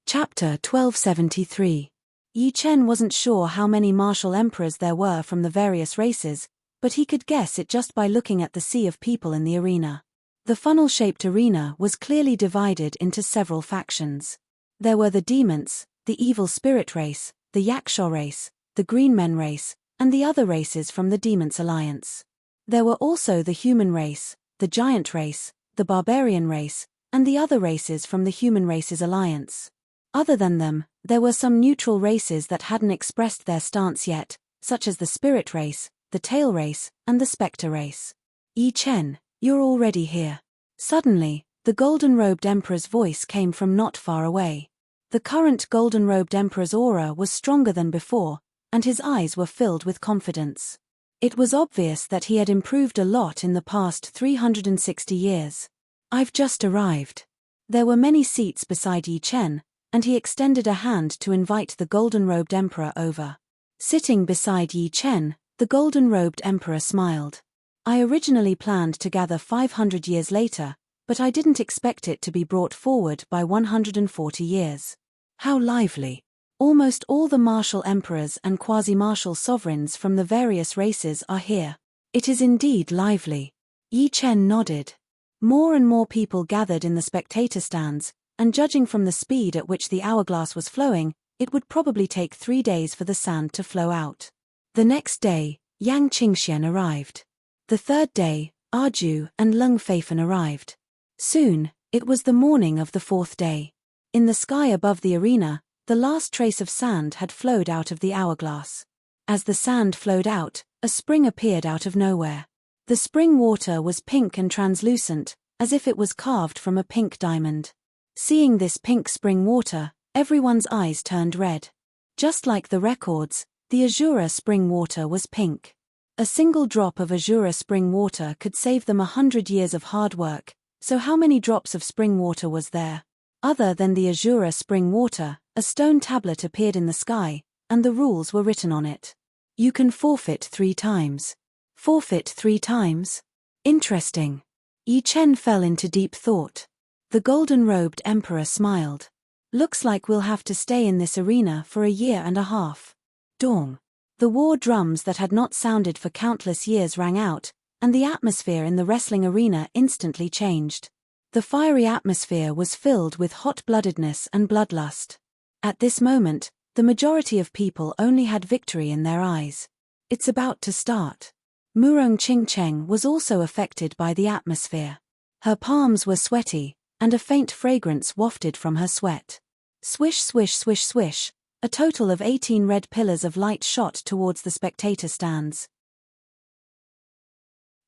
Chapter 1273. Yi Chen wasn't sure how many martial emperors there were from the various races, but he could guess it just by looking at the sea of people in the arena. The funnel-shaped arena was clearly divided into several factions. There were the demons, the evil spirit race, the Yaksha race, the green men race, and the other races from the Demons Alliance. There were also the human race, the giant race, the barbarian race, and the other races from the Human Races Alliance. Other than them, there were some neutral races that hadn't expressed their stance yet, such as the spirit race, the tail race, and the spectre race. Yi Chen, you're already here. Suddenly, the golden-robed emperor's voice came from not far away. The current golden-robed emperor's aura was stronger than before, and his eyes were filled with confidence. It was obvious that he had improved a lot in the past 360 years. I've just arrived. There were many seats beside Yi Chen, and he extended a hand to invite the golden-robed emperor over. Sitting beside Yi Chen, the golden-robed emperor smiled. I originally planned to gather 500 years later, but I didn't expect it to be brought forward by 140 years. How lively. Almost all the martial emperors and quasi-martial sovereigns from the various races are here. It is indeed lively. Yi Chen nodded. More and more people gathered in the spectator stands, and judging from the speed at which the hourglass was flowing, it would probably take 3 days for the sand to flow out. The next day, Yang Qingxian arrived. The third day, Arju and Lung Feifen arrived. Soon, it was the morning of the fourth day. In the sky above the arena, the last trace of sand had flowed out of the hourglass. As the sand flowed out, a spring appeared out of nowhere. The spring water was pink and translucent, as if it was carved from a pink diamond. Seeing this pink spring water, everyone's eyes turned red. Just like the records, the Azura spring water was pink. A single drop of Azura spring water could save them 100 years of hard work, so how many drops of spring water was there? Other than the Azura spring water, a stone tablet appeared in the sky, and the rules were written on it. You can forfeit 3 times. Forfeit 3 times? Interesting. Yi Chen fell into deep thought. The golden-robed emperor smiled. Looks like we'll have to stay in this arena for a year and a half. Dong. The war drums that had not sounded for countless years rang out, and the atmosphere in the wrestling arena instantly changed. The fiery atmosphere was filled with hot-bloodedness and bloodlust. At this moment, the majority of people only had victory in their eyes. It's about to start. Murong Qingcheng was also affected by the atmosphere. Her palms were sweaty, and a faint fragrance wafted from her sweat. Swish, swish, swish, swish, a total of 18 red pillars of light shot towards the spectator stands.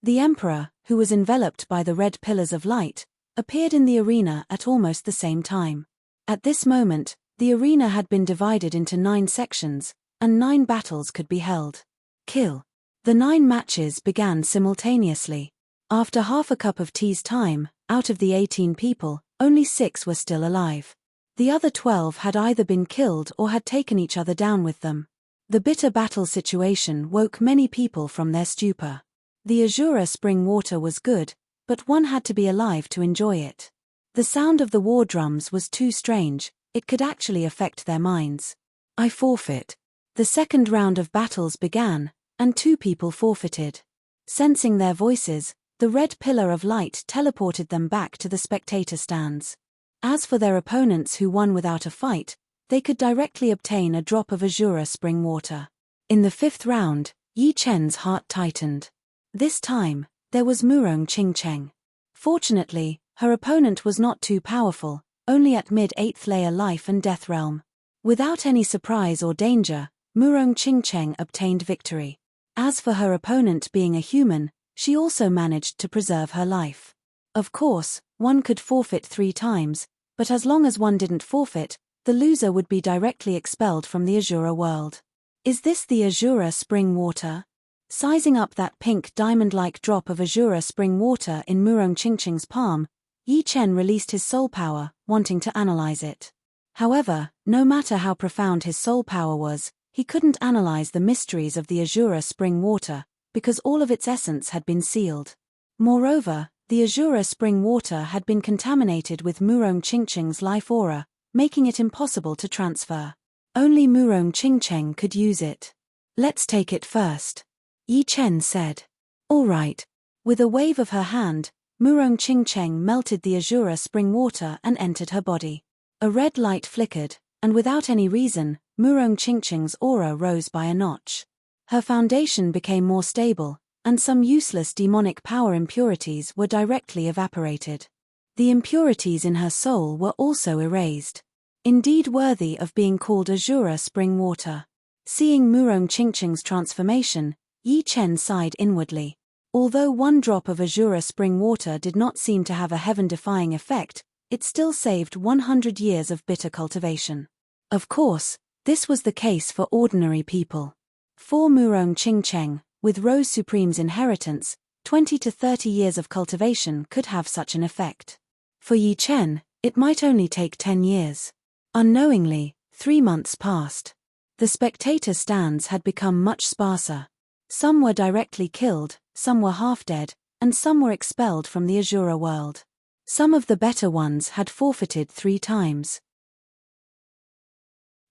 The emperor, who was enveloped by the red pillars of light, appeared in the arena at almost the same time. At this moment, the arena had been divided into 9 sections, and 9 battles could be held. Kill. The 9 matches began simultaneously. After half a cup of tea's time, out of the 18 people, only 6 were still alive. The other 12 had either been killed or had taken each other down with them. The bitter battle situation woke many people from their stupor. The Azura spring water was good, but one had to be alive to enjoy it. The sound of the war drums was too strange, it could actually affect their minds. I forfeit. The second round of battles began, and 2 people forfeited. Sensing their voices, the red pillar of light teleported them back to the spectator stands. As for their opponents who won without a fight, they could directly obtain a drop of Azura spring water. In the 5th round, Yi Chen's heart tightened. This time, there was Murong Qingcheng. Fortunately, her opponent was not too powerful, only at mid-8th layer life and death realm. Without any surprise or danger, Murong Qingcheng obtained victory. As for her opponent being a human, she also managed to preserve her life. Of course, one could forfeit 3 times, but as long as one didn't forfeit, the loser would be directly expelled from the Azura world. Is this the Azura spring water? Sizing up that pink diamond-like drop of Azura spring water in Murong Qingcheng's palm, Yi Chen released his soul power, wanting to analyze it. However, no matter how profound his soul power was, he couldn't analyze the mysteries of the Azura spring water, because all of its essence had been sealed. Moreover, the Azura spring water had been contaminated with Murong Qingcheng's life aura, making it impossible to transfer. Only Murong Qingcheng could use it. Let's take it first. Yi Chen said. All right. With a wave of her hand, Murong Qingcheng melted the Azura spring water and entered her body. A red light flickered, and without any reason, Murong Qingqing's aura rose by a notch. Her foundation became more stable, and some useless demonic power impurities were directly evaporated. The impurities in her soul were also erased. Indeed worthy of being called Azura spring water. Seeing Murong Qingqing's transformation, Yi Chen sighed inwardly. Although one drop of Azura spring water did not seem to have a heaven-defying effect, it still saved 100 years of bitter cultivation. Of course, this was the case for ordinary people. For Murong Qingqing, with Rose Supreme's inheritance, 20 to 30 years of cultivation could have such an effect. For Yi Chen, it might only take 10 years. Unknowingly, 3 months passed. The spectator stands had become much sparser. Some were directly killed, some were half-dead, and some were expelled from the Azura world. Some of the better ones had forfeited 3 times.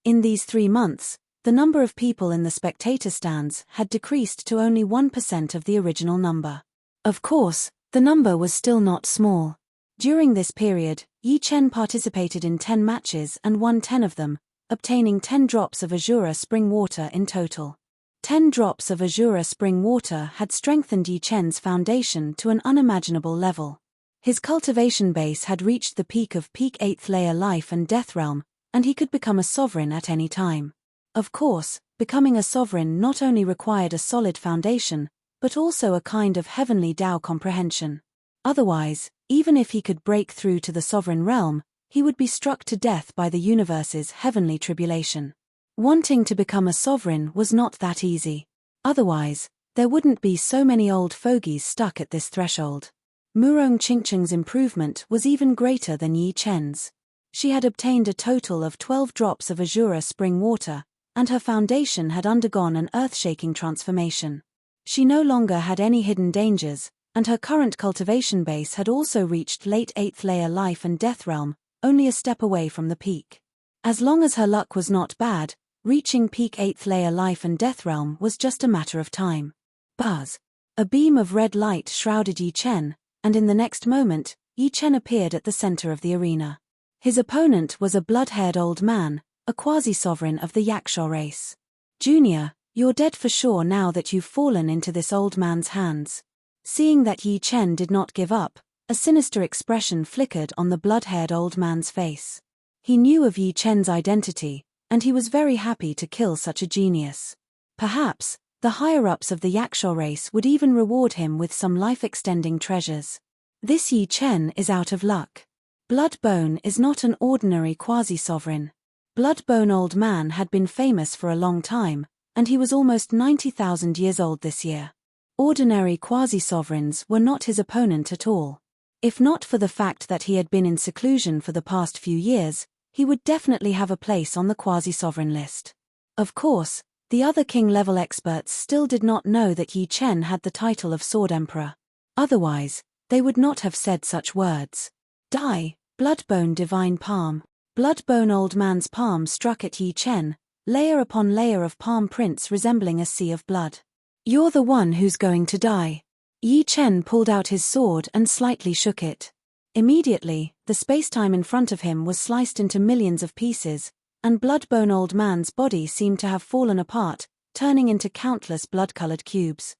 In these 3 months, the number of people in the spectator stands had decreased to only 1% of the original number. Of course, the number was still not small. During this period, Yi Chen participated in 10 matches and won 10 of them, obtaining 10 drops of Azura spring water in total. 10 drops of Azura spring water had strengthened Yi Chen's foundation to an unimaginable level. His cultivation base had reached the peak of peak 8th layer life and death realm, and he could become a sovereign at any time. Of course, becoming a sovereign not only required a solid foundation, but also a kind of heavenly Tao comprehension. Otherwise, even if he could break through to the sovereign realm, he would be struck to death by the universe's heavenly tribulation. Wanting to become a sovereign was not that easy. Otherwise, there wouldn't be so many old fogies stuck at this threshold. Murong Qingqing's improvement was even greater than Yi Chen's. She had obtained a total of 12 drops of Azura spring water, and her foundation had undergone an earth-shaking transformation. She no longer had any hidden dangers, and her current cultivation base had also reached late 8th layer life and death realm, only a step away from the peak. As long as her luck was not bad, reaching peak 8th layer life and death realm was just a matter of time. Buzz! A beam of red light shrouded Yi Chen, and in the next moment, Yi Chen appeared at the center of the arena. His opponent was a blood-haired old man, a quasi-sovereign of the Yaksha race. Junior, you're dead for sure now that you've fallen into this old man's hands. Seeing that Yi Chen did not give up, a sinister expression flickered on the blood-haired old man's face. He knew of Yi Chen's identity, and he was very happy to kill such a genius. Perhaps, the higher-ups of the Yaksha race would even reward him with some life-extending treasures. This Yi Chen is out of luck. Bloodbone is not an ordinary quasi-sovereign. Bloodbone Old Man had been famous for a long time, and he was almost 90,000 years old this year. Ordinary quasi-sovereigns were not his opponent at all. If not for the fact that he had been in seclusion for the past few years, he would definitely have a place on the quasi-sovereign list. Of course, the other king-level experts still did not know that Yi Chen had the title of Sword Emperor. Otherwise, they would not have said such words. Die, Bloodbone Divine Palm. Bloodbone Old Man's palm struck at Yi Chen, layer upon layer of palm prints resembling a sea of blood. You're the one who's going to die. Yi Chen pulled out his sword and slightly shook it. Immediately, the spacetime in front of him was sliced into millions of pieces, and Bloodbone Old Man's body seemed to have fallen apart, turning into countless blood-colored cubes.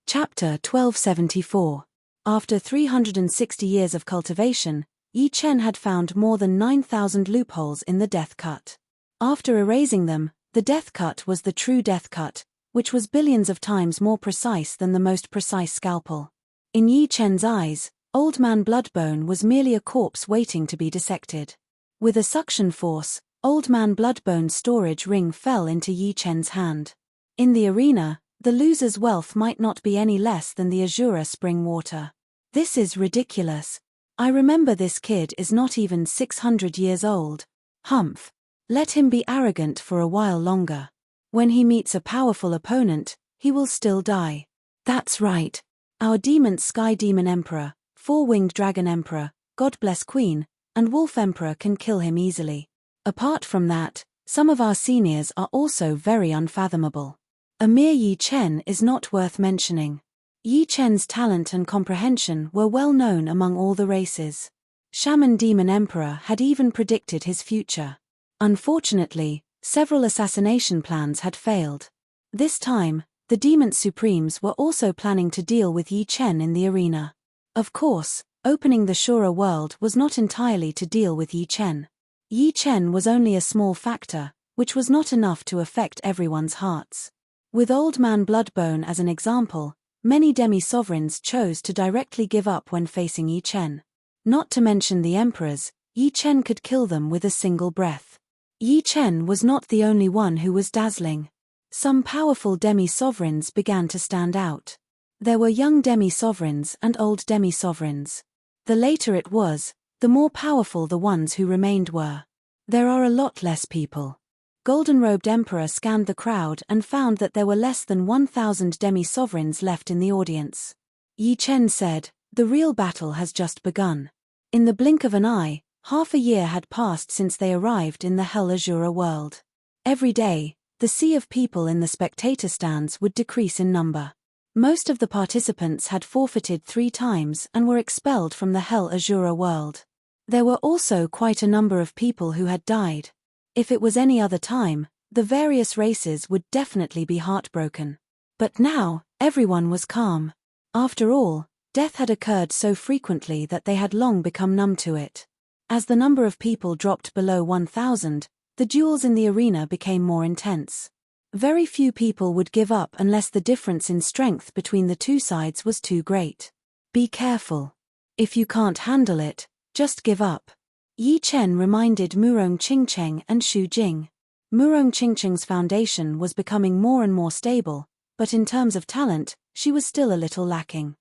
Chapter 1274. After 360 years of cultivation, Yi Chen had found more than 9,000 loopholes in the death cut. After erasing them, the death cut was the true death cut, which was billions of times more precise than the most precise scalpel. In Yi Chen's eyes, Old Man Bloodbone was merely a corpse waiting to be dissected. With a suction force, Old Man Bloodbone's storage ring fell into Yi Chen's hand. In the arena, the loser's wealth might not be any less than the Azura spring water. This is ridiculous. I remember this kid is not even 600 years old. Humph. Let him be arrogant for a while longer. When he meets a powerful opponent, he will still die. That's right. Our Demon Sky Demon Emperor, Four-Winged Dragon Emperor, God Bless Queen, and Wolf Emperor can kill him easily. Apart from that, some of our seniors are also very unfathomable. A mere Yi Chen is not worth mentioning. Yi Chen's talent and comprehension were well known among all the races. Shaman Demon Emperor had even predicted his future. Unfortunately, several assassination plans had failed. This time, the Demon Supremes were also planning to deal with Yi Chen in the arena. Of course, opening the Shura world was not entirely to deal with Yi Chen. Yi Chen was only a small factor, which was not enough to affect everyone's hearts. With Old Man Bloodbone as an example, many demi-sovereigns chose to directly give up when facing Yi Chen. Not to mention the emperors, Yi Chen could kill them with a single breath. Yi Chen was not the only one who was dazzling. Some powerful demi-sovereigns began to stand out. There were young demi-sovereigns and old demi-sovereigns. The later it was, the more powerful the ones who remained were. There are a lot less people. Golden-robed Emperor scanned the crowd and found that there were less than 1,000 demi-sovereigns left in the audience. Yi Chen said, "The real battle has just begun." In the blink of an eye, half a year had passed since they arrived in the Hell Azura world. Every day, the sea of people in the spectator stands would decrease in number. Most of the participants had forfeited 3 times and were expelled from the Hell Azura world. There were also quite a number of people who had died. If it was any other time, the various races would definitely be heartbroken. But now, everyone was calm. After all, death had occurred so frequently that they had long become numb to it. As the number of people dropped below 1,000, the duels in the arena became more intense. Very few people would give up unless the difference in strength between the two sides was too great. Be careful. If you can't handle it, just give up. Yi Chen reminded Murong Qingcheng and Xu Jing. Murong Qingcheng's foundation was becoming more and more stable, but in terms of talent, she was still a little lacking.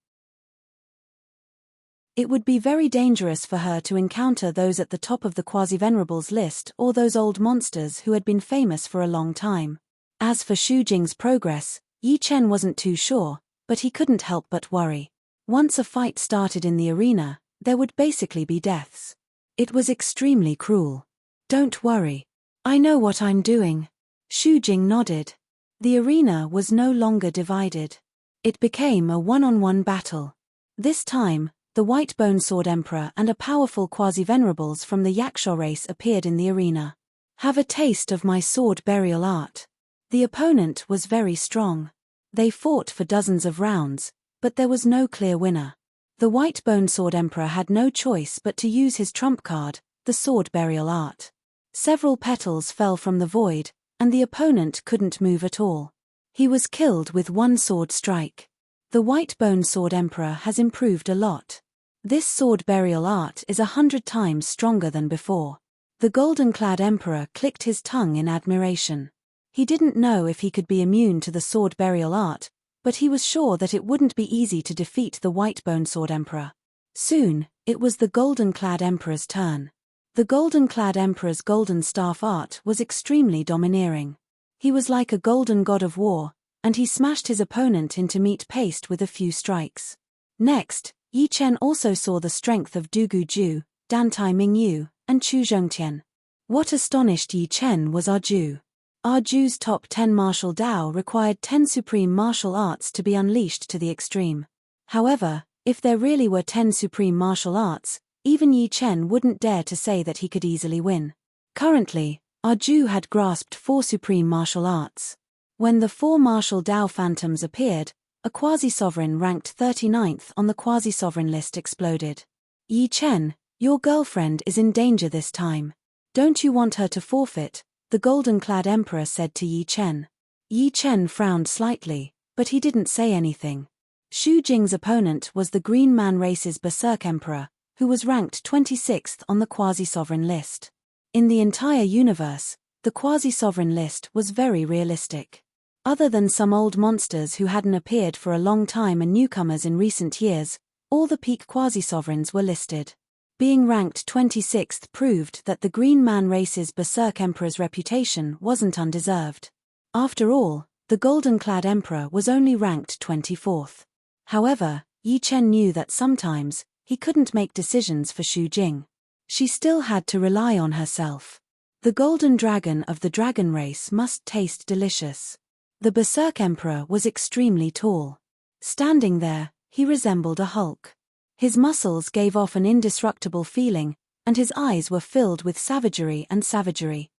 It would be very dangerous for her to encounter those at the top of the Quasi-Venerables list or those old monsters who had been famous for a long time. As for Xu Jing's progress, Yi Chen wasn't too sure, but he couldn't help but worry. Once a fight started in the arena, there would basically be deaths. It was extremely cruel. "Don't worry. I know what I'm doing." Xu Jing nodded. The arena was no longer divided. It became a one-on-one battle. This time, the White Bone Sword Emperor and a powerful Quasi-Venerables from the Yaksha race appeared in the arena. "Have a taste of my sword burial art." The opponent was very strong. They fought for dozens of rounds, but there was no clear winner. The White Bone Sword Emperor had no choice but to use his trump card, the sword burial art. Several petals fell from the void, and the opponent couldn't move at all. He was killed with one sword strike. The White Bone Sword Emperor has improved a lot. This sword burial art is 100 times stronger than before. The golden-clad Emperor clicked his tongue in admiration. He didn't know if he could be immune to the sword burial art, but he was sure that it wouldn't be easy to defeat the White Bone Sword Emperor. Soon, it was the golden-clad Emperor's turn. The golden-clad Emperor's golden staff art was extremely domineering. He was like a golden god of war, and he smashed his opponent into meat paste with a few strikes. Next, Yi Chen also saw the strength of Dugu Ju, Dantai Mingyu, and Chu Zhongtian. What astonished Yi Chen was Arju. Arju's top 10 martial Dao required 10 supreme martial arts to be unleashed to the extreme. However, if there really were 10 supreme martial arts, even Yi Chen wouldn't dare to say that he could easily win. Currently, Arju had grasped 4 supreme martial arts. When the 4 martial Dao phantoms appeared, a quasi-sovereign ranked 39th on the quasi-sovereign list exploded. "Yi Chen, your girlfriend is in danger this time. Don't you want her to forfeit?" the golden-clad Emperor said to Yi Chen. Yi Chen frowned slightly, but he didn't say anything. Xu Jing's opponent was the Green Man race's Berserk Emperor, who was ranked 26th on the quasi-sovereign list. In the entire universe, the quasi-sovereign list was very realistic. Other than some old monsters who hadn't appeared for a long time and newcomers in recent years, all the peak quasi-sovereigns were listed. Being ranked 26th proved that the Green Man race's Berserk Emperor's reputation wasn't undeserved. After all, the golden-clad Emperor was only ranked 24th. However, Yi Chen knew that sometimes, he couldn't make decisions for Xu Jing. She still had to rely on herself. The golden dragon of the dragon race must taste delicious. The Berserk Emperor was extremely tall. Standing there, he resembled a Hulk. His muscles gave off an indestructible feeling, and his eyes were filled with savagery and savagery.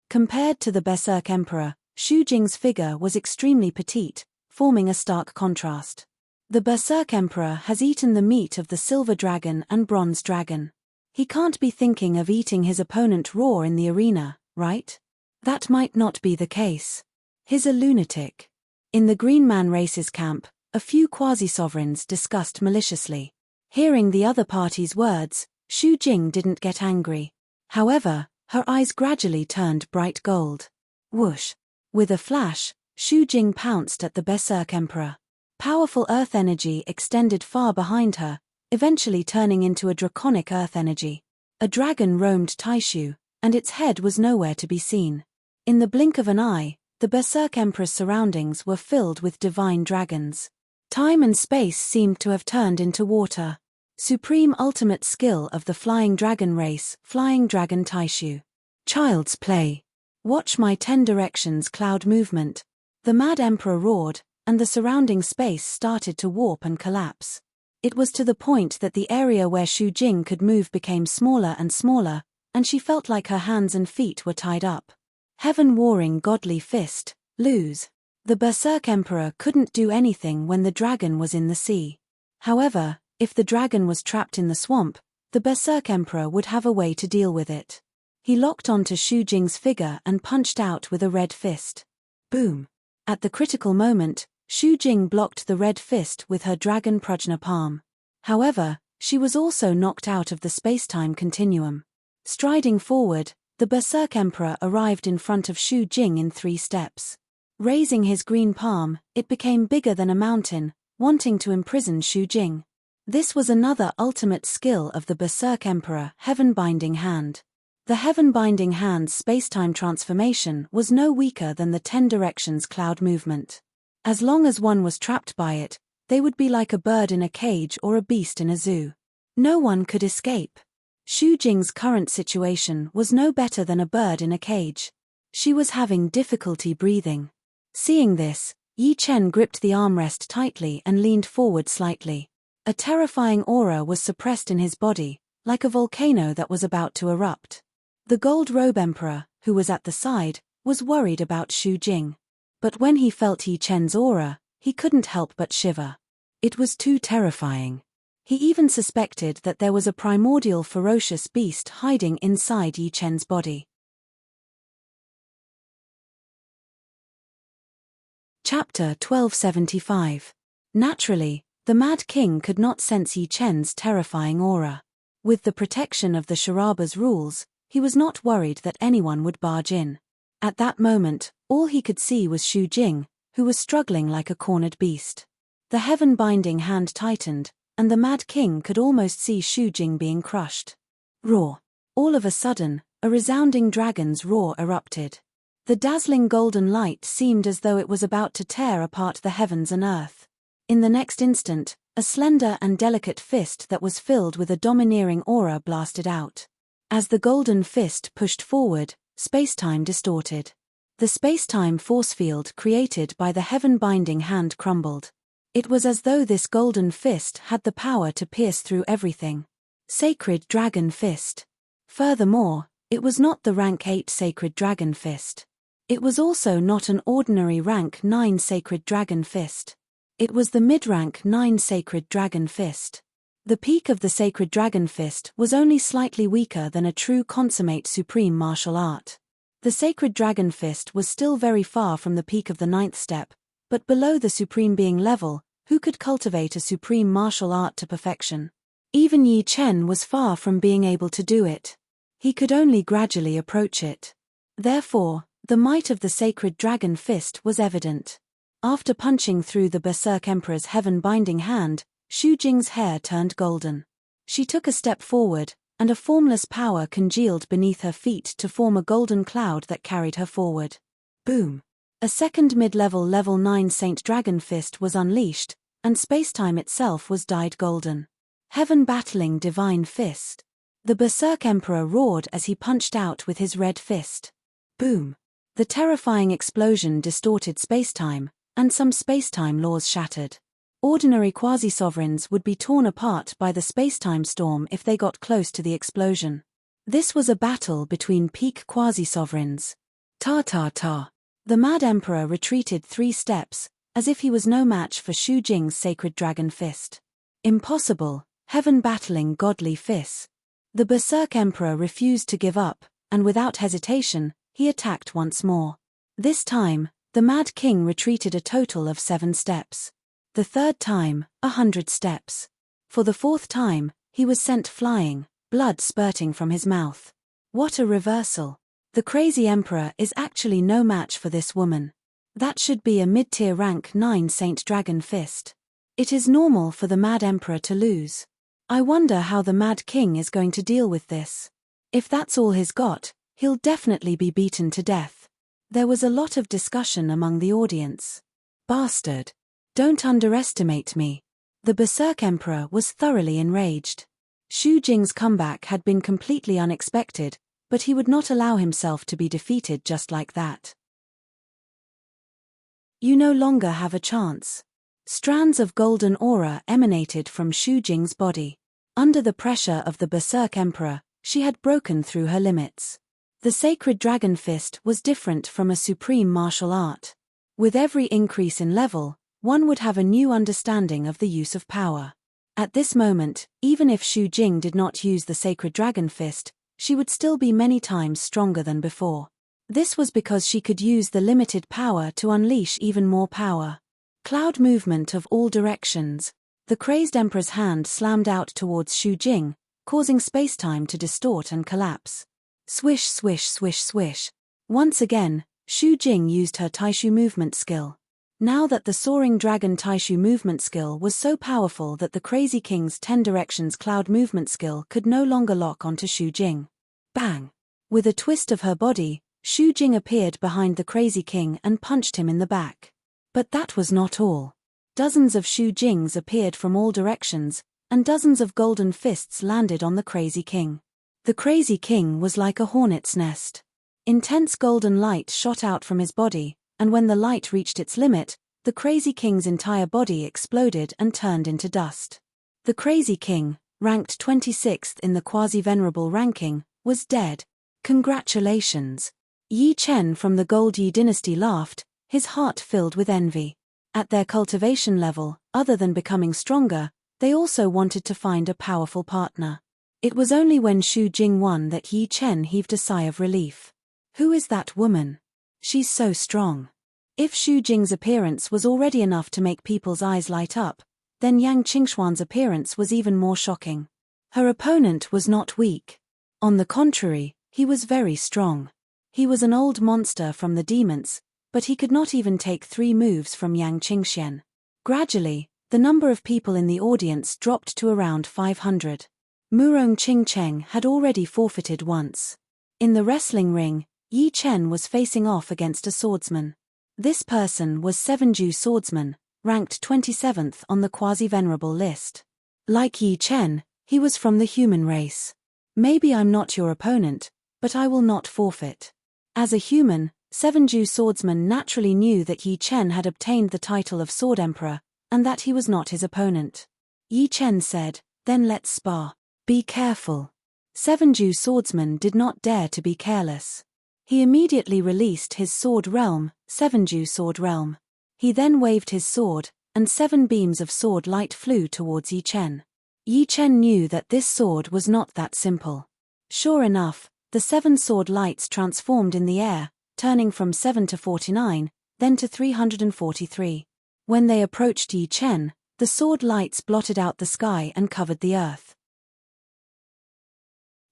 Compared to the Berserk Emperor, Shu Jing's figure was extremely petite, forming a stark contrast. The Berserk Emperor has eaten the meat of the Silver Dragon and Bronze Dragon. He can't be thinking of eating his opponent raw in the arena, right? That might not be the case. He's a lunatic. In the Green Man Race's camp, a few quasi-sovereigns discussed maliciously. Hearing the other party's words, Shu Jing didn't get angry. However, her eyes gradually turned bright gold. Whoosh! With a flash, Shu Jing pounced at the Berserk Emperor. Powerful earth energy extended far behind her, eventually turning into a draconic earth energy. A dragon roamed Taishu, and its head was nowhere to be seen. In the blink of an eye, the Berserk Emperor's surroundings were filled with divine dragons. Time and space seemed to have turned into water. Supreme ultimate skill of the Flying Dragon race, Flying Dragon Taishu. Child's play. Watch my 10 directions cloud movement. The Mad Emperor roared, and the surrounding space started to warp and collapse. It was to the point that the area where Shu Jing could move became smaller and smaller, and she felt like her hands and feet were tied up. Heaven warring godly fist, lose. The Berserk Emperor couldn't do anything when the dragon was in the sea. However, if the dragon was trapped in the swamp, the Berserk Emperor would have a way to deal with it. He locked onto Shu Jing's figure and punched out with a red fist. Boom! At the critical moment, Shu Jing blocked the red fist with her dragon prajna palm. However, she was also knocked out of the space-time continuum. Striding forward, the Berserk Emperor arrived in front of Shu Jing in 3 steps. Raising his green palm, it became bigger than a mountain, wanting to imprison Shu Jing. This was another ultimate skill of the Berserk Emperor, Heaven-Binding Hand. The Heaven-Binding Hand's space-time transformation was no weaker than the 10 directions cloud movement. As long as one was trapped by it, they would be like a bird in a cage or a beast in a zoo. No one could escape. Shu Jing's current situation was no better than a bird in a cage. She was having difficulty breathing. Seeing this, Yi Chen gripped the armrest tightly and leaned forward slightly. A terrifying aura was suppressed in his body, like a volcano that was about to erupt. The Gold Robe Emperor, who was at the side, was worried about Shu Jing. But when he felt Yi Chen's aura, he couldn't help but shiver. It was too terrifying. He even suspected that there was a primordial ferocious beast hiding inside Yi Chen's body. Chapter 1275. Naturally, the Mad King could not sense Yi Chen's terrifying aura. With the protection of the Sharaba's rules, he was not worried that anyone would barge in. At that moment, all he could see was Shu Jing, who was struggling like a cornered beast. The Heaven-Binding Hand tightened, and the Mad King could almost see Shu Jing being crushed. Roar! All of a sudden, a resounding dragon's roar erupted. The dazzling golden light seemed as though it was about to tear apart the heavens and earth. In the next instant, a slender and delicate fist that was filled with a domineering aura blasted out. As the golden fist pushed forward, space-time distorted. The space-time force field created by the Heaven-Binding Hand crumbled. It was as though this golden fist had the power to pierce through everything. Sacred Dragon Fist. Furthermore, it was not the rank 8 Sacred Dragon Fist. It was also not an ordinary rank 9 Sacred Dragon Fist. It was the mid-rank 9 Sacred Dragon Fist. The peak of the Sacred Dragon Fist was only slightly weaker than a true consummate supreme martial art. The Sacred Dragon Fist was still very far from the peak of the 9th step, but below the supreme being level, who could cultivate a supreme martial art to perfection? Even Yi Chen was far from being able to do it. He could only gradually approach it. Therefore, the might of the Sacred Dragon Fist was evident. After punching through the Berserk Emperor's Heaven-Binding Hand, Shu Jing's hair turned golden. She took a step forward, and a formless power congealed beneath her feet to form a golden cloud that carried her forward. Boom! A second mid-level level 9 Saint Dragon Fist was unleashed, and spacetime itself was dyed golden. Heaven battling Divine Fist. The Berserk Emperor roared as he punched out with his red fist. Boom! The terrifying explosion distorted spacetime, and some spacetime laws shattered. Ordinary quasi-sovereigns would be torn apart by the space-time storm if they got close to the explosion. This was a battle between peak quasi-sovereigns. Ta. The Mad Emperor retreated 3 steps, as if he was no match for Xu Jing's sacred dragon fist. Impossible, heaven-battling godly fists. The Berserk Emperor refused to give up, and without hesitation, he attacked once more. This time, the Mad King retreated a total of 7 steps. The third time, 100 steps. For the 4th time, he was sent flying, blood spurting from his mouth. What a reversal. The crazy emperor is actually no match for this woman. That should be a mid-tier rank 9 Saint Dragon fist. It is normal for the Mad Emperor to lose. I wonder how the Mad King is going to deal with this. If that's all he's got, he'll definitely be beaten to death. There was a lot of discussion among the audience. Bastard. Don't underestimate me. The Berserk Emperor was thoroughly enraged. Xu Jing's comeback had been completely unexpected, but he would not allow himself to be defeated just like that. You no longer have a chance. Strands of golden aura emanated from Xu Jing's body. Under the pressure of the Berserk Emperor, she had broken through her limits. The sacred dragon fist was different from a supreme martial art. With every increase in level, one would have a new understanding of the use of power. At this moment, even if Xu Jing did not use the sacred dragon fist, she would still be many times stronger than before. This was because she could use the limited power to unleash even more power. Cloud movement of all directions. The crazed emperor's hand slammed out towards Xu Jing, causing spacetime to distort and collapse. Swish swish swish swish. Once again, Xu Jing used her Taishu movement skill. Now that the soaring dragon Taishu movement skill was so powerful that the crazy king's 10 directions cloud movement skill could no longer lock onto Xu Jing. Bang! With a twist of her body, Xu Jing appeared behind the crazy king and punched him in the back. But that was not all. Dozens of Xu Jings appeared from all directions, and dozens of golden fists landed on the crazy king. The crazy king was like a hornet's nest. Intense golden light shot out from his body, and when the light reached its limit, the crazy king's entire body exploded and turned into dust. The crazy king, ranked 26th in the quasi-venerable ranking, was dead. Congratulations. Yi Chen from the Gold Yi dynasty laughed, his heart filled with envy. At their cultivation level, other than becoming stronger, they also wanted to find a powerful partner. It was only when Xu Jing won that Yi Chen heaved a sigh of relief. Who is that woman? She's so strong. If Xu Jing's appearance was already enough to make people's eyes light up, then Yang Qingxuan's appearance was even more shocking. Her opponent was not weak. On the contrary, he was very strong. He was an old monster from the demons, but he could not even take 3 moves from Yang Qingxian. Gradually, the number of people in the audience dropped to around 500. Murong Qingcheng had already forfeited once. In the wrestling ring, Yi Chen was facing off against a swordsman. This person was Sevenju Swordsman, ranked 27th on the quasi-venerable list. Like Yi Chen, he was from the human race. Maybe I'm not your opponent, but I will not forfeit. As a human, Sevenju Swordsman naturally knew that Yi Chen had obtained the title of Sword Emperor, and that he was not his opponent. Yi Chen said, "Then let's spar. Be careful." Sevenju Swordsman did not dare to be careless. He immediately released his sword realm, Sevenju Sword Realm. He then waved his sword, and 7 beams of sword light flew towards Yi Chen. Yi Chen knew that this sword was not that simple. Sure enough, the 7 sword lights transformed in the air, turning from 7 to 49, then to 343. When they approached Yi Chen, the sword lights blotted out the sky and covered the earth.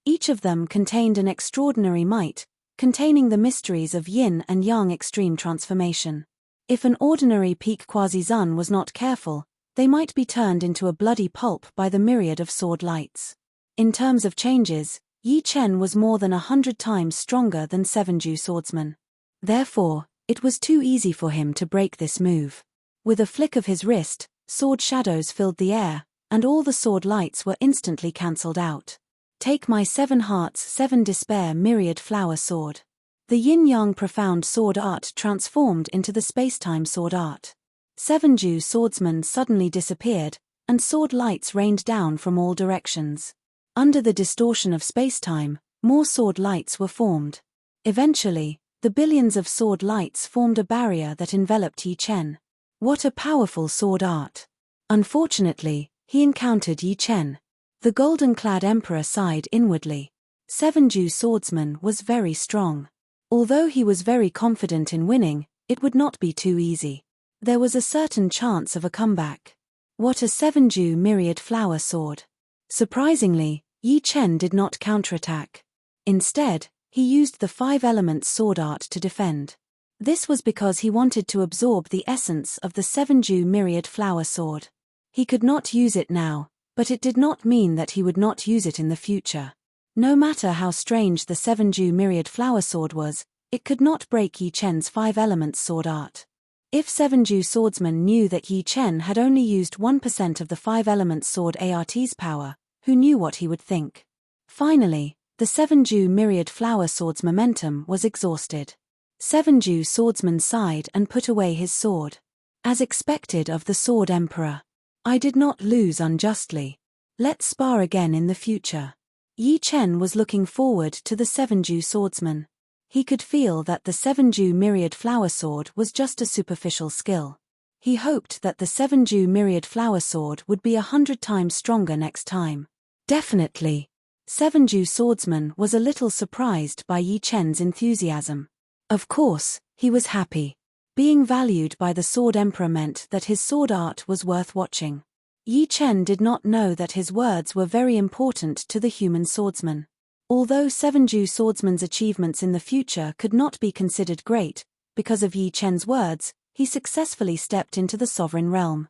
Each of them contained an extraordinary might, containing the mysteries of yin and yang extreme transformation. If an ordinary peak quasi-zun was not careful, they might be turned into a bloody pulp by the myriad of sword lights. In terms of changes, Yi Chen was more than 100 times stronger than Sevenju Swordsman. Therefore, it was too easy for him to break this move. With a flick of his wrist, sword shadows filled the air, and all the sword lights were instantly cancelled out. Take my 7 hearts 7 despair myriad flower sword. The yin-yang profound sword art transformed into the space-time sword art. 7 Jew swordsmen suddenly disappeared, and sword lights rained down from all directions. Under the distortion of space-time, more sword lights were formed. Eventually, the billions of sword lights formed a barrier that enveloped Yi Chen. What a powerful sword art! Unfortunately, he encountered Yi Chen. The golden-clad emperor sighed inwardly. 7 Jew swordsman was very strong. Although he was very confident in winning, it would not be too easy. There was a certain chance of a comeback. What a 7 Jew myriad flower sword! Surprisingly, Yi Chen did not counterattack. Instead, he used the 5 elements sword art to defend. This was because he wanted to absorb the essence of the 7 Jew myriad flower sword. He could not use it now, but it did not mean that he would not use it in the future. No matter how strange the 7 Jew myriad flower sword was, it could not break Yi Chen's 5 elements sword art. If 7 Jew swordsmen knew that Yi Chen had only used 1% of the 5 elements sword art's power, who knew what he would think? Finally, the 7 Jew myriad flower sword's momentum was exhausted. 7 Jew swordsman sighed and put away his sword. As expected of the sword emperor. I did not lose unjustly. Let's spar again in the future. Yi Chen was looking forward to the 7 Jew swordsman. He could feel that the 7 Jew myriad flower sword was just a superficial skill. He hoped that the 7 Jew myriad flower sword would be 100 times stronger next time. Definitely. 7 Jew swordsman was a little surprised by Yi Chen's enthusiasm. Of course, he was happy. Being valued by the sword emperor meant that his sword art was worth watching. Yi Chen did not know that his words were very important to the human swordsman. Although 7 Jew swordsman's achievements in the future could not be considered great, because of Yi Chen's words, he successfully stepped into the sovereign realm.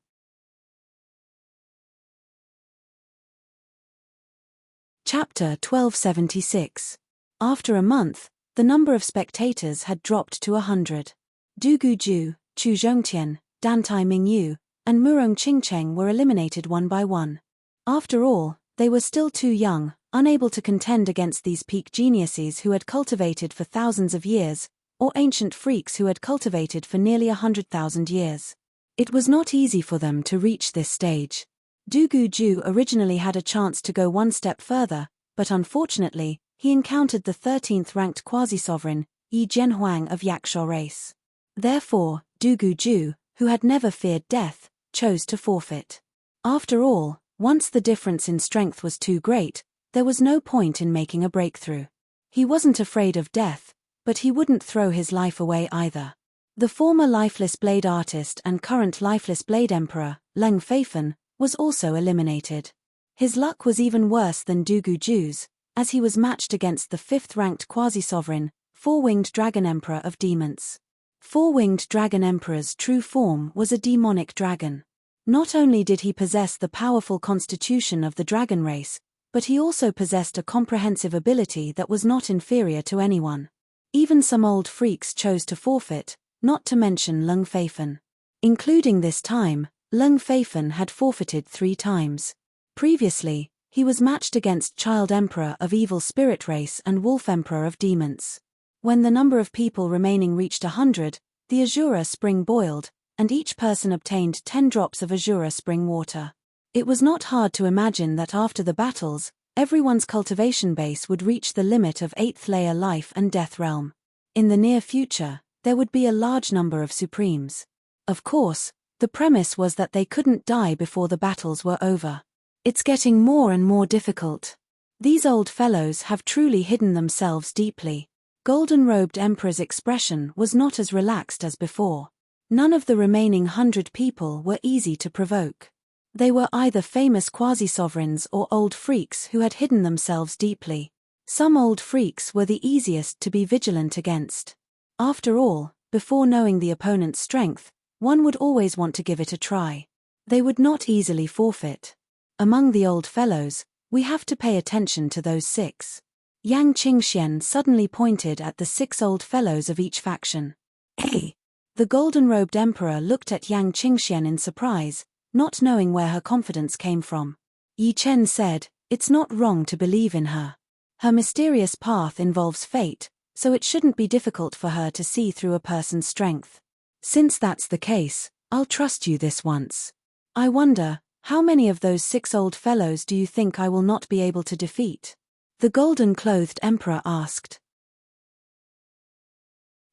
Chapter 1276. After a month, the number of spectators had dropped to 100. Du Guju, Chu Zhongtian, Dantai Mingyu, and Murong Qingcheng were eliminated one by one. After all, they were still too young, unable to contend against these peak geniuses who had cultivated for thousands of years, or ancient freaks who had cultivated for nearly 100,000 years. It was not easy for them to reach this stage. Du Guju originally had a chance to go one step further, but unfortunately, he encountered the 13th-ranked quasi-sovereign, Yi Jianhuang of Yakshaw race. Therefore, Du Guju, who had never feared death, chose to forfeit. After all, once the difference in strength was too great, there was no point in making a breakthrough. He wasn't afraid of death, but he wouldn't throw his life away either. The former lifeless blade artist and current lifeless blade emperor, Leng Feifen, was also eliminated. His luck was even worse than Du Guju's, as he was matched against the 5th-ranked quasi-sovereign, 4-winged dragon emperor of demons. 4-winged dragon emperor's true form was a demonic dragon. Not only did he possess the powerful constitution of the dragon race, but he also possessed a comprehensive ability that was not inferior to anyone. Even some old freaks chose to forfeit, not to mention Leng Feifen. Including this time, Leng Feifen had forfeited 3 times. Previously, he was matched against Child Emperor of Evil Spirit Race and Wolf Emperor of Demons. When the number of people remaining reached 100, the Azura spring boiled, and each person obtained 10 drops of Azura spring water. It was not hard to imagine that after the battles, everyone's cultivation base would reach the limit of 8th layer life and death realm. In the near future, there would be a large number of Supremes. Of course, the premise was that they couldn't die before the battles were over. It's getting more and more difficult. These old fellows have truly hidden themselves deeply. Golden-robed Emperor's expression was not as relaxed as before. None of the remaining 100 people were easy to provoke. They were either famous quasi-sovereigns or old freaks who had hidden themselves deeply. Some old freaks were the easiest to be vigilant against. After all, before knowing the opponent's strength, one would always want to give it a try. They would not easily forfeit. Among the old fellows, we have to pay attention to those 6. Yang Qingxian suddenly pointed at the 6 old fellows of each faction. Hey! The golden-robed emperor looked at Yang Qingxian in surprise, not knowing where her confidence came from. Yi Chen said, "It's not wrong to believe in her. Her mysterious path involves fate, so it shouldn't be difficult for her to see through a person's strength. Since that's the case, I'll trust you this once. I wonder, how many of those 6 old fellows do you think I will not be able to defeat? The golden-clothed emperor asked.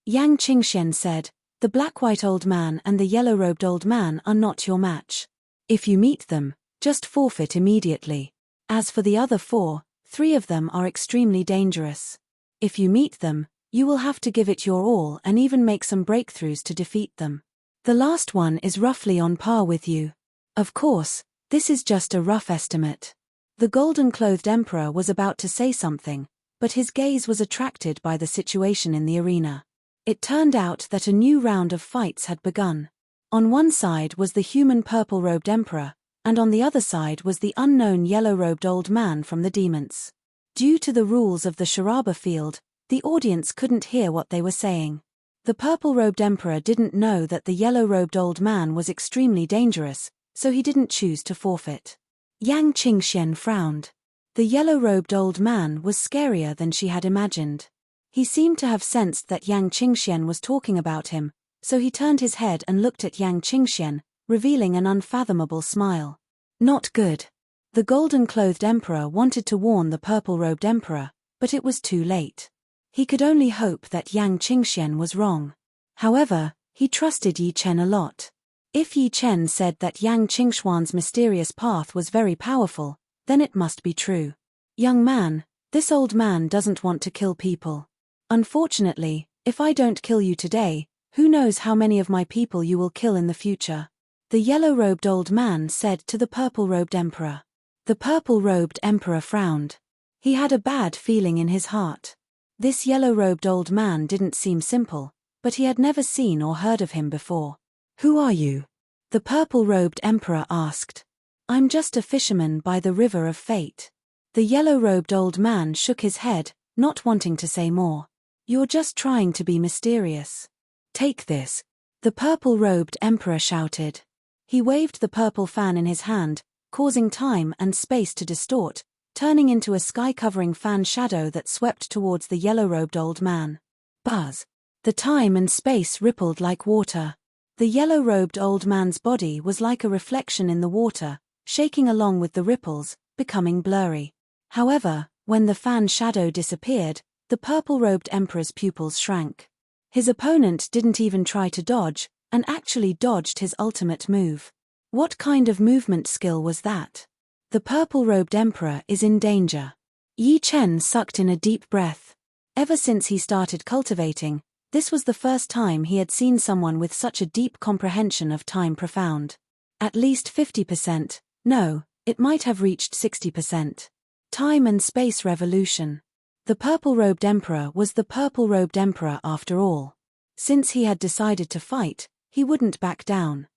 Yang Qingxian said, the black-white old man and the yellow-robed old man are not your match. If you meet them, just forfeit immediately. As for the other 4, 3 of them are extremely dangerous. If you meet them, you will have to give it your all and even make some breakthroughs to defeat them. The last one is roughly on par with you. Of course, this is just a rough estimate. The golden-clothed emperor was about to say something, but his gaze was attracted by the situation in the arena. It turned out that a new round of fights had begun. On one side was the human purple-robed emperor, and on the other side was the unknown yellow-robed old man from the demons. Due to the rules of the charaba field, the audience couldn't hear what they were saying. The purple-robed emperor didn't know that the yellow-robed old man was extremely dangerous, so he didn't choose to forfeit. Yang Qingxian frowned. The yellow-robed old man was scarier than she had imagined. He seemed to have sensed that Yang Qingxian was talking about him, so he turned his head and looked at Yang Qingxian, revealing an unfathomable smile. Not good. The golden-clothed emperor wanted to warn the purple-robed emperor, but it was too late. He could only hope that Yang Qingxian was wrong. However, he trusted Yi Chen a lot. If Yi Chen said that Yang Qingxuan's mysterious path was very powerful, then it must be true. Young man, this old man doesn't want to kill people. Unfortunately, if I don't kill you today, who knows how many of my people you will kill in the future? The yellow-robed old man said to the purple-robed emperor. The purple-robed emperor frowned. He had a bad feeling in his heart. This yellow-robed old man didn't seem simple, but he had never seen or heard of him before. Who are you? The purple-robed emperor asked. I'm just a fisherman by the river of fate. The yellow-robed old man shook his head, not wanting to say more. You're just trying to be mysterious. Take this. The purple-robed emperor shouted. He waved the purple fan in his hand, causing time and space to distort, turning into a sky-covering fan shadow that swept towards the yellow-robed old man. Buzz. The time and space rippled like water. The yellow-robed old man's body was like a reflection in the water, shaking along with the ripples, becoming blurry. However, when the fan shadow disappeared, the purple-robed emperor's pupils shrank. His opponent didn't even try to dodge, and actually dodged his ultimate move. What kind of movement skill was that? The purple-robed emperor is in danger. Yi Chen sucked in a deep breath. Ever since he started cultivating, this was the first time he had seen someone with such a deep comprehension of time profound. At least 50%, no, it might have reached 60%. Time and space revolution. The purple-robed emperor was the purple-robed emperor after all. Since he had decided to fight, he wouldn't back down.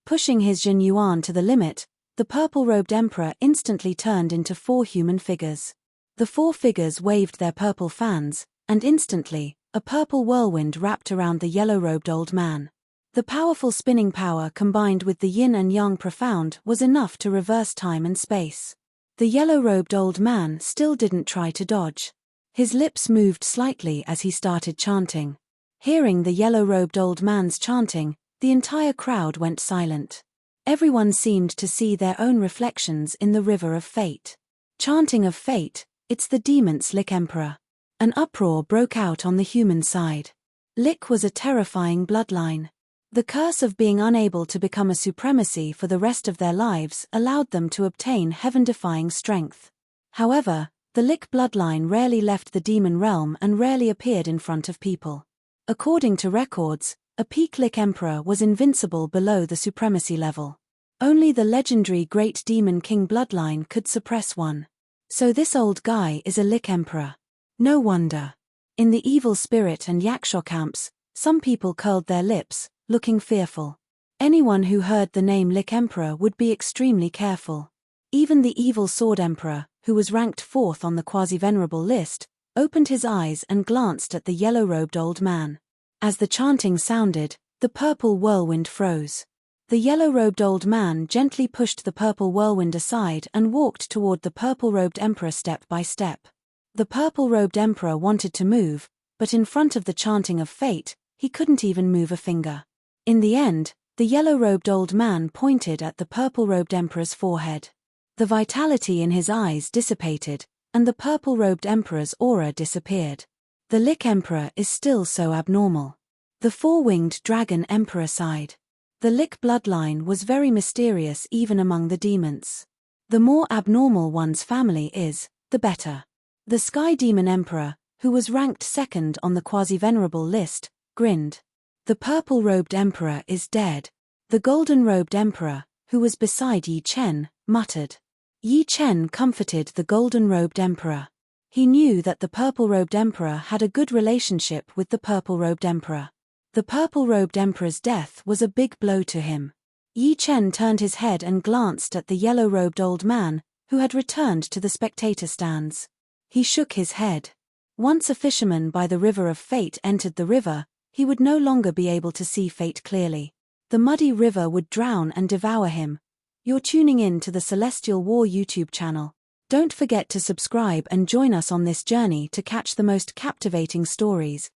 Pushing his Jin Yuan to the limit, the purple-robed emperor instantly turned into 4 human figures. The 4 figures waved their purple fans, and instantly, a purple whirlwind wrapped around the yellow-robed old man. The powerful spinning power combined with the yin and yang profound was enough to reverse time and space. The yellow-robed old man still didn't try to dodge. His lips moved slightly as he started chanting. Hearing the yellow-robed old man's chanting, the entire crowd went silent. Everyone seemed to see their own reflections in the river of fate. Chanting of fate, it's the demon's Lick Emperor. An uproar broke out on the human side. Lick was a terrifying bloodline. The curse of being unable to become a supremacy for the rest of their lives allowed them to obtain heaven-defying strength. However, the Lick bloodline rarely left the demon realm and rarely appeared in front of people. According to records, a peak Lick Emperor was invincible below the supremacy level. Only the legendary Great Demon King bloodline could suppress one. So this old guy is a Lick Emperor. No wonder. In the evil spirit and yaksha camps, some people curled their lips, looking fearful. Anyone who heard the name Lick Emperor would be extremely careful. Even the evil Sword Emperor, who was ranked 4th on the quasi-venerable list, opened his eyes and glanced at the yellow-robed old man. As the chanting sounded, the purple whirlwind froze. The yellow-robed old man gently pushed the purple whirlwind aside and walked toward the purple-robed emperor step by step. The purple-robed emperor wanted to move, but in front of the chanting of fate, he couldn't even move a finger. In the end, the yellow-robed old man pointed at the purple-robed emperor's forehead. The vitality in his eyes dissipated, and the purple-robed emperor's aura disappeared. The Lick Emperor is still so abnormal. The four-winged dragon emperor sighed. The Lick bloodline was very mysterious even among the demons. The more abnormal one's family is, the better. The Sky Demon Emperor, who was ranked second on the quasi-venerable list, grinned. The purple-robed emperor is dead. The golden-robed emperor, who was beside Yi Chen, muttered. Yi Chen comforted the golden-robed emperor. He knew that the purple-robed emperor had a good relationship with the purple-robed emperor. The purple-robed emperor's death was a big blow to him. Yi Chen turned his head and glanced at the yellow-robed old man, who had returned to the spectator stands. He shook his head. Once a fisherman by the river of fate entered the river, he would no longer be able to see fate clearly. The muddy river would drown and devour him. You're tuning in to the Celestial War YouTube channel. Don't forget to subscribe and join us on this journey to catch the most captivating stories.